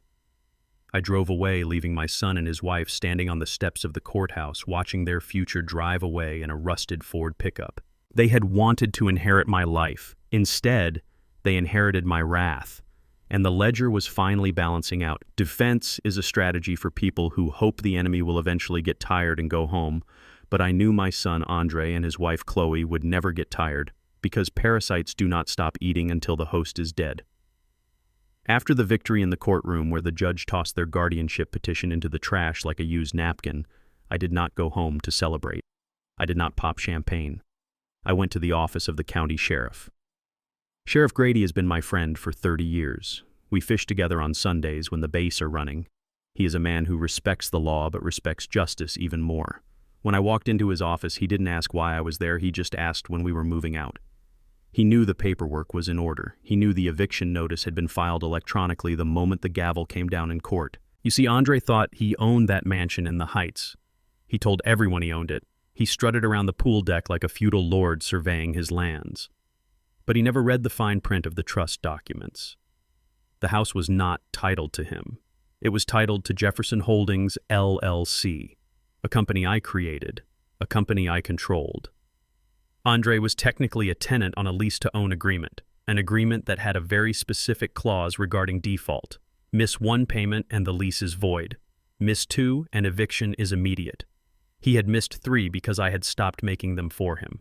I drove away, leaving my son and his wife standing on the steps of the courthouse, watching their future drive away in a rusted Ford pickup. They had wanted to inherit my life. Instead, they inherited my wrath. And the ledger was finally balancing out. Defense is a strategy for people who hope the enemy will eventually get tired and go home. But I knew my son Andre and his wife Chloe would never get tired, because parasites do not stop eating until the host is dead. After the victory in the courtroom, where the judge tossed their guardianship petition into the trash like a used napkin, I did not go home to celebrate. I did not pop champagne. I went to the office of the county sheriff. Sheriff Grady has been my friend for 30 years. We fish together on Sundays when the base are running. He is a man who respects the law but respects justice even more. When I walked into his office, he didn't ask why I was there, he just asked when we were moving out. He knew the paperwork was in order. He knew the eviction notice had been filed electronically the moment the gavel came down in court. You see, Andre thought he owned that mansion in the Heights. He told everyone he owned it. He strutted around the pool deck like a feudal lord surveying his lands. But he never read the fine print of the trust documents. The house was not titled to him. It was titled to Jefferson Holdings, LLC, a company I created, a company I controlled. Andre was technically a tenant on a lease-to-own agreement, an agreement that had a very specific clause regarding default. Miss one payment and the lease is void. Miss two and eviction is immediate. He had missed 3 because I had stopped making them for him.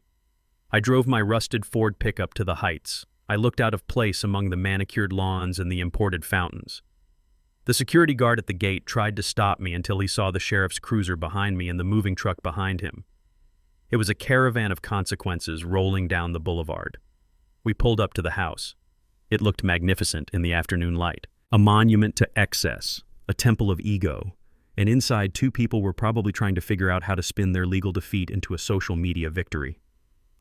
I drove my rusted Ford pickup to the Heights. I looked out of place among the manicured lawns and the imported fountains. The security guard at the gate tried to stop me until he saw the sheriff's cruiser behind me and the moving truck behind him. It was a caravan of consequences rolling down the boulevard. We pulled up to the house. It looked magnificent in the afternoon light, a monument to excess, a temple of ego, and inside 2 people were probably trying to figure out how to spin their legal defeat into a social media victory.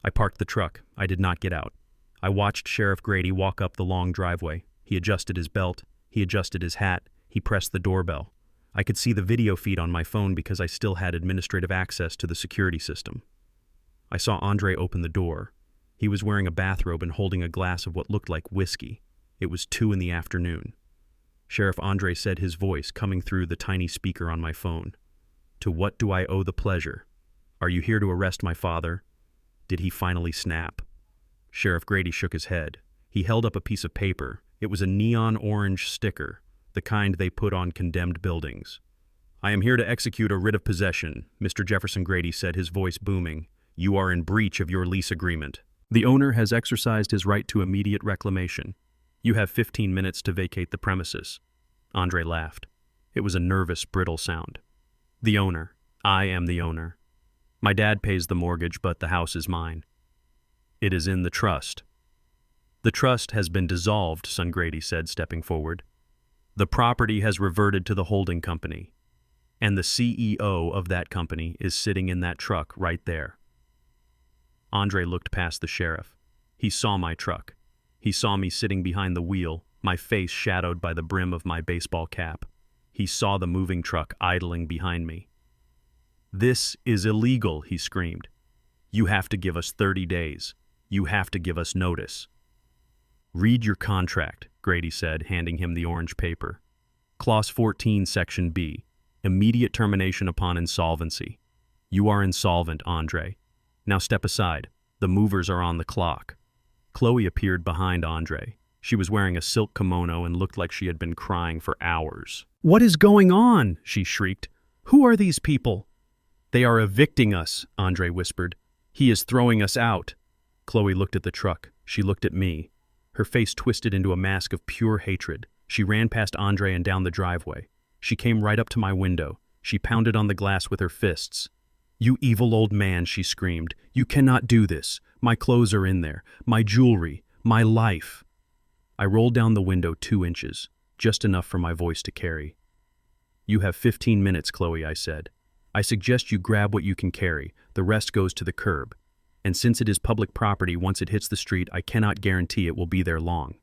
I parked the truck. I did not get out. I watched Sheriff Grady walk up the long driveway. He adjusted his belt. He adjusted his hat. He pressed the doorbell. I could see the video feed on my phone because I still had administrative access to the security system. I saw Andre open the door. He was wearing a bathrobe and holding a glass of what looked like whiskey. It was 2 p.m. Sheriff Andre said, his voice coming through the tiny speaker on my phone. "To what do I owe the pleasure? Are you here to arrest my father?" Did he finally snap? Sheriff Grady shook his head. He held up a piece of paper. It was a neon orange sticker, the kind they put on condemned buildings. "I am here to execute a writ of possession," Mr. Jefferson Grady said, his voice booming. "You are in breach of your lease agreement. The owner has exercised his right to immediate reclamation. You have 15 minutes to vacate the premises." Andre laughed. It was a nervous, brittle sound. "The owner. I am the owner. My dad pays the mortgage, but the house is mine. It is in the trust." "The trust has been dissolved," son Grady said, stepping forward. "The property has reverted to the holding company, and the CEO of that company is sitting in that truck right there." Andre looked past the sheriff. He saw my truck. He saw me sitting behind the wheel, my face shadowed by the brim of my baseball cap. He saw the moving truck idling behind me. "This is illegal," he screamed. "You have to give us 30 days. You have to give us notice." "Read your contract," Grady said, handing him the orange paper. "Clause 14, Section B, immediate termination upon insolvency. You are insolvent, Andre. Now step aside. The movers are on the clock." Chloe appeared behind Andre. She was wearing a silk kimono and looked like she had been crying for hours. "What is going on?" she shrieked. "Who are these people?" "They are evicting us," Andre whispered. "He is throwing us out." Chloe looked at the truck. She looked at me. Her face twisted into a mask of pure hatred. She ran past Andre and down the driveway. She came right up to my window. She pounded on the glass with her fists. "You evil old man," she screamed. "You cannot do this. My clothes are in there. My jewelry. My life." I rolled down the window 2 inches, just enough for my voice to carry. "You have 15 minutes, Chloe," I said. "I suggest you grab what you can carry. The rest goes to the curb. And since it is public property, once it hits the street, I cannot guarantee it will be there long."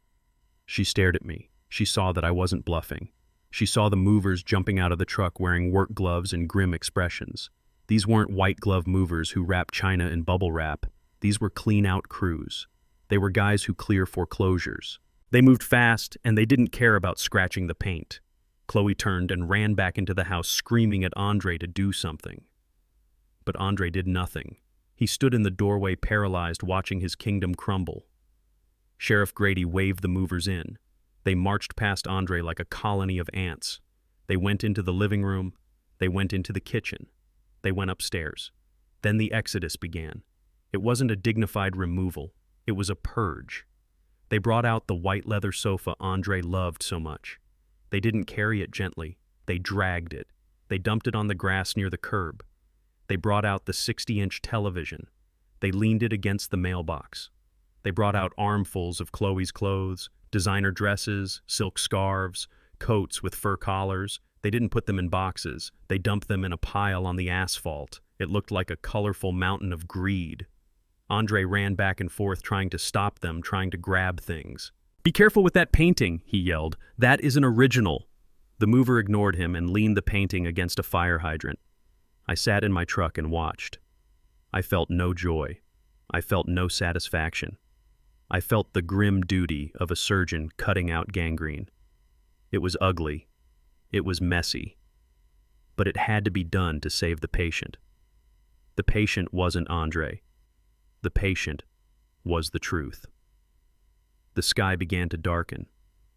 She stared at me. She saw that I wasn't bluffing. She saw the movers jumping out of the truck wearing work gloves and grim expressions. These weren't white glove movers who wrap china in bubble wrap. These were clean-out crews. They were guys who clear foreclosures. They moved fast, and they didn't care about scratching the paint. Chloe turned and ran back into the house, screaming at Andre to do something. But Andre did nothing. He stood in the doorway, paralyzed, watching his kingdom crumble. Sheriff Grady waved the movers in. They marched past Andre like a colony of ants. They went into the living room. They went into the kitchen. They went upstairs. Then the exodus began. It wasn't a dignified removal. It was a purge. They brought out the white leather sofa Andre loved so much. They didn't carry it gently. They dragged it. They dumped it on the grass near the curb. They brought out the 60-inch television. They leaned it against the mailbox. They brought out armfuls of Chloe's clothes, designer dresses, silk scarves, coats with fur collars. They didn't put them in boxes. They dumped them in a pile on the asphalt. It looked like a colorful mountain of greed. Andre ran back and forth trying to stop them, trying to grab things. "Be careful with that painting," he yelled. "That is an original." The mover ignored him and leaned the painting against a fire hydrant. I sat in my truck and watched. I felt no joy. I felt no satisfaction. I felt the grim duty of a surgeon cutting out gangrene. It was ugly. It was messy. But it had to be done to save the patient. The patient wasn't Andre. The patient was the truth. The sky began to darken.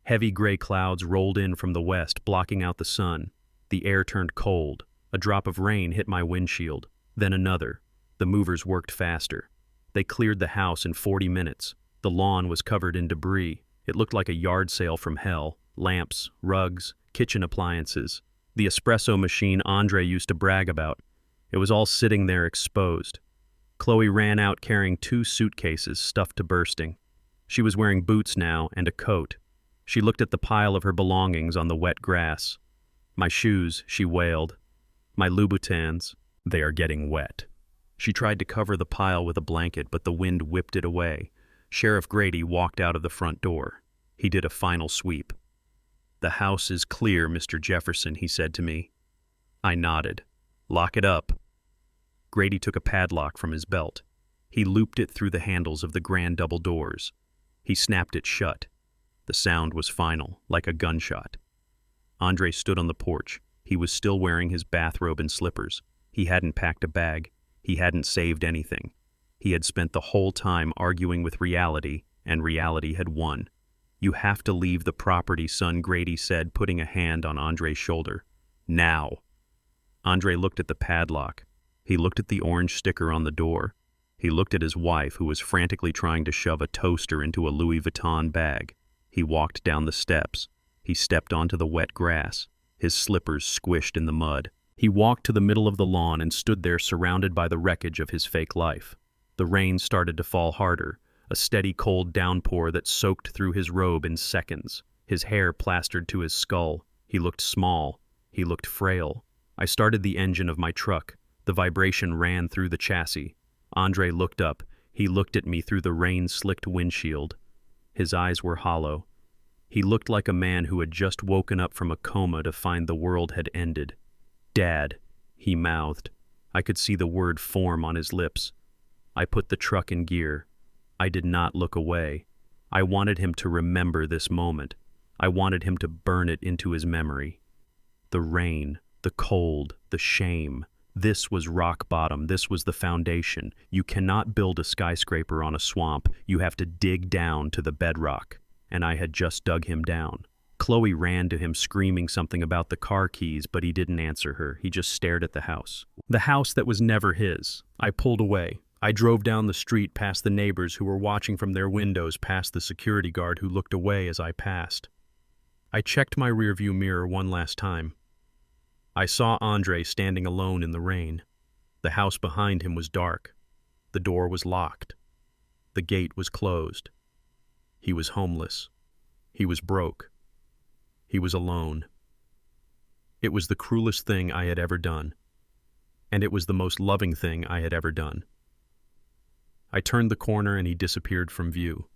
Heavy gray clouds rolled in from the west, blocking out the sun. The air turned cold. A drop of rain hit my windshield, then another. The movers worked faster. They cleared the house in 40 minutes. The lawn was covered in debris. It looked like a yard sale from hell. Lamps, rugs, kitchen appliances. The espresso machine Andre used to brag about. It was all sitting there exposed. Chloe ran out carrying 2 suitcases stuffed to bursting. She was wearing boots now and a coat. She looked at the pile of her belongings on the wet grass. "My shoes," she wailed. "My Louboutins, they are getting wet." She tried to cover the pile with a blanket, but the wind whipped it away. Sheriff Grady walked out of the front door. He did a final sweep. "The house is clear, Mr. Jefferson," he said to me. I nodded. "Lock it up." Grady took a padlock from his belt. He looped it through the handles of the grand double doors. He snapped it shut. The sound was final, like a gunshot. Andre stood on the porch. He was still wearing his bathrobe and slippers. He hadn't packed a bag. He hadn't saved anything. He had spent the whole time arguing with reality, and reality had won. "You have to leave the property, son," Grady said, putting a hand on Andre's shoulder. "Now." Andre looked at the padlock. He looked at the orange sticker on the door. He looked at his wife, who was frantically trying to shove a toaster into a Louis Vuitton bag. He walked down the steps. He stepped onto the wet grass. His slippers squished in the mud. He walked to the middle of the lawn and stood there surrounded by the wreckage of his fake life. The rain started to fall harder, a steady cold downpour that soaked through his robe in seconds. His hair plastered to his skull. He looked small. He looked frail. I started the engine of my truck. The vibration ran through the chassis. Andre looked up. He looked at me through the rain-slicked windshield. His eyes were hollow. He looked like a man who had just woken up from a coma to find the world had ended. "Dad," he mouthed. I could see the word form on his lips. I put the truck in gear. I did not look away. I wanted him to remember this moment. I wanted him to burn it into his memory. The rain, the cold, the shame. This was rock bottom. This was the foundation. You cannot build a skyscraper on a swamp. You have to dig down to the bedrock. And I had just dug him down. Chloe ran to him screaming something about the car keys, but he didn't answer her. He just stared at the house. The house that was never his. I pulled away. I drove down the street past the neighbors who were watching from their windows, past the security guard who looked away as I passed. I checked my rearview mirror one last time. I saw Andre standing alone in the rain. The house behind him was dark. The door was locked. The gate was closed. He was homeless. He was broke. He was alone. It was the cruelest thing I had ever done. And it was the most loving thing I had ever done. I turned the corner and he disappeared from view.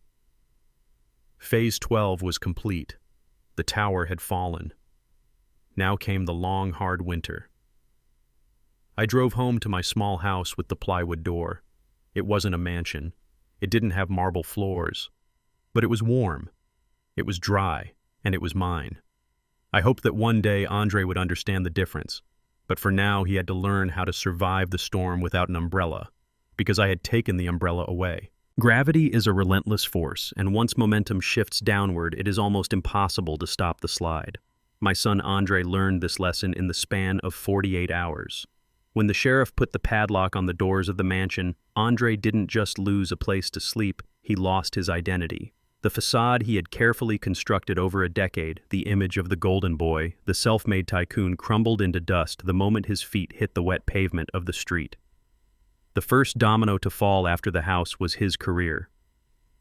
Phase 12 was complete. The tower had fallen. Now came the long, hard winter. I drove home to my small house with the plywood door. It wasn't a mansion. It didn't have marble floors. But it was warm. It was dry, and it was mine. I hoped that one day Andre would understand the difference, but for now he had to learn how to survive the storm without an umbrella, because I had taken the umbrella away. Gravity is a relentless force, and once momentum shifts downward, it is almost impossible to stop the slide. My son Andre learned this lesson in the span of 48 hours. When the sheriff put the padlock on the doors of the mansion, Andre didn't just lose a place to sleep, he lost his identity. The facade he had carefully constructed over a decade, the image of the golden boy, the self-made tycoon, crumbled into dust the moment his feet hit the wet pavement of the street. The first domino to fall after the house was his career.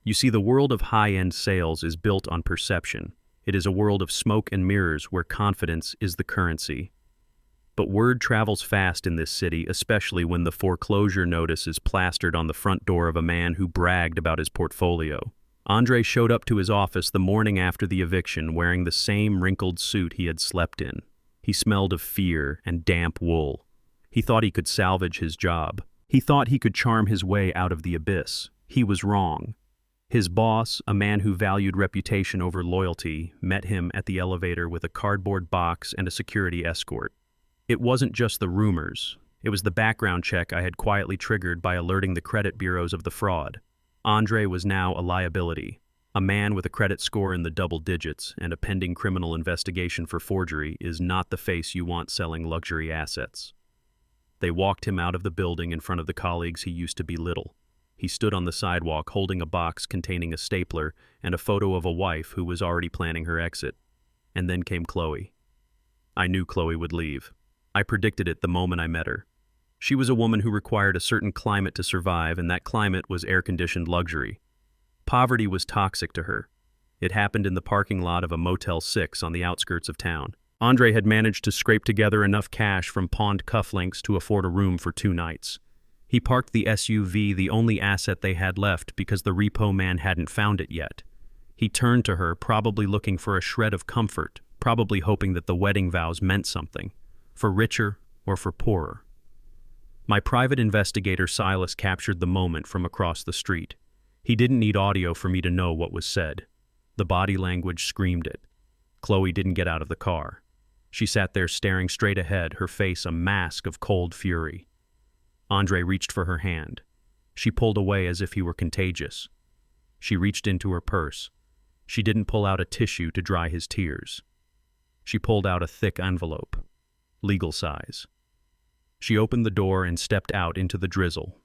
You see, the world of high-end sales is built on perception. It is a world of smoke and mirrors where confidence is the currency. But word travels fast in this city, especially when the foreclosure notice is plastered on the front door of a man who bragged about his portfolio. Andre showed up to his office the morning after the eviction wearing the same wrinkled suit he had slept in. He smelled of fear and damp wool. He thought he could salvage his job. He thought he could charm his way out of the abyss. He was wrong. His boss, a man who valued reputation over loyalty, met him at the elevator with a cardboard box and a security escort. It wasn't just the rumors. It was the background check I had quietly triggered by alerting the credit bureaus of the fraud. Andre was now a liability. A man with a credit score in the double digits and a pending criminal investigation for forgery is not the face you want selling luxury assets. They walked him out of the building in front of the colleagues he used to belittle. He stood on the sidewalk holding a box containing a stapler and a photo of a wife who was already planning her exit. And then came Chloe. I knew Chloe would leave. I predicted it the moment I met her. She was a woman who required a certain climate to survive, and that climate was air-conditioned luxury. Poverty was toxic to her. It happened in the parking lot of a Motel 6 on the outskirts of town. Andre had managed to scrape together enough cash from pawned cufflinks to afford a room for 2 nights. He parked the SUV, the only asset they had left, because the repo man hadn't found it yet. He turned to her, probably looking for a shred of comfort, probably hoping that the wedding vows meant something, for richer or for poorer. My private investigator Silas captured the moment from across the street. He didn't need audio for me to know what was said. The body language screamed it. Chloe didn't get out of the car. She sat there staring straight ahead, her face a mask of cold fury. Andre reached for her hand. She pulled away as if he were contagious. She reached into her purse. She didn't pull out a tissue to dry his tears. She pulled out a thick envelope, legal size. She opened the door and stepped out into the drizzle.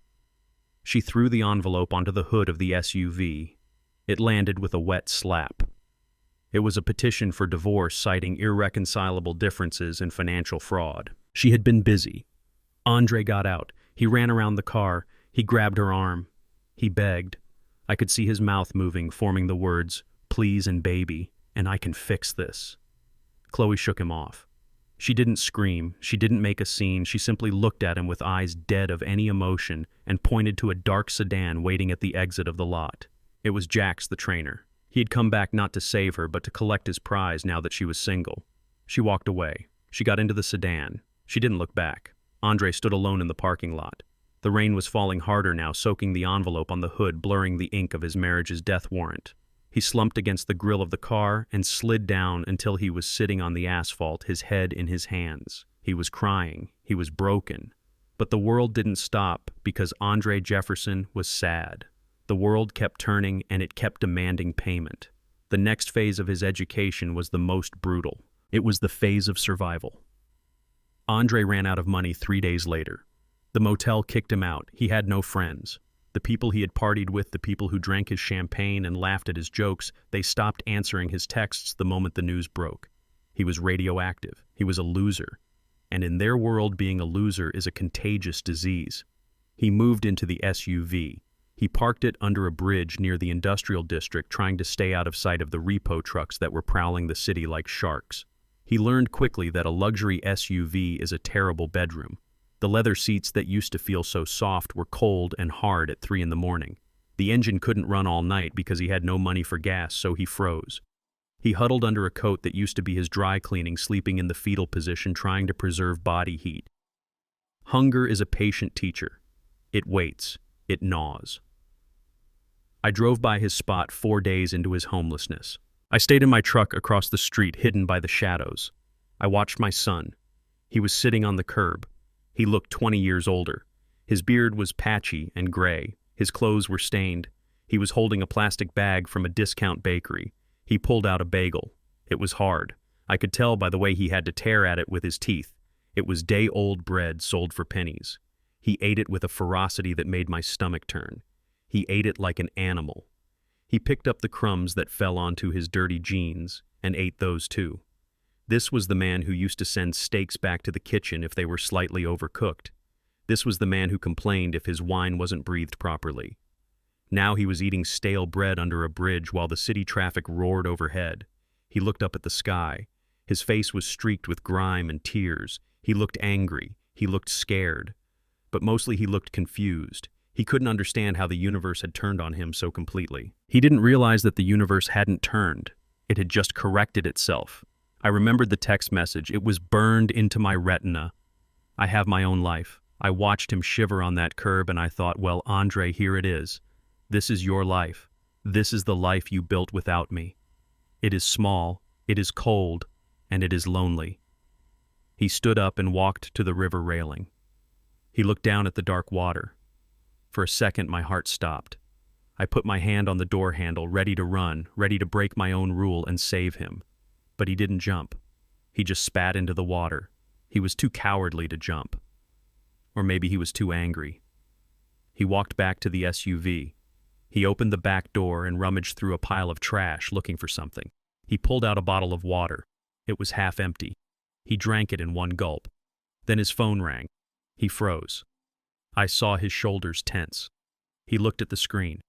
She threw the envelope onto the hood of the SUV. It landed with a wet slap. It was a petition for divorce citing irreconcilable differences and financial fraud. She had been busy. Andre got out. He ran around the car. He grabbed her arm. He begged. I could see his mouth moving, forming the words, "Please and baby, and I can fix this." Chloe shook him off. She didn't scream. She didn't make a scene. She simply looked at him with eyes dead of any emotion and pointed to a dark sedan waiting at the exit of the lot. It was Jax, the trainer. He had come back not to save her, but to collect his prize now that she was single. She walked away. She got into the sedan. She didn't look back. Andre stood alone in the parking lot. The rain was falling harder now, soaking the envelope on the hood, blurring the ink of his marriage's death warrant. He slumped against the grill of the car and slid down until he was sitting on the asphalt, his head in his hands. He was crying. He was broken. But the world didn't stop because Andre Jefferson was sad. The world kept turning and it kept demanding payment. The next phase of his education was the most brutal. It was the phase of survival. Andre ran out of money 3 days later. The motel kicked him out. He had no friends. The people he had partied with, the people who drank his champagne and laughed at his jokes, they stopped answering his texts the moment the news broke. He was radioactive. He was a loser. And in their world, being a loser is a contagious disease. He moved into the SUV. He parked it under a bridge near the industrial district, trying to stay out of sight of the repo trucks that were prowling the city like sharks. He learned quickly that a luxury SUV is a terrible bedroom. The leather seats that used to feel so soft were cold and hard at 3 a.m. The engine couldn't run all night because he had no money for gas, so he froze. He huddled under a coat that used to be his dry cleaning, sleeping in the fetal position, trying to preserve body heat. Hunger is a patient teacher. It waits. It gnaws. I drove by his spot 4 days into his homelessness. I stayed in my truck across the street, hidden by the shadows. I watched my son. He was sitting on the curb. He looked 20 years older. His beard was patchy and gray. His clothes were stained. He was holding a plastic bag from a discount bakery. He pulled out a bagel. It was hard. I could tell by the way he had to tear at it with his teeth. It was day-old bread sold for pennies. He ate it with a ferocity that made my stomach turn. He ate it like an animal. He picked up the crumbs that fell onto his dirty jeans and ate those too. This was the man who used to send steaks back to the kitchen if they were slightly overcooked. This was the man who complained if his wine wasn't breathed properly. Now he was eating stale bread under a bridge while the city traffic roared overhead. He looked up at the sky. His face was streaked with grime and tears. He looked angry. He looked scared. But mostly he looked confused. He couldn't understand how the universe had turned on him so completely. He didn't realize that the universe hadn't turned. It had just corrected itself. I remembered the text message. It was burned into my retina. I have my own life. I watched him shiver on that curb and I thought, well, Andre, here it is. This is your life. This is the life you built without me. It is small, it is cold, and it is lonely. He stood up and walked to the river railing. He looked down at the dark water. For a second, my heart stopped. I put my hand on the door handle, ready to run, ready to break my own rule and save him. But he didn't jump. He just spat into the water. He was too cowardly to jump. Or maybe he was too angry. He walked back to the SUV. He opened the back door and rummaged through a pile of trash looking for something. He pulled out a bottle of water. It was half empty. He drank it in one gulp. Then his phone rang. He froze. I saw his shoulders tense. He looked at the screen.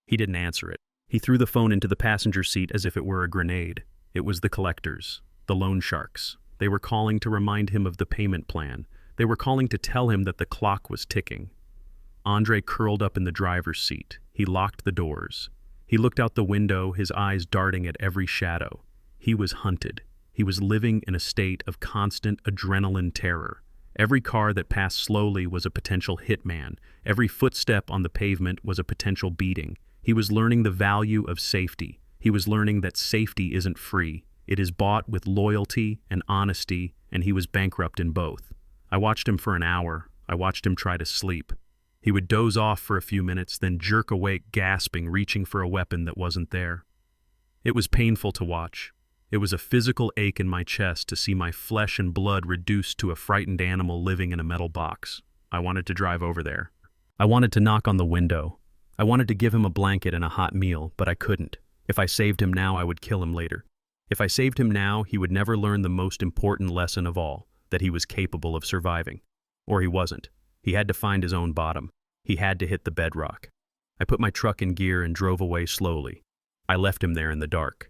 He didn't answer it. He threw the phone into the passenger seat as if it were a grenade. It was the collectors, the loan sharks. They were calling to remind him of the payment plan. They were calling to tell him that the clock was ticking. Andre curled up in the driver's seat. He locked the doors. He looked out the window, his eyes darting at every shadow. He was hunted. He was living in a state of constant adrenaline terror. Every car that passed slowly was a potential hitman. Every footstep on the pavement was a potential beating. He was learning the value of safety. He was learning that safety isn't free. It is bought with loyalty and honesty, and he was bankrupt in both. I watched him for an hour. I watched him try to sleep. He would doze off for a few minutes, then jerk awake, gasping, reaching for a weapon that wasn't there. It was painful to watch. It was a physical ache in my chest to see my flesh and blood reduced to a frightened animal living in a metal box. I wanted to drive over there. I wanted to knock on the window. I wanted to give him a blanket and a hot meal, but I couldn't. If I saved him now, I would kill him later. If I saved him now, he would never learn the most important lesson of all, that he was capable of surviving. Or he wasn't. He had to find his own bottom. He had to hit the bedrock. I put my truck in gear and drove away slowly. I left him there in the dark.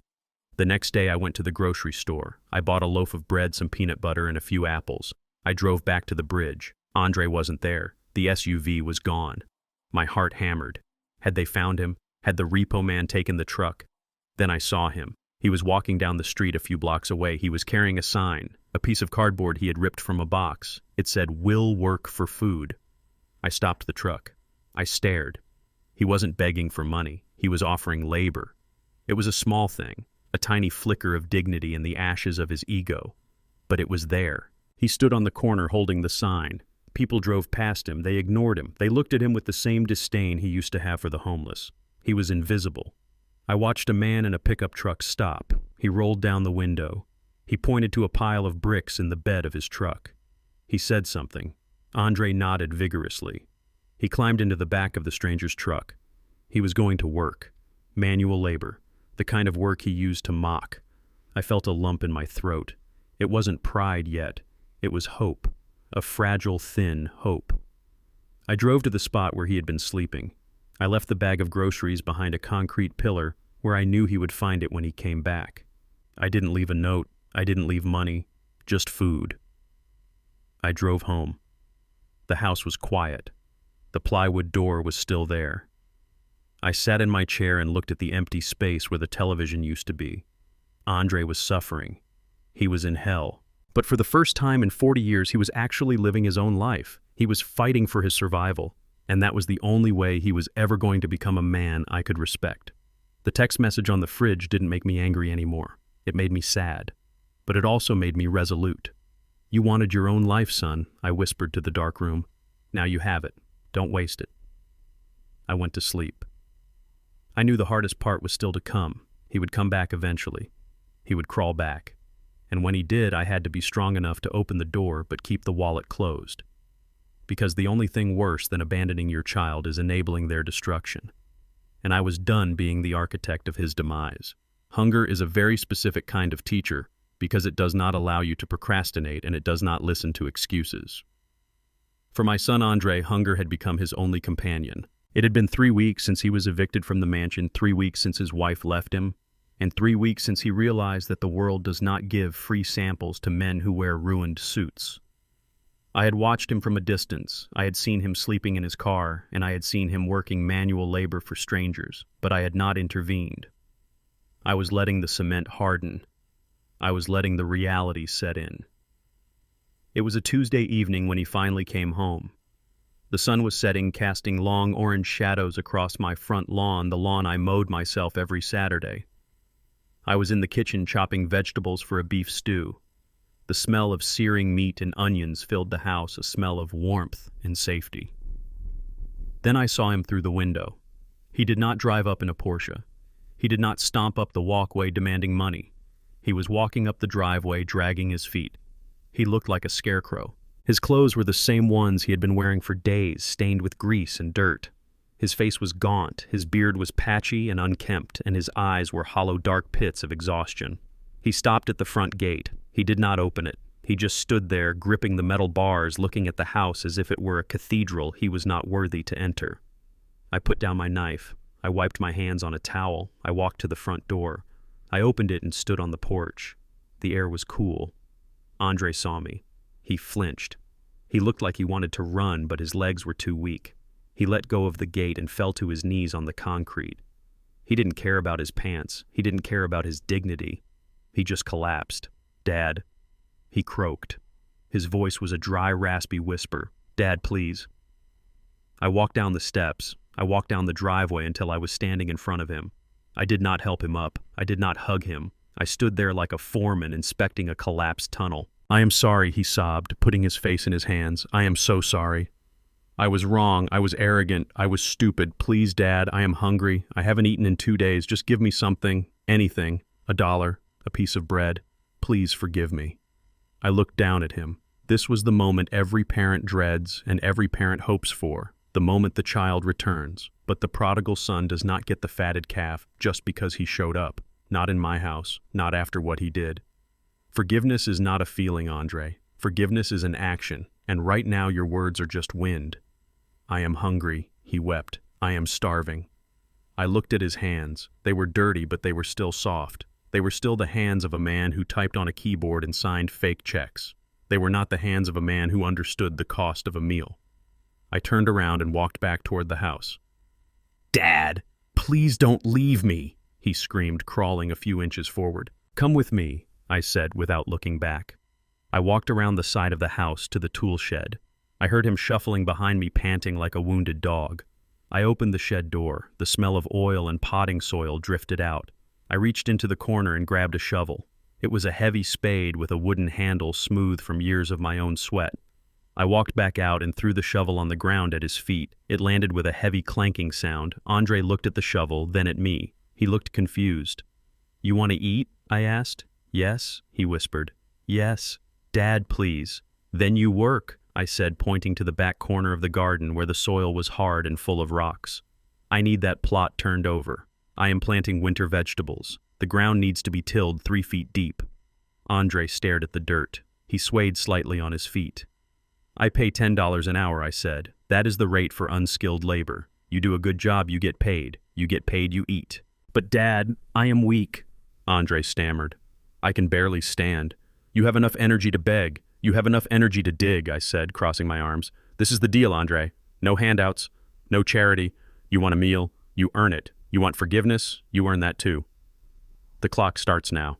The next day I went to the grocery store. I bought a loaf of bread, some peanut butter, and a few apples. I drove back to the bridge. Andre wasn't there. The SUV was gone. My heart hammered. Had they found him? Had the repo man taken the truck? Then I saw him. He was walking down the street a few blocks away. He was carrying a sign, a piece of cardboard he had ripped from a box. It said, "Will work for food." I stopped the truck. I stared. He wasn't begging for money. He was offering labor. It was a small thing, a tiny flicker of dignity in the ashes of his ego. But it was there. He stood on the corner holding the sign. People drove past him. They ignored him. They looked at him with the same disdain he used to have for the homeless. He was invisible. I watched a man in a pickup truck stop. He rolled down the window. He pointed to a pile of bricks in the bed of his truck. He said something. Andre nodded vigorously. He climbed into the back of the stranger's truck. He was going to work. Manual labor. The kind of work he used to mock. I felt a lump in my throat. It wasn't pride yet. It was hope. A fragile, thin hope. I drove to the spot where he had been sleeping. I left the bag of groceries behind a concrete pillar where I knew he would find it when he came back. I didn't leave a note. I didn't leave money. Just food. I drove home. The house was quiet. The plywood door was still there. I sat in my chair and looked at the empty space where the television used to be. Andre was suffering. He was in hell. But for the first time in 40 years, he was actually living his own life. He was fighting for his survival. And that was the only way he was ever going to become a man I could respect. The text message on the fridge didn't make me angry anymore. It made me sad. But it also made me resolute. "You wanted your own life, son," I whispered to the dark room. "Now you have it. Don't waste it." I went to sleep. I knew the hardest part was still to come. He would come back eventually. He would crawl back. And when he did, I had to be strong enough to open the door but keep the wallet closed. Because the only thing worse than abandoning your child is enabling their destruction. And I was done being the architect of his demise. Hunger is a very specific kind of teacher because it does not allow you to procrastinate and it does not listen to excuses. For my son Andre, hunger had become his only companion. It had been 3 weeks since he was evicted from the mansion, 3 weeks since his wife left him, and 3 weeks since he realized that the world does not give free samples to men who wear ruined suits. I had watched him from a distance. I had seen him sleeping in his car, and I had seen him working manual labor for strangers, but I had not intervened. I was letting the cement harden. I was letting the reality set in. It was a Tuesday evening when he finally came home. The sun was setting, casting long orange shadows across my front lawn, the lawn I mowed myself every Saturday. I was in the kitchen chopping vegetables for a beef stew. The smell of searing meat and onions filled the house, a smell of warmth and safety. Then I saw him through the window. He did not drive up in a Porsche. He did not stomp up the walkway demanding money. He was walking up the driveway, dragging his feet. He looked like a scarecrow. His clothes were the same ones he had been wearing for days, stained with grease and dirt. His face was gaunt, his beard was patchy and unkempt, and his eyes were hollow dark pits of exhaustion. He stopped at the front gate. He did not open it. He just stood there, gripping the metal bars, looking at the house as if it were a cathedral he was not worthy to enter. I put down my knife. I wiped my hands on a towel. I walked to the front door. I opened it and stood on the porch. The air was cool. Andre saw me. He flinched. He looked like he wanted to run, but his legs were too weak. He let go of the gate and fell to his knees on the concrete. He didn't care about his pants. He didn't care about his dignity. He just collapsed. "Dad." He croaked. His voice was a dry, raspy whisper. "Dad, please." I walked down the steps. I walked down the driveway until I was standing in front of him. I did not help him up. I did not hug him. I stood there like a foreman inspecting a collapsed tunnel. "I am sorry," he sobbed, putting his face in his hands. "I am so sorry. I was wrong. I was arrogant. I was stupid. Please, Dad, I am hungry. I haven't eaten in 2 days. Just give me something. Anything. $1. A piece of bread. Please forgive me." I looked down at him. This was the moment every parent dreads and every parent hopes for, the moment the child returns. But the prodigal son does not get the fatted calf just because he showed up. Not in my house. Not after what he did. Forgiveness is not a feeling, Andre. Forgiveness is an action, and right now your words are just wind. "I am hungry," he wept. "I am starving." I looked at his hands. They were dirty, but they were still soft. They were still the hands of a man who typed on a keyboard and signed fake checks. They were not the hands of a man who understood the cost of a meal. I turned around and walked back toward the house. "Dad, please don't leave me," he screamed, crawling a few inches forward. "Come with me," I said without looking back. I walked around the side of the house to the tool shed. I heard him shuffling behind me, panting like a wounded dog. I opened the shed door. The smell of oil and potting soil drifted out. I reached into the corner and grabbed a shovel. It was a heavy spade with a wooden handle smooth from years of my own sweat. I walked back out and threw the shovel on the ground at his feet. It landed with a heavy clanking sound. Andre looked at the shovel, then at me. He looked confused. "You want to eat?" I asked. "Yes," he whispered. "Yes. Dad, please." "Then you work," I said, pointing to the back corner of the garden where the soil was hard and full of rocks. "I need that plot turned over. I am planting winter vegetables. The ground needs to be tilled 3 feet deep." Andre stared at the dirt. He swayed slightly on his feet. "I pay $10 an hour," I said. "That is the rate for unskilled labor. You do a good job, you get paid. You get paid, you eat." "But Dad, I am weak," Andre stammered. "I can barely stand. You have enough energy to beg. You have enough energy to dig," I said, crossing my arms. "This is the deal, Andre. No handouts, no charity. You want a meal, you earn it. You want forgiveness, you earn that too. The clock starts now."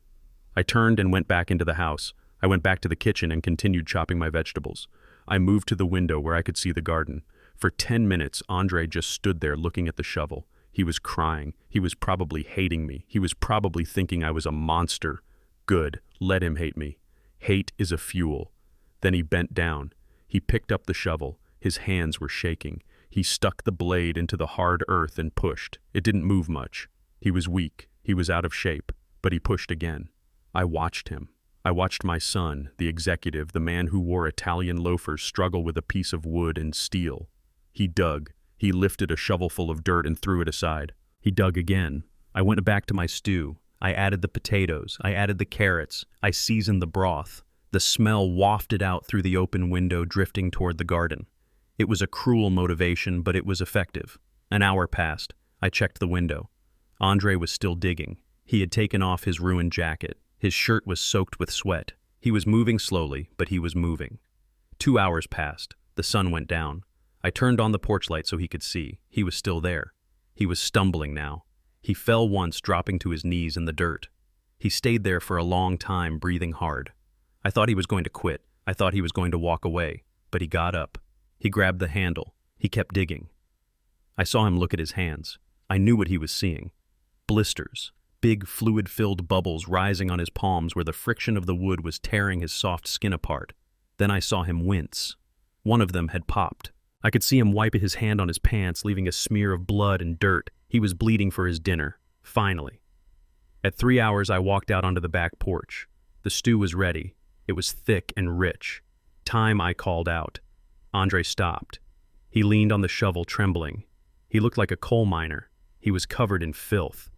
I turned and went back into the house. I went back to the kitchen and continued chopping my vegetables. I moved to the window where I could see the garden. For 10 minutes, Andre just stood there looking at the shovel. He was crying. He was probably hating me. He was probably thinking I was a monster. Good, let him hate me. Hate is a fuel. Then he bent down. He picked up the shovel. His hands were shaking. He stuck the blade into the hard earth and pushed. It didn't move much. He was weak. He was out of shape. But he pushed again. I watched him. I watched my son, the executive, the man who wore Italian loafers, struggle with a piece of wood and steel. He dug. He lifted a shovelful of dirt and threw it aside. He dug again. I went back to my stew. I added the potatoes. I added the carrots. I seasoned the broth. The smell wafted out through the open window, drifting toward the garden. It was a cruel motivation, but it was effective. An hour passed. I checked the window. Andre was still digging. He had taken off his ruined jacket. His shirt was soaked with sweat. He was moving slowly, but he was moving. 2 hours passed. The sun went down. I turned on the porch light so he could see. He was still there. He was stumbling now. He fell once, dropping to his knees in the dirt. He stayed there for a long time, breathing hard. I thought he was going to quit. I thought he was going to walk away. But he got up. He grabbed the handle. He kept digging. I saw him look at his hands. I knew what he was seeing. Blisters. Big, fluid-filled bubbles rising on his palms where the friction of the wood was tearing his soft skin apart. Then I saw him wince. One of them had popped. I could see him wipe his hand on his pants, leaving a smear of blood and dirt. He was bleeding for his dinner. Finally. At 3 hours, I walked out onto the back porch. The stew was ready. It was thick and rich. "Time," I called out. Andre stopped. He leaned on the shovel, trembling. He looked like a coal miner. He was covered in filth.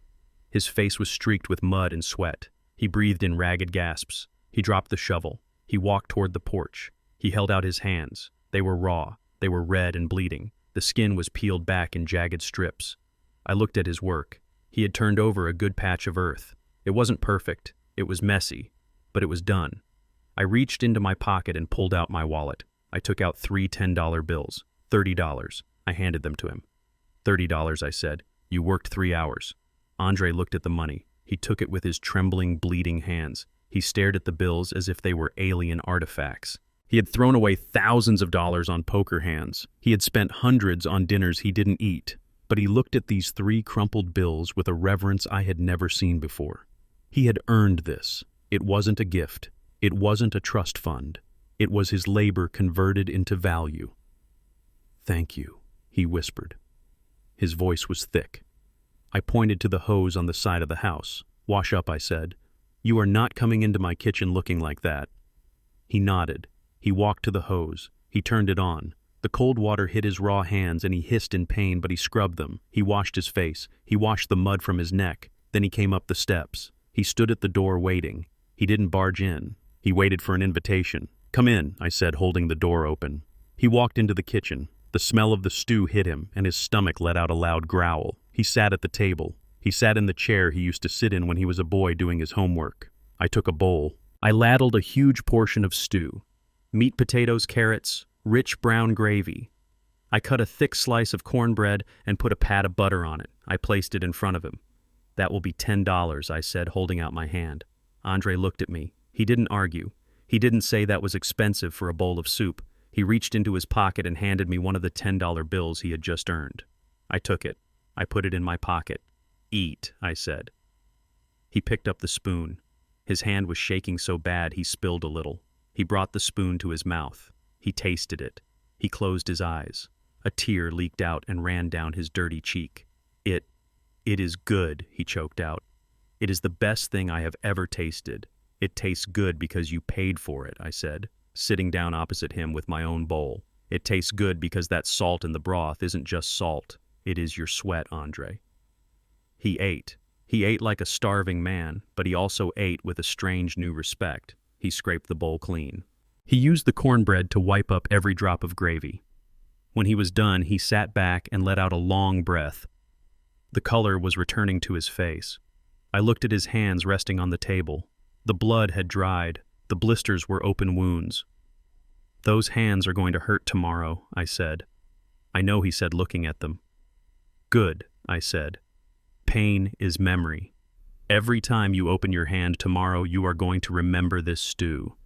His face was streaked with mud and sweat. He breathed in ragged gasps. He dropped the shovel. He walked toward the porch. He held out his hands. They were raw. They were red and bleeding. The skin was peeled back in jagged strips. I looked at his work. He had turned over a good patch of earth. It wasn't perfect. It was messy. But it was done. I reached into my pocket and pulled out my wallet. I took out 3 $10 bills. $30. I handed them to him. $30, I said. You worked 3 hours. Andre looked at the money. He took it with his trembling, bleeding hands. He stared at the bills as if they were alien artifacts. He had thrown away thousands of dollars on poker hands. He had spent hundreds on dinners he didn't eat. But he looked at these 3 crumpled bills with a reverence I had never seen before. He had earned this. It wasn't a gift. It wasn't a trust fund. It was his labor converted into value. "Thank you," he whispered. His voice was thick. I pointed to the hose on the side of the house. "Wash up," I said. "You are not coming into my kitchen looking like that." He nodded. He walked to the hose. He turned it on. The cold water hit his raw hands and he hissed in pain, but he scrubbed them. He washed his face. He washed the mud from his neck. Then he came up the steps. He stood at the door waiting. He didn't barge in. He waited for an invitation. "Come in," I said, holding the door open. He walked into the kitchen. The smell of the stew hit him, and his stomach let out a loud growl. He sat at the table. He sat in the chair he used to sit in when he was a boy doing his homework. I took a bowl. I ladled a huge portion of stew. Meat, potatoes, carrots, rich brown gravy. I cut a thick slice of cornbread and put a pat of butter on it. I placed it in front of him. "That will be $10, I said, holding out my hand. Andre looked at me. He didn't argue. He didn't say that was expensive for a bowl of soup. He reached into his pocket and handed me one of the $10 bills he had just earned. I took it. I put it in my pocket. "Eat," I said. He picked up the spoon. His hand was shaking so bad he spilled a little. He brought the spoon to his mouth. He tasted it. He closed his eyes. A tear leaked out and ran down his dirty cheek. It is good," he choked out. "It is the best thing I have ever tasted. It tastes good because you paid for it," I said, sitting down opposite him with my own bowl. "It tastes good because that salt in the broth isn't just salt. It is your sweat, Andre." He ate. He ate like a starving man, but he also ate with a strange new respect. He scraped the bowl clean. He used the cornbread to wipe up every drop of gravy. When he was done, he sat back and let out a long breath. The color was returning to his face. I looked at his hands resting on the table. The blood had dried. The blisters were open wounds. "Those hands are going to hurt tomorrow," I said. "I know," he said, looking at them. "Good," I said. "Pain is memory. Every time you open your hand tomorrow, you are going to remember this stew.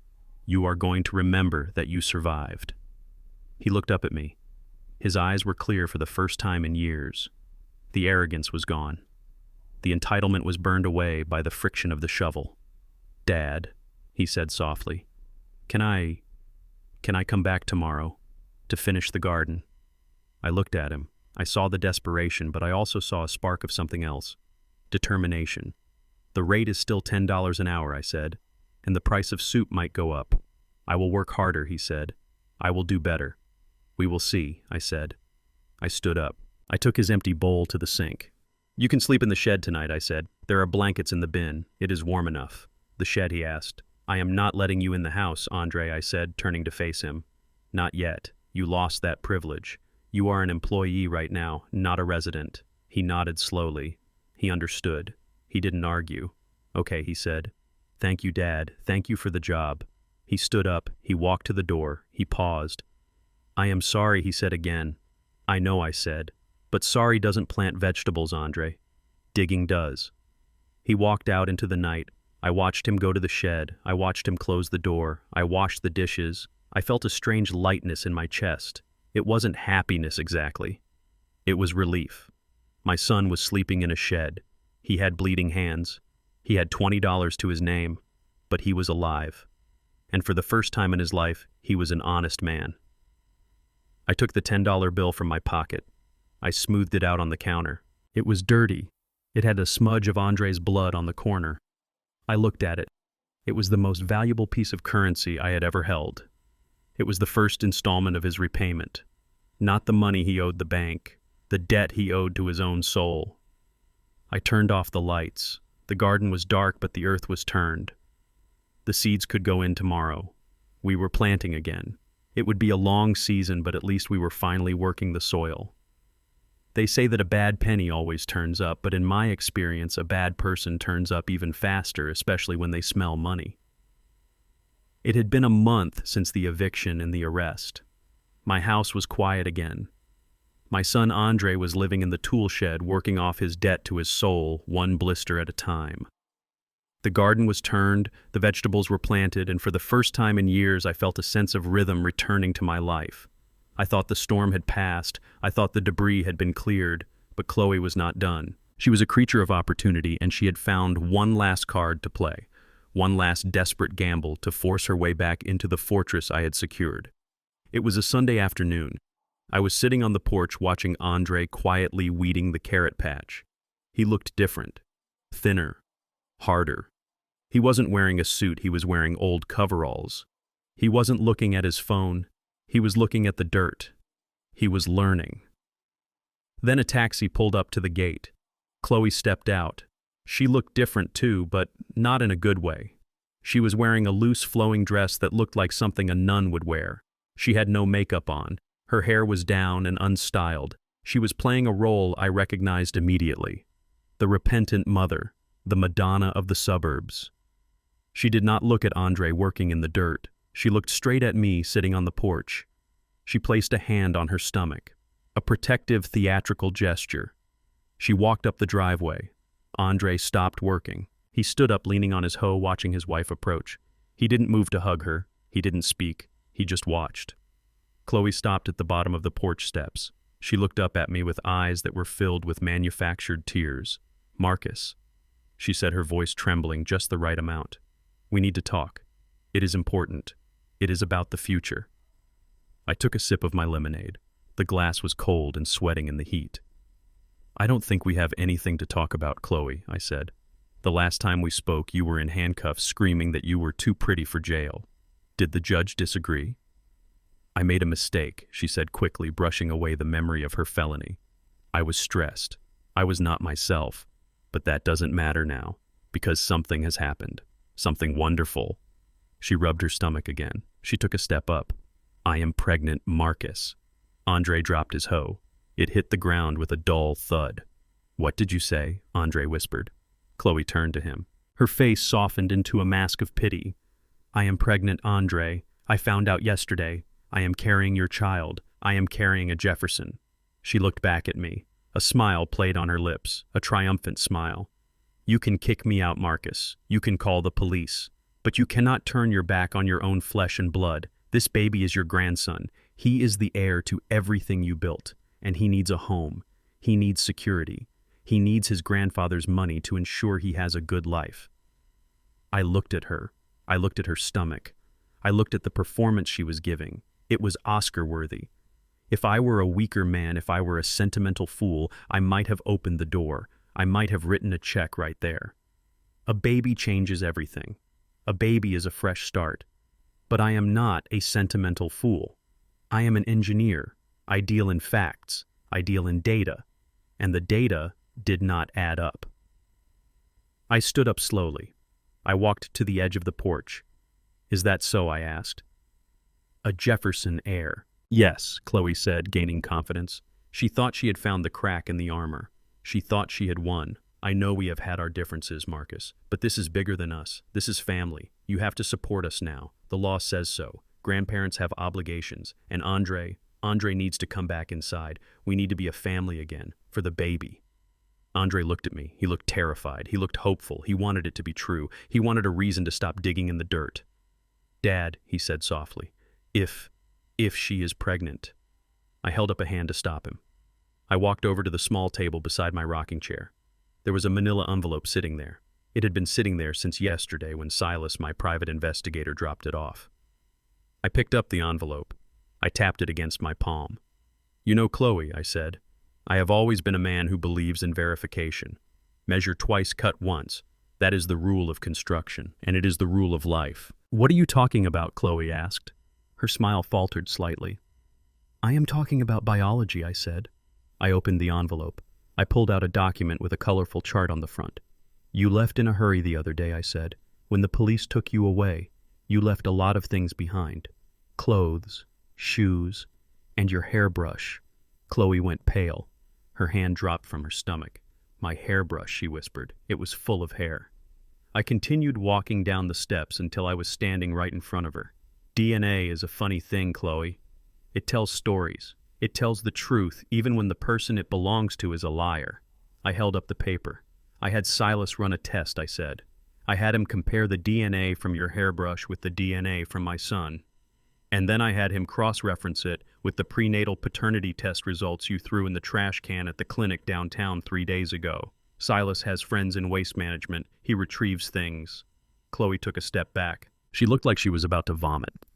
You are going to remember that you survived." He looked up at me. His eyes were clear for the first time in years. The arrogance was gone. The entitlement was burned away by the friction of the shovel. "Dad," he said softly, Can I come back tomorrow to finish the garden?" I looked at him. I saw the desperation, but I also saw a spark of something else. Determination. "The rate is still $10 an hour," I said, "and the price of soup might go up." "I will work harder," he said. "I will do better." "We will see," I said. I stood up. I took his empty bowl to the sink. "You can sleep in the shed tonight," I said. "There are blankets in the bin. It is warm enough." "The shed," he asked. "I am not letting you in the house, Andre," I said, turning to face him. "Not yet. You lost that privilege. You are an employee right now, not a resident." He nodded slowly. He understood. He didn't argue. "Okay," he said. "Thank you, Dad. Thank you for the job." He stood up. He walked to the door. He paused. "I am sorry," he said again. "I know," I said. "But sorry doesn't plant vegetables, Andre. Digging does." He walked out into the night. I watched him go to the shed. I watched him close the door. I washed the dishes. I felt a strange lightness in my chest. It wasn't happiness exactly. It was relief. My son was sleeping in a shed. He had bleeding hands. He had $20 to his name, but he was alive. And for the first time in his life, he was an honest man. I took the $10 bill from my pocket. I smoothed it out on the counter. It was dirty. It had a smudge of Andre's blood on the corner. I looked at it. It was the most valuable piece of currency I had ever held. It was the first installment of his repayment. Not the money he owed the bank, the debt he owed to his own soul. I turned off the lights. The garden was dark, but the earth was turned. The seeds could go in tomorrow. We were planting again. It would be a long season, but at least we were finally working the soil. They say that a bad penny always turns up, but in my experience, a bad person turns up even faster, especially when they smell money. It had been a month since the eviction and the arrest. My house was quiet again. My son Andre was living in the tool shed, working off his debt to his soul, one blister at a time. The garden was turned, the vegetables were planted, and for the first time in years I felt a sense of rhythm returning to my life. I thought the storm had passed, I thought the debris had been cleared, but Chloe was not done. She was a creature of opportunity, and she had found one last card to play, one last desperate gamble to force her way back into the fortress I had secured. It was a Sunday afternoon. I was sitting on the porch watching Andre quietly weeding the carrot patch. He looked different, thinner, harder. He wasn't wearing a suit, he was wearing old coveralls. He wasn't looking at his phone, he was looking at the dirt. He was learning. Then a taxi pulled up to the gate. Chloe stepped out. She looked different too, but not in a good way. She was wearing a loose flowing dress that looked like something a nun would wear. She had no makeup on. Her hair was down and unstyled. She was playing a role I recognized immediately. The repentant mother, the Madonna of the suburbs. She did not look at Andre working in the dirt. She looked straight at me sitting on the porch. She placed a hand on her stomach, a protective theatrical gesture. She walked up the driveway. Andre stopped working. He stood up leaning on his hoe watching his wife approach. He didn't move to hug her. He didn't speak. He just watched. Chloe stopped at the bottom of the porch steps. She looked up at me with eyes that were filled with manufactured tears. "Marcus," she said, her voice trembling just the right amount. "We need to talk. It is important. It is about the future." I took a sip of my lemonade. The glass was cold and sweating in the heat. "I don't think we have anything to talk about, Chloe," I said. "The last time we spoke, you were in handcuffs screaming that you were too pretty for jail. Did the judge disagree?" "I made a mistake," she said quickly, brushing away the memory of her felony. "I was stressed. I was not myself. But that doesn't matter now, because something has happened. Something wonderful." She rubbed her stomach again. She took a step up. "I am pregnant, Marcus." Andre dropped his hoe. It hit the ground with a dull thud. "What did you say?" Andre whispered. Chloe turned to him. Her face softened into a mask of pity. "I am pregnant, Andre. I found out yesterday. I am carrying your child. I am carrying a Jefferson." She looked back at me. A smile played on her lips, a triumphant smile. "You can kick me out, Marcus. You can call the police. But you cannot turn your back on your own flesh and blood. This baby is your grandson. He is the heir to everything you built, and he needs a home. He needs security. He needs his grandfather's money to ensure he has a good life." I looked at her. I looked at her stomach. I looked at the performance she was giving. It was Oscar-worthy. If I were a weaker man, if I were a sentimental fool, I might have opened the door. I might have written a check right there. A baby changes everything. A baby is a fresh start. But I am not a sentimental fool. I am an engineer. I deal in facts. I deal in data. And the data did not add up. I stood up slowly. I walked to the edge of the porch. "Is that so?" I asked. "A Jefferson heir." "Yes," Chloe said, gaining confidence. She thought she had found the crack in the armor. She thought she had won. "I know we have had our differences, Marcus, but this is bigger than us. This is family. You have to support us now. The law says so. Grandparents have obligations. And Andre needs to come back inside. We need to be a family again, for the baby." Andre looked at me. He looked terrified. He looked hopeful. He wanted it to be true. He wanted a reason to stop digging in the dirt. "Dad," he said softly, if she is pregnant." I held up a hand to stop him. I walked over to the small table beside my rocking chair. There was a manila envelope sitting there. It had been sitting there since yesterday when Silas, my private investigator, dropped it off. I picked up the envelope. I tapped it against my palm. "You know, Chloe," I said, "I have always been a man who believes in verification. Measure twice, cut once. That is the rule of construction, and it is the rule of life." "What are you talking about?" Chloe asked. Her smile faltered slightly. "I am talking about biology," I said. I opened the envelope. I pulled out a document with a colorful chart on the front. "You left in a hurry the other day," I said. "When the police took you away, you left a lot of things behind. Clothes, shoes, and your hairbrush." Chloe went pale. Her hand dropped from her stomach. "My hairbrush," she whispered. It was full of hair. I continued walking down the steps until I was standing right in front of her. "DNA is a funny thing, Chloe. It tells stories. It tells the truth even when the person it belongs to is a liar. I held up the paper. I had Silas run a test, I said. I had him compare the DNA from your hairbrush with the DNA from my son. And then I had him cross-reference it with the prenatal paternity test results you threw in the trash can at the clinic downtown 3 days ago. Silas has friends in waste management. He retrieves things. Chloe took a step back. She looked like she was about to vomit.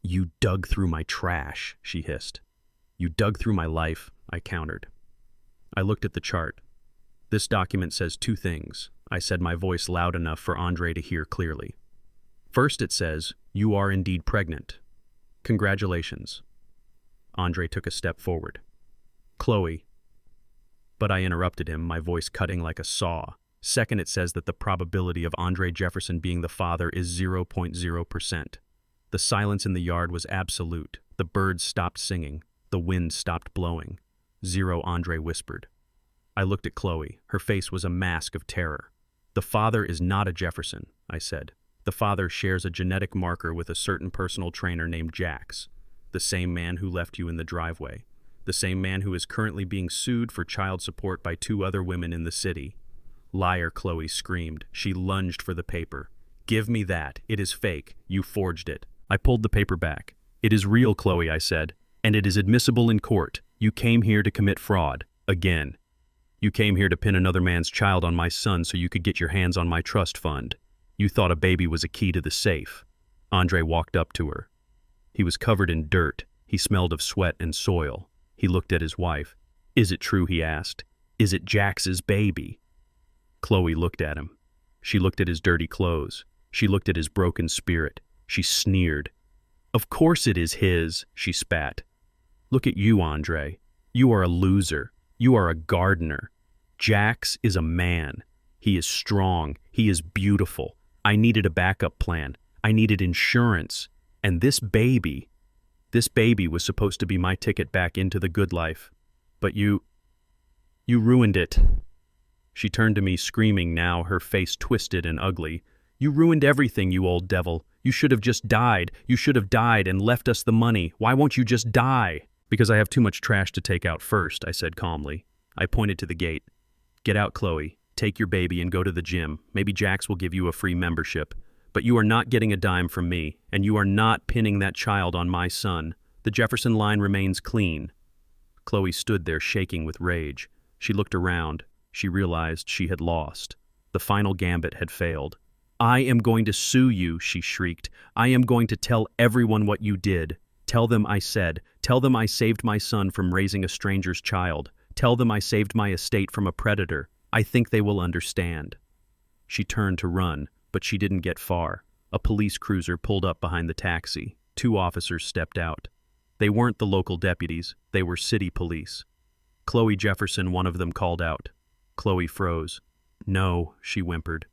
You dug through my trash, she hissed. You dug through my life, I countered. I looked at the chart. This document says 2 things, I said, my voice loud enough for Andre to hear clearly. First, it says, you are indeed pregnant. Congratulations. Andre took a step forward. Chloe. But I interrupted him, my voice cutting like a saw. Second, it says that the probability of Andre Jefferson being the father is 0.0%. The silence in the yard was absolute. The birds stopped singing. The wind stopped blowing. 0, Andre whispered. I looked at Chloe. Her face was a mask of terror. The father is not a Jefferson, I said. The father shares a genetic marker with a certain personal trainer named Jax, the same man who left you in the driveway, the same man who is currently being sued for child support by 2 other women in the city. Liar, Chloe screamed. She lunged for the paper. Give me that. It is fake. You forged it. I pulled the paper back. It is real, Chloe, I said, and it is admissible in court. You came here to commit fraud. Again. You came here to pin another man's child on my son so you could get your hands on my trust fund. You thought a baby was a key to the safe. Andre walked up to her. He was covered in dirt. He smelled of sweat and soil. He looked at his wife. Is it true, he asked. Is it Jax's baby? Chloe looked at him. She looked at his dirty clothes. She looked at his broken spirit. She sneered. Of course it is his, she spat. Look at you, Andre. You are a loser. You are a gardener. Jax is a man. He is strong. He is beautiful. I needed a backup plan. I needed insurance. And this baby was supposed to be my ticket back into the good life. But you ruined it. She turned to me screaming now, her face twisted and ugly. You ruined everything, you old devil. You should have just died. You should have died and left us the money. Why won't you just die? Because I have too much trash to take out first, I said calmly. I pointed to the gate. Get out, Chloe. Take your baby and go to the gym. Maybe Jax will give you a free membership. But you are not getting a dime from me, and you are not pinning that child on my son. The Jefferson line remains clean. Chloe stood there shaking with rage. She looked around. She realized she had lost. The final gambit had failed. I am going to sue you, she shrieked. I am going to tell everyone what you did. Tell them I said. Tell them I saved my son from raising a stranger's child. Tell them I saved my estate from a predator. I think they will understand. She turned to run, but she didn't get far. A police cruiser pulled up behind the taxi. 2 officers stepped out. They weren't the local deputies. They were city police. Chloe Jefferson, one of them called out. Chloe froze. No, she whimpered.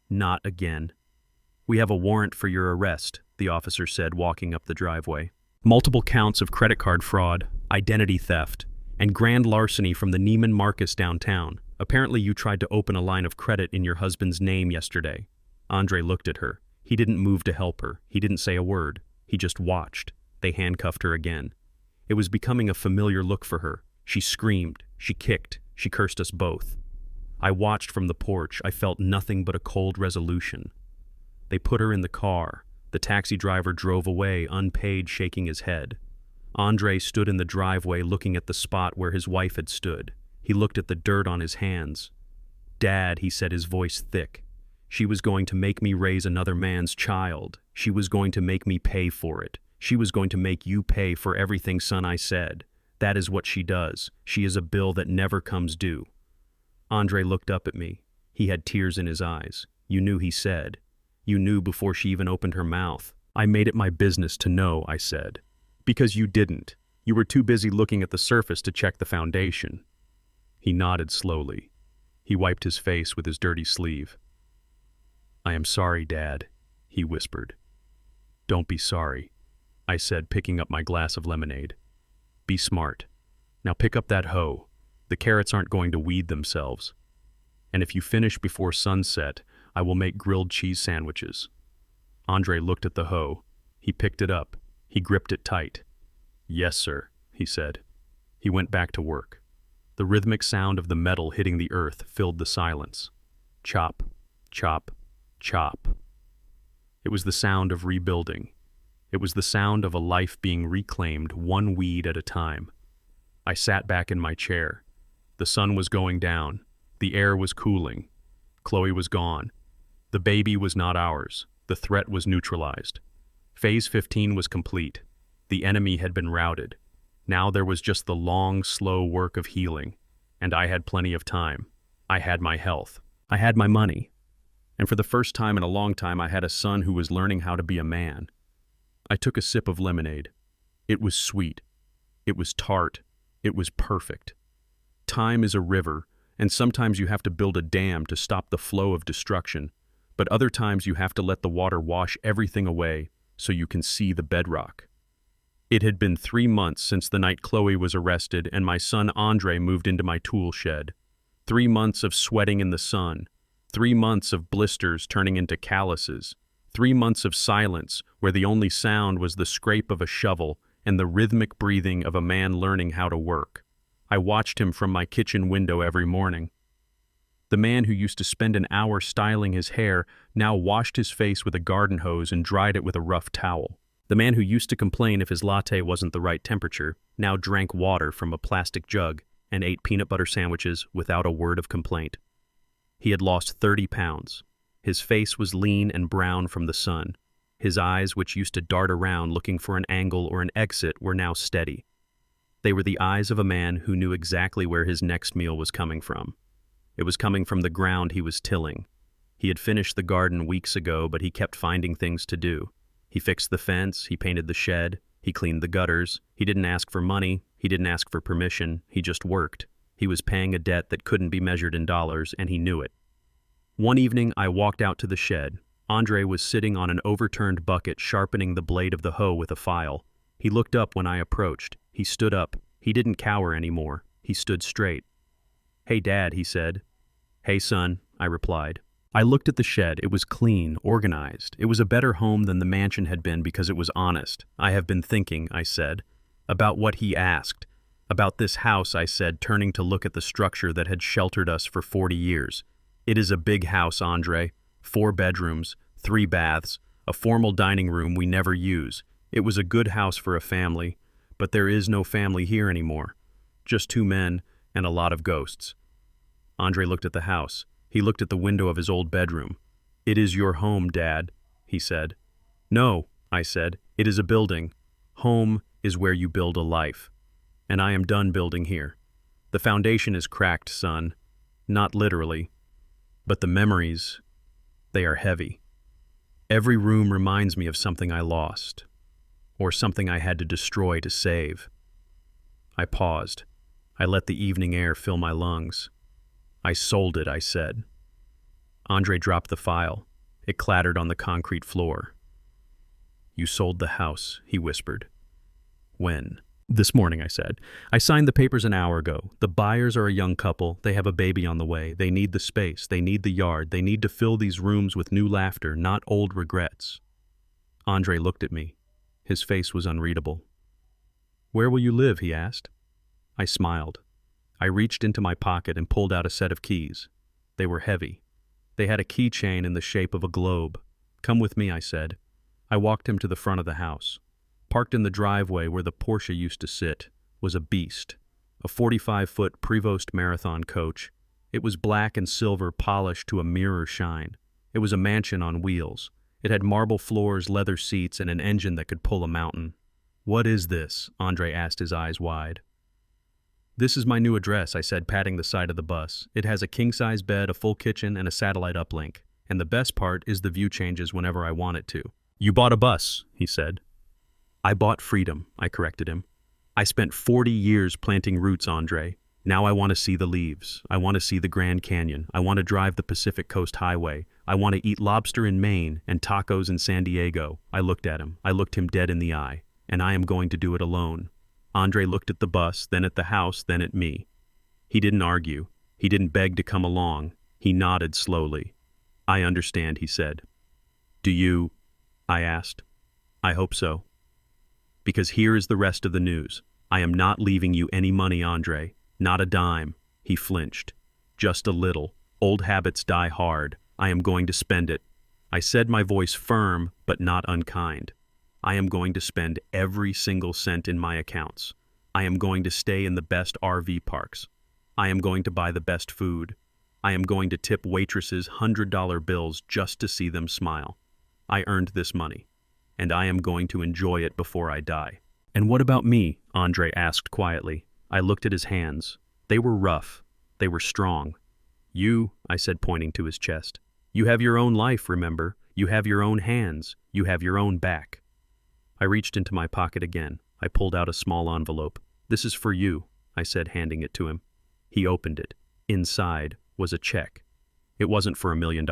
Not again. We have a warrant for your arrest, the officer said, walking up the driveway. Multiple counts of credit card fraud, identity theft, and grand larceny from the Neiman Marcus downtown. Apparently you tried to open a line of credit in your husband's name yesterday. Andre looked at her. He didn't move to help her. He didn't say a word. He just watched. They handcuffed her again. It was becoming a familiar look for her. She screamed. She kicked. She cursed us both. I watched from the porch. I felt nothing but a cold resolution. They put her in the car. The taxi driver drove away, unpaid, shaking his head. Andre stood in the driveway looking at the spot where his wife had stood. He looked at the dirt on his hands. Dad, he said, his voice thick. She was going to make me raise another man's child. She was going to make me pay for it. She was going to make you pay for everything, son, I said. That is what she does. She is a bill that never comes due. Andre looked up at me. He had tears in his eyes. You knew, he said. You knew before she even opened her mouth. I made it my business to know, I said. Because you didn't. You were too busy looking at the surface to check the foundation. He nodded slowly. He wiped his face with his dirty sleeve. I am sorry, Dad, he whispered. Don't be sorry, I said, picking up my glass of lemonade. Be smart. Now pick up that hoe. The carrots aren't going to weed themselves. And if you finish before sunset, I will make grilled cheese sandwiches. Andre looked at the hoe. He picked it up. He gripped it tight. Yes, sir. he said. He went back to work. The rhythmic sound of the metal hitting the earth filled the silence. Chop, chop, chop. It was the sound of rebuilding. It was the sound of a life being reclaimed, one weed at a time. I sat back in my chair. The sun was going down. The air was cooling. Chloe was gone. The baby was not ours. The threat was neutralized. Phase 15 was complete. The enemy had been routed. Now there was just the long, slow work of healing. And I had plenty of time. I had my health. I had my money. And for the first time in a long time, I had a son who was learning how to be a man. I took a sip of lemonade. It was sweet. It was tart. It was perfect. Time is a river, and sometimes you have to build a dam to stop the flow of destruction, but other times you have to let the water wash everything away so you can see the bedrock. It had been 3 months since the night Chloe was arrested and my son Andre moved into my tool shed. 3 months of sweating in the sun. 3 months of blisters turning into calluses. 3 months of silence where the only sound was the scrape of a shovel and the rhythmic breathing of a man learning how to work. I watched him from my kitchen window every morning. The man who used to spend an hour styling his hair now washed his face with a garden hose and dried it with a rough towel. The man who used to complain if his latte wasn't the right temperature now drank water from a plastic jug and ate peanut butter sandwiches without a word of complaint. He had lost 30 pounds. His face was lean and brown from the sun. His eyes, which used to dart around looking for an angle or an exit, were now steady. They were the eyes of a man who knew exactly where his next meal was coming from. It was coming from the ground he was tilling. He had finished the garden weeks ago, but he kept finding things to do. He fixed the fence, he painted the shed, he cleaned the gutters. He didn't ask for money, he didn't ask for permission, he just worked. He was paying a debt that couldn't be measured in dollars, and he knew it. One evening, I walked out to the shed. Andre was sitting on an overturned bucket sharpening the blade of the hoe with a file. He looked up when I approached. He stood up. He didn't cower anymore. He stood straight. "Hey, Dad," he said. "Hey, son," I replied. I looked at the shed. It was clean, organized. It was a better home than the mansion had been because it was honest. "I have been thinking," I said, about what he asked. "About this house," I said, turning to look at the structure that had sheltered us for 40 years. "It is a big house, Andre. 4 bedrooms, 3 baths, a formal dining room we never use. It was a good house for a family, but there is no family here anymore. Just 2 men and a lot of ghosts." Andre looked at the house. He looked at the window of his old bedroom. "It is your home, Dad," he said. "No," I said. "It is a building. Home is where you build a life. And I am done building here. The foundation is cracked, son. Not literally. But the memories, they are heavy. Every room reminds me of something I lost, or something I had to destroy to save." I paused. I let the evening air fill my lungs. "I sold it," I said. Andre dropped the file. It clattered on the concrete floor. "You sold the house," he whispered. "When?" "This morning," I said. "I signed the papers an hour ago. The buyers are a young couple. They have a baby on the way. They need the space. They need the yard. They need to fill these rooms with new laughter, not old regrets." Andre looked at me. His face was unreadable. "Where will you live?" he asked. I smiled. I reached into my pocket and pulled out a set of keys. They were heavy. They had a keychain in the shape of a globe. "Come with me," I said. I walked him to the front of the house. Parked in the driveway where the Porsche used to sit was a beast, a 45-foot Prevost Marathon coach. It was black and silver polished to a mirror shine. It was a mansion on wheels. It had marble floors, leather seats, and an engine that could pull a mountain. "What is this?" Andre asked, his eyes wide. "This is my new address," I said, patting the side of the bus. "It has a king-size bed, a full kitchen, and a satellite uplink. And the best part is the view changes whenever I want it to." "You bought a bus," he said. "I bought freedom," I corrected him. "I spent 40 years planting roots, Andre. Now I want to see the leaves. I want to see the Grand Canyon. I want to drive the Pacific Coast Highway. I want to eat lobster in Maine and tacos in San Diego." I looked at him. I looked him dead in the eye. "And I am going to do it alone." Andre looked at the bus, then at the house, then at me. He didn't argue. He didn't beg to come along. He nodded slowly. "I understand," he said. "Do you?" I asked. "I hope so." Because here is the rest of the news. I am not leaving you any money, Andre. Not a dime. He flinched. Just a little. Old habits die hard. I am going to spend it. I said, my voice firm but not unkind. I am going to spend every single cent in my accounts. I am going to stay in the best RV parks. I am going to buy the best food. I am going to tip waitresses $100 bills just to see them smile. I earned this money, and I am going to enjoy it before I die. And what about me? Andre asked quietly. I looked at his hands. They were rough. They were strong. You, I said, pointing to his chest. You have your own life, remember? You have your own hands. You have your own back. I reached into my pocket again. I pulled out a small envelope. This is for you, I said, handing it to him. He opened it. Inside was a check. It wasn't for $1 million.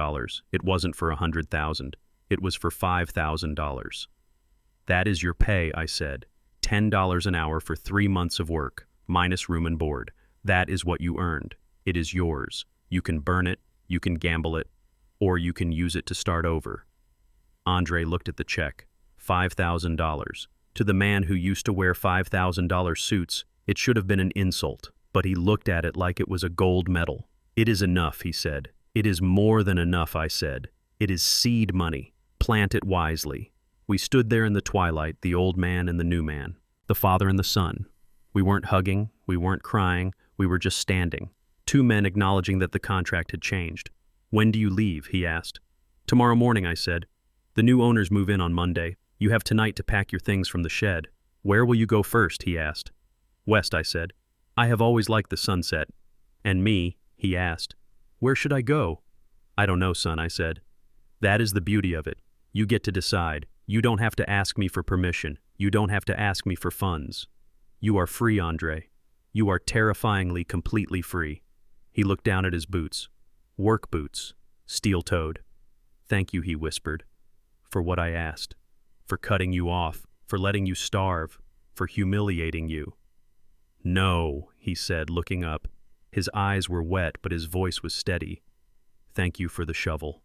It wasn't for 100,000. It was for $5,000. That is your pay, I said. $10 an hour for 3 months of work, minus room and board. That is what you earned. It is yours. You can burn it, you can gamble it, or you can use it to start over. Andre looked at the check. $5,000. To the man who used to wear $5,000 suits, it should have been an insult, but he looked at it like it was a gold medal. It is enough, he said. It is more than enough, I said. It is seed money. Plant it wisely. We stood there in the twilight, the old man and the new man, the father and the son. We weren't hugging, we weren't crying, we were just standing. Two men acknowledging that the contract had changed. When do you leave? He asked. Tomorrow morning, I said. The new owners move in on Monday. You have tonight to pack your things from the shed. Where will you go first? He asked. West, I said. I have always liked the sunset. And me? He asked. Where should I go? I don't know, son, I said. That is the beauty of it. You get to decide. You don't have to ask me for permission. You don't have to ask me for funds. You are free, Andre. You are terrifyingly, completely free. He looked down at his boots. Work boots. Steel-toed. Thank you, he whispered. For what I asked. For cutting you off. For letting you starve. For humiliating you. No, he said, looking up. His eyes were wet, but his voice was steady. Thank you for the shovel.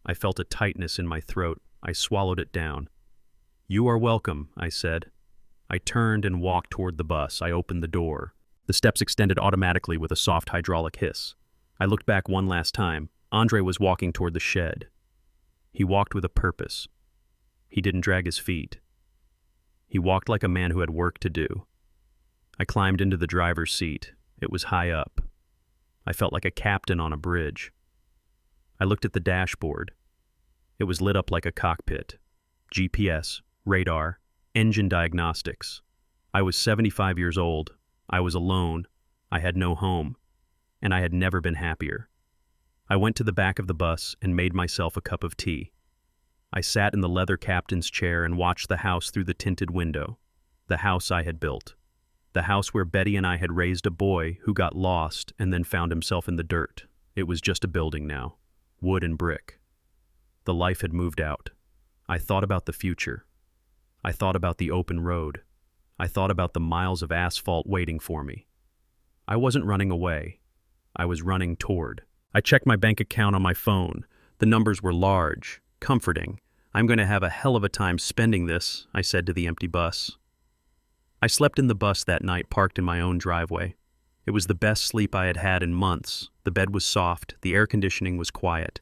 I felt a tightness in my throat. I swallowed it down. You are welcome, I said. I turned and walked toward the bus. I opened the door. The steps extended automatically with a soft hydraulic hiss. I looked back one last time. Andre was walking toward the shed. He walked with a purpose. He didn't drag his feet. He walked like a man who had work to do. I climbed into the driver's seat. It was high up. I felt like a captain on a bridge. I looked at the dashboard. It was lit up like a cockpit. GPS, radar, engine diagnostics. I was 75 years old. I was alone. I had no home. And I had never been happier. I went to the back of the bus and made myself a cup of tea. I sat in the leather captain's chair and watched the house through the tinted window. The house I had built. The house where Betty and I had raised a boy who got lost and then found himself in the dirt. It was just a building now. Wood and brick. The life had moved out. I thought about the future. I thought about the open road. I thought about the miles of asphalt waiting for me. I wasn't running away. I was running toward. I checked my bank account on my phone. The numbers were large, comforting. I'm going to have a hell of a time spending this, I said to the empty bus. I slept in the bus that night, parked in my own driveway. It was the best sleep I had had in months. The bed was soft, the air conditioning was quiet.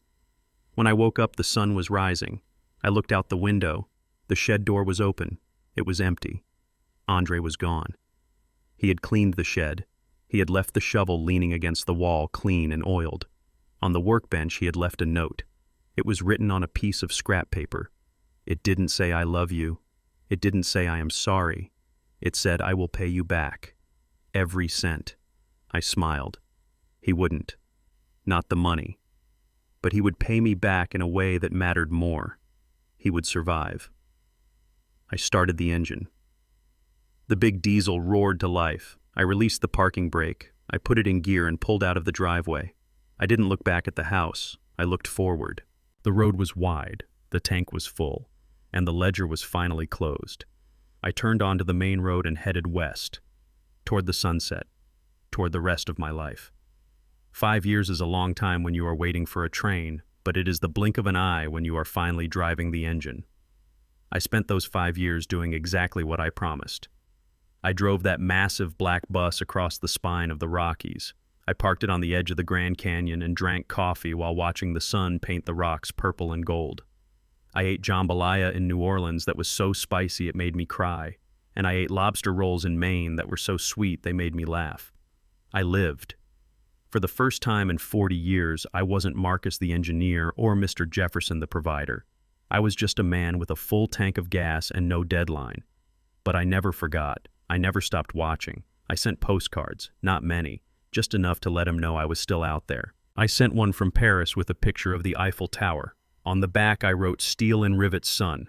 When I woke up, the sun was rising. I looked out the window. The shed door was open. It was empty. Andre was gone. He had cleaned the shed. He had left the shovel leaning against the wall, clean and oiled. On the workbench, he had left a note. It was written on a piece of scrap paper. It didn't say, I love you. It didn't say, I am sorry. It said, I will pay you back. Every cent. I smiled. He wouldn't. Not the money. But he would pay me back in a way that mattered more. He would survive. I started the engine. The big diesel roared to life. I released the parking brake. I put it in gear and pulled out of the driveway. I didn't look back at the house. I looked forward. The road was wide, the tank was full, and the ledger was finally closed. I turned onto the main road and headed west, toward the sunset, toward the rest of my life. 5 years is a long time when you are waiting for a train, but it is the blink of an eye when you are finally driving the engine. I spent those 5 years doing exactly what I promised. I drove that massive black bus across the spine of the Rockies. I parked it on the edge of the Grand Canyon and drank coffee while watching the sun paint the rocks purple and gold. I ate jambalaya in New Orleans that was so spicy it made me cry, and I ate lobster rolls in Maine that were so sweet they made me laugh. I lived. For the first time in 40 years, I wasn't Marcus the engineer or Mr. Jefferson the provider. I was just a man with a full tank of gas and no deadline. But I never forgot. I never stopped watching. I sent postcards, not many, just enough to let him know I was still out there. I sent one from Paris with a picture of the Eiffel Tower. On the back I wrote "Steel and Rivet Son."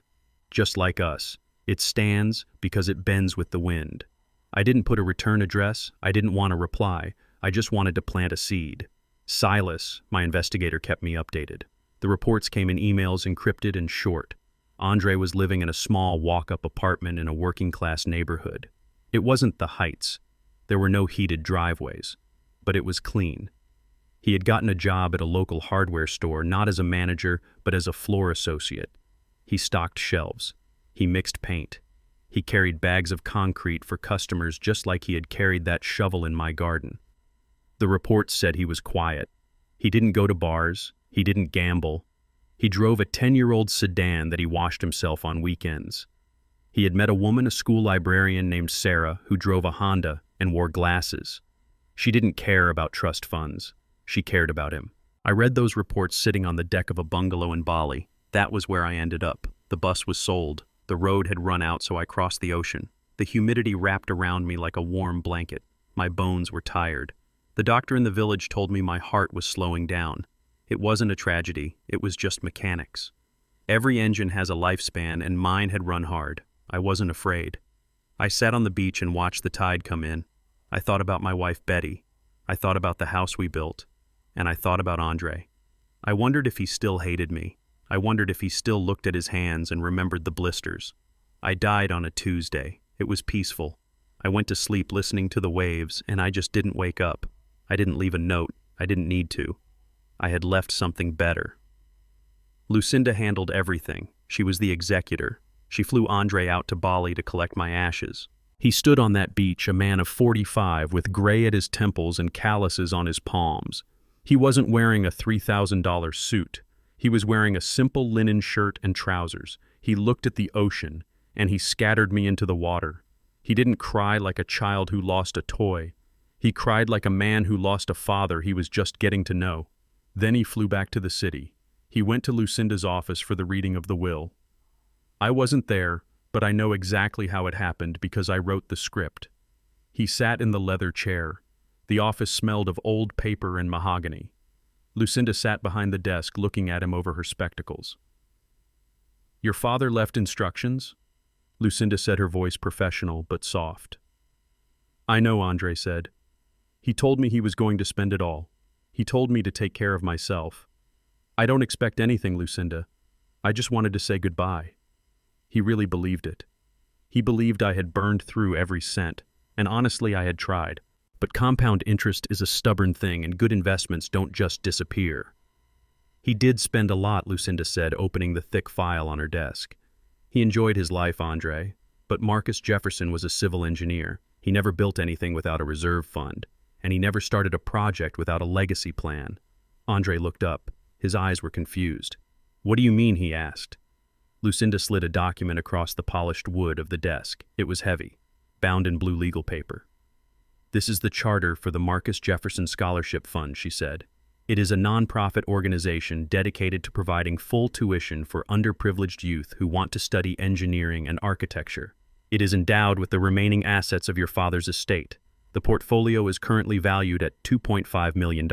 Just like us. It stands because it bends with the wind. I didn't put a return address. I didn't want a reply. I just wanted to plant a seed. Silas, my investigator, kept me updated. The reports came in emails encrypted and short. Andre was living in a small walk-up apartment in a working-class neighborhood. It wasn't the Heights. There were no heated driveways. But it was clean. He had gotten a job at a local hardware store, not as a manager, but as a floor associate. He stocked shelves. He mixed paint. He carried bags of concrete for customers just like he had carried that shovel in my garden. The reports said he was quiet. He didn't go to bars. He didn't gamble. He drove a 10-year-old sedan that he washed himself on weekends. He had met a woman, a school librarian named Sarah, who drove a Honda and wore glasses. She didn't care about trust funds. She cared about him. I read those reports sitting on the deck of a bungalow in Bali. That was where I ended up. The bus was sold. The road had run out, so I crossed the ocean. The humidity wrapped around me like a warm blanket. My bones were tired. The doctor in the village told me my heart was slowing down. It wasn't a tragedy. It was just mechanics. Every engine has a lifespan, and mine had run hard. I wasn't afraid. I sat on the beach and watched the tide come in. I thought about my wife, Betty. I thought about the house we built. And I thought about Andre. I wondered if he still hated me. I wondered if he still looked at his hands and remembered the blisters. I died on a Tuesday. It was peaceful. I went to sleep listening to the waves, and I just didn't wake up. I didn't leave a note. I didn't need to. I had left something better. Lucinda handled everything. She was the executor. She flew Andre out to Bali to collect my ashes. He stood on that beach, a man of 45, with gray at his temples and calluses on his palms. He wasn't wearing a $3,000 suit. He was wearing a simple linen shirt and trousers. He looked at the ocean, and he scattered me into the water. He didn't cry like a child who lost a toy. He cried like a man who lost a father he was just getting to know. Then he flew back to the city. He went to Lucinda's office for the reading of the will. I wasn't there, but I know exactly how it happened because I wrote the script. He sat in the leather chair. The office smelled of old paper and mahogany. Lucinda sat behind the desk looking at him over her spectacles. "Your father left instructions?" Lucinda said, her voice professional but soft. "I know," Andre said. "He told me he was going to spend it all. He told me to take care of myself. I don't expect anything, Lucinda. I just wanted to say goodbye." He really believed it. He believed I had burned through every cent, and honestly I had tried. But compound interest is a stubborn thing, and good investments don't just disappear. "He did spend a lot," Lucinda said, opening the thick file on her desk. "He enjoyed his life, Andre. But Marcus Jefferson was a civil engineer. He never built anything without a reserve fund, and he never started a project without a legacy plan." Andre looked up. His eyes were confused. "What do you mean?" he asked. Lucinda slid a document across the polished wood of the desk. It was heavy, bound in blue legal paper. "This is the charter for the Marcus Jefferson Scholarship Fund," she said. "It is a non-profit organization dedicated to providing full tuition for underprivileged youth who want to study engineering and architecture. It is endowed with the remaining assets of your father's estate. The portfolio is currently valued at $2.5 million.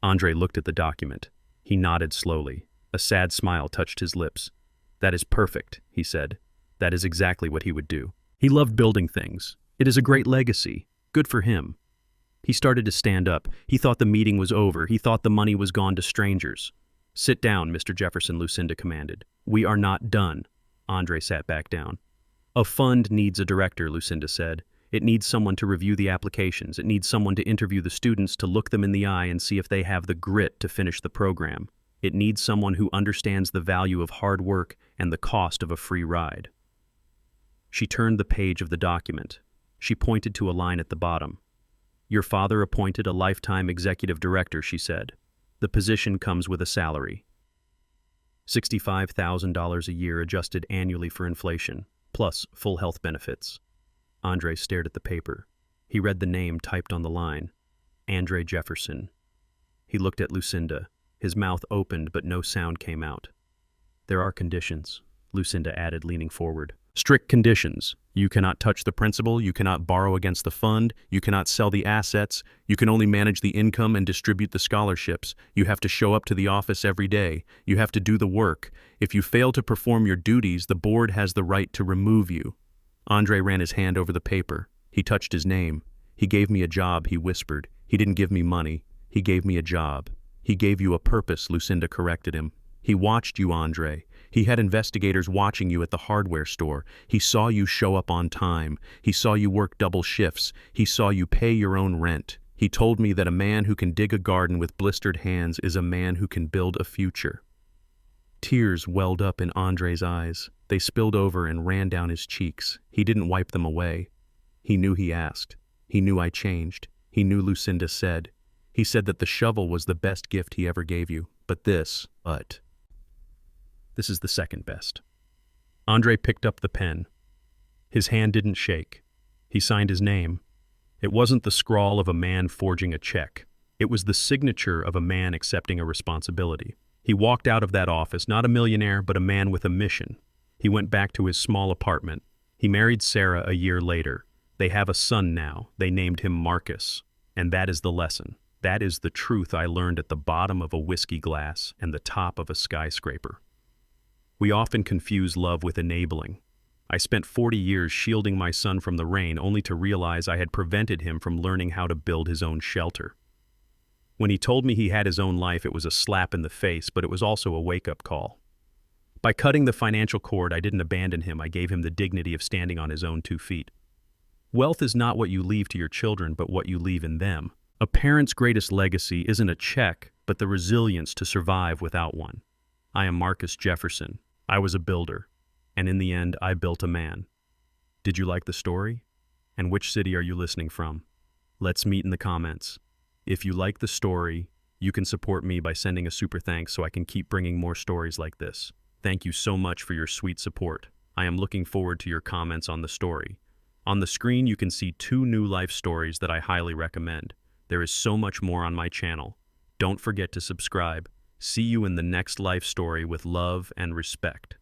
Andre looked at the document. He nodded slowly. A sad smile touched his lips. "That is perfect," he said. "That is exactly what he would do. He loved building things. It is a great legacy. Good for him." He started to stand up. He thought the meeting was over. He thought the money was gone to strangers. "Sit down, Mr. Jefferson," Lucinda commanded. "We are not done." Andre sat back down. "A fund needs a director," Lucinda said. "It needs someone to review the applications. It needs someone to interview the students, to look them in the eye and see if they have the grit to finish the program. It needs someone who understands the value of hard work and the cost of a free ride." She turned the page of the document. She pointed to a line at the bottom. Your father appointed a lifetime executive director, she said. The position comes with a salary. $65,000 a year adjusted annually for inflation, plus full health benefits. Andre stared at the paper. He read the name typed on the line. Andre Jefferson. He looked at Lucinda. His mouth opened, but no sound came out. There are conditions, Lucinda added, leaning forward. Strict conditions. You cannot touch the principal, you cannot borrow against the fund, you cannot sell the assets, you can only manage the income and distribute the scholarships. You have to show up to the office every day. You have to do the work. If you fail to perform your duties, the board has the right to remove you. Andre ran his hand over the paper. He touched his name. He gave me a job, he whispered. He didn't give me money. He gave me a job. He gave you a purpose, Lucinda corrected him. He watched you, Andre. He had investigators watching you at the hardware store. He saw you show up on time. He saw you work double shifts. He saw you pay your own rent. He told me that a man who can dig a garden with blistered hands is a man who can build a future. Tears welled up in Andre's eyes. They spilled over and ran down his cheeks. He didn't wipe them away. He knew he asked. He knew I changed. He knew Lucinda said. He said that the shovel was the best gift he ever gave you. But this is the second best. Andre picked up the pen. His hand didn't shake. He signed his name. It wasn't the scrawl of a man forging a check. It was the signature of a man accepting a responsibility. He walked out of that office, not a millionaire, but a man with a mission. He went back to his small apartment. He married Sarah a year later. They have a son now. They named him Marcus. And that is the lesson. That is the truth I learned at the bottom of a whiskey glass and the top of a skyscraper. We often confuse love with enabling. I spent 40 years shielding my son from the rain only to realize I had prevented him from learning how to build his own shelter. When he told me he had his own life, it was a slap in the face, but it was also a wake-up call. By cutting the financial cord, I didn't abandon him. I gave him the dignity of standing on his own 2 feet. Wealth is not what you leave to your children, but what you leave in them. A parent's greatest legacy isn't a check, but the resilience to survive without one. I am Marcus Jefferson. I was a builder, and in the end, I built a man. Did you like the story? And which city are you listening from? Let's meet in the comments. If you like the story, you can support me by sending a super thanks so I can keep bringing more stories like this. Thank you so much for your sweet support. I am looking forward to your comments on the story. On the screen, you can see 2 new life stories that I highly recommend. There is so much more on my channel. Don't forget to subscribe. See you in the next life story with love and respect.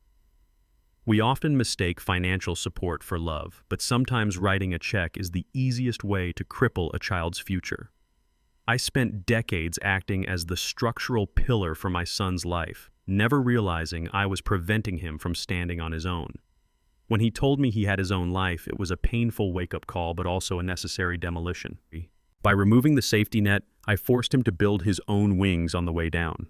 We often mistake financial support for love, but sometimes writing a check is the easiest way to cripple a child's future. I spent decades acting as the structural pillar for my son's life, never realizing I was preventing him from standing on his own. When he told me he had his own life, it was a painful wake-up call, but also a necessary demolition. By removing the safety net, I forced him to build his own wings on the way down.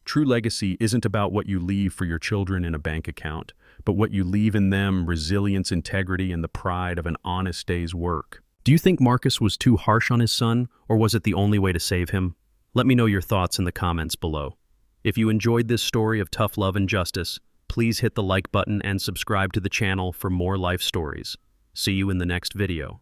True legacy isn't about what you leave for your children in a bank account, but what you leave in them: resilience, integrity, and the pride of an honest day's work. Do you think Marcus was too harsh on his son, or was it the only way to save him? Let me know your thoughts in the comments below. If you enjoyed this story of tough love and justice, please hit the like button and subscribe to the channel for more life stories. See you in the next video.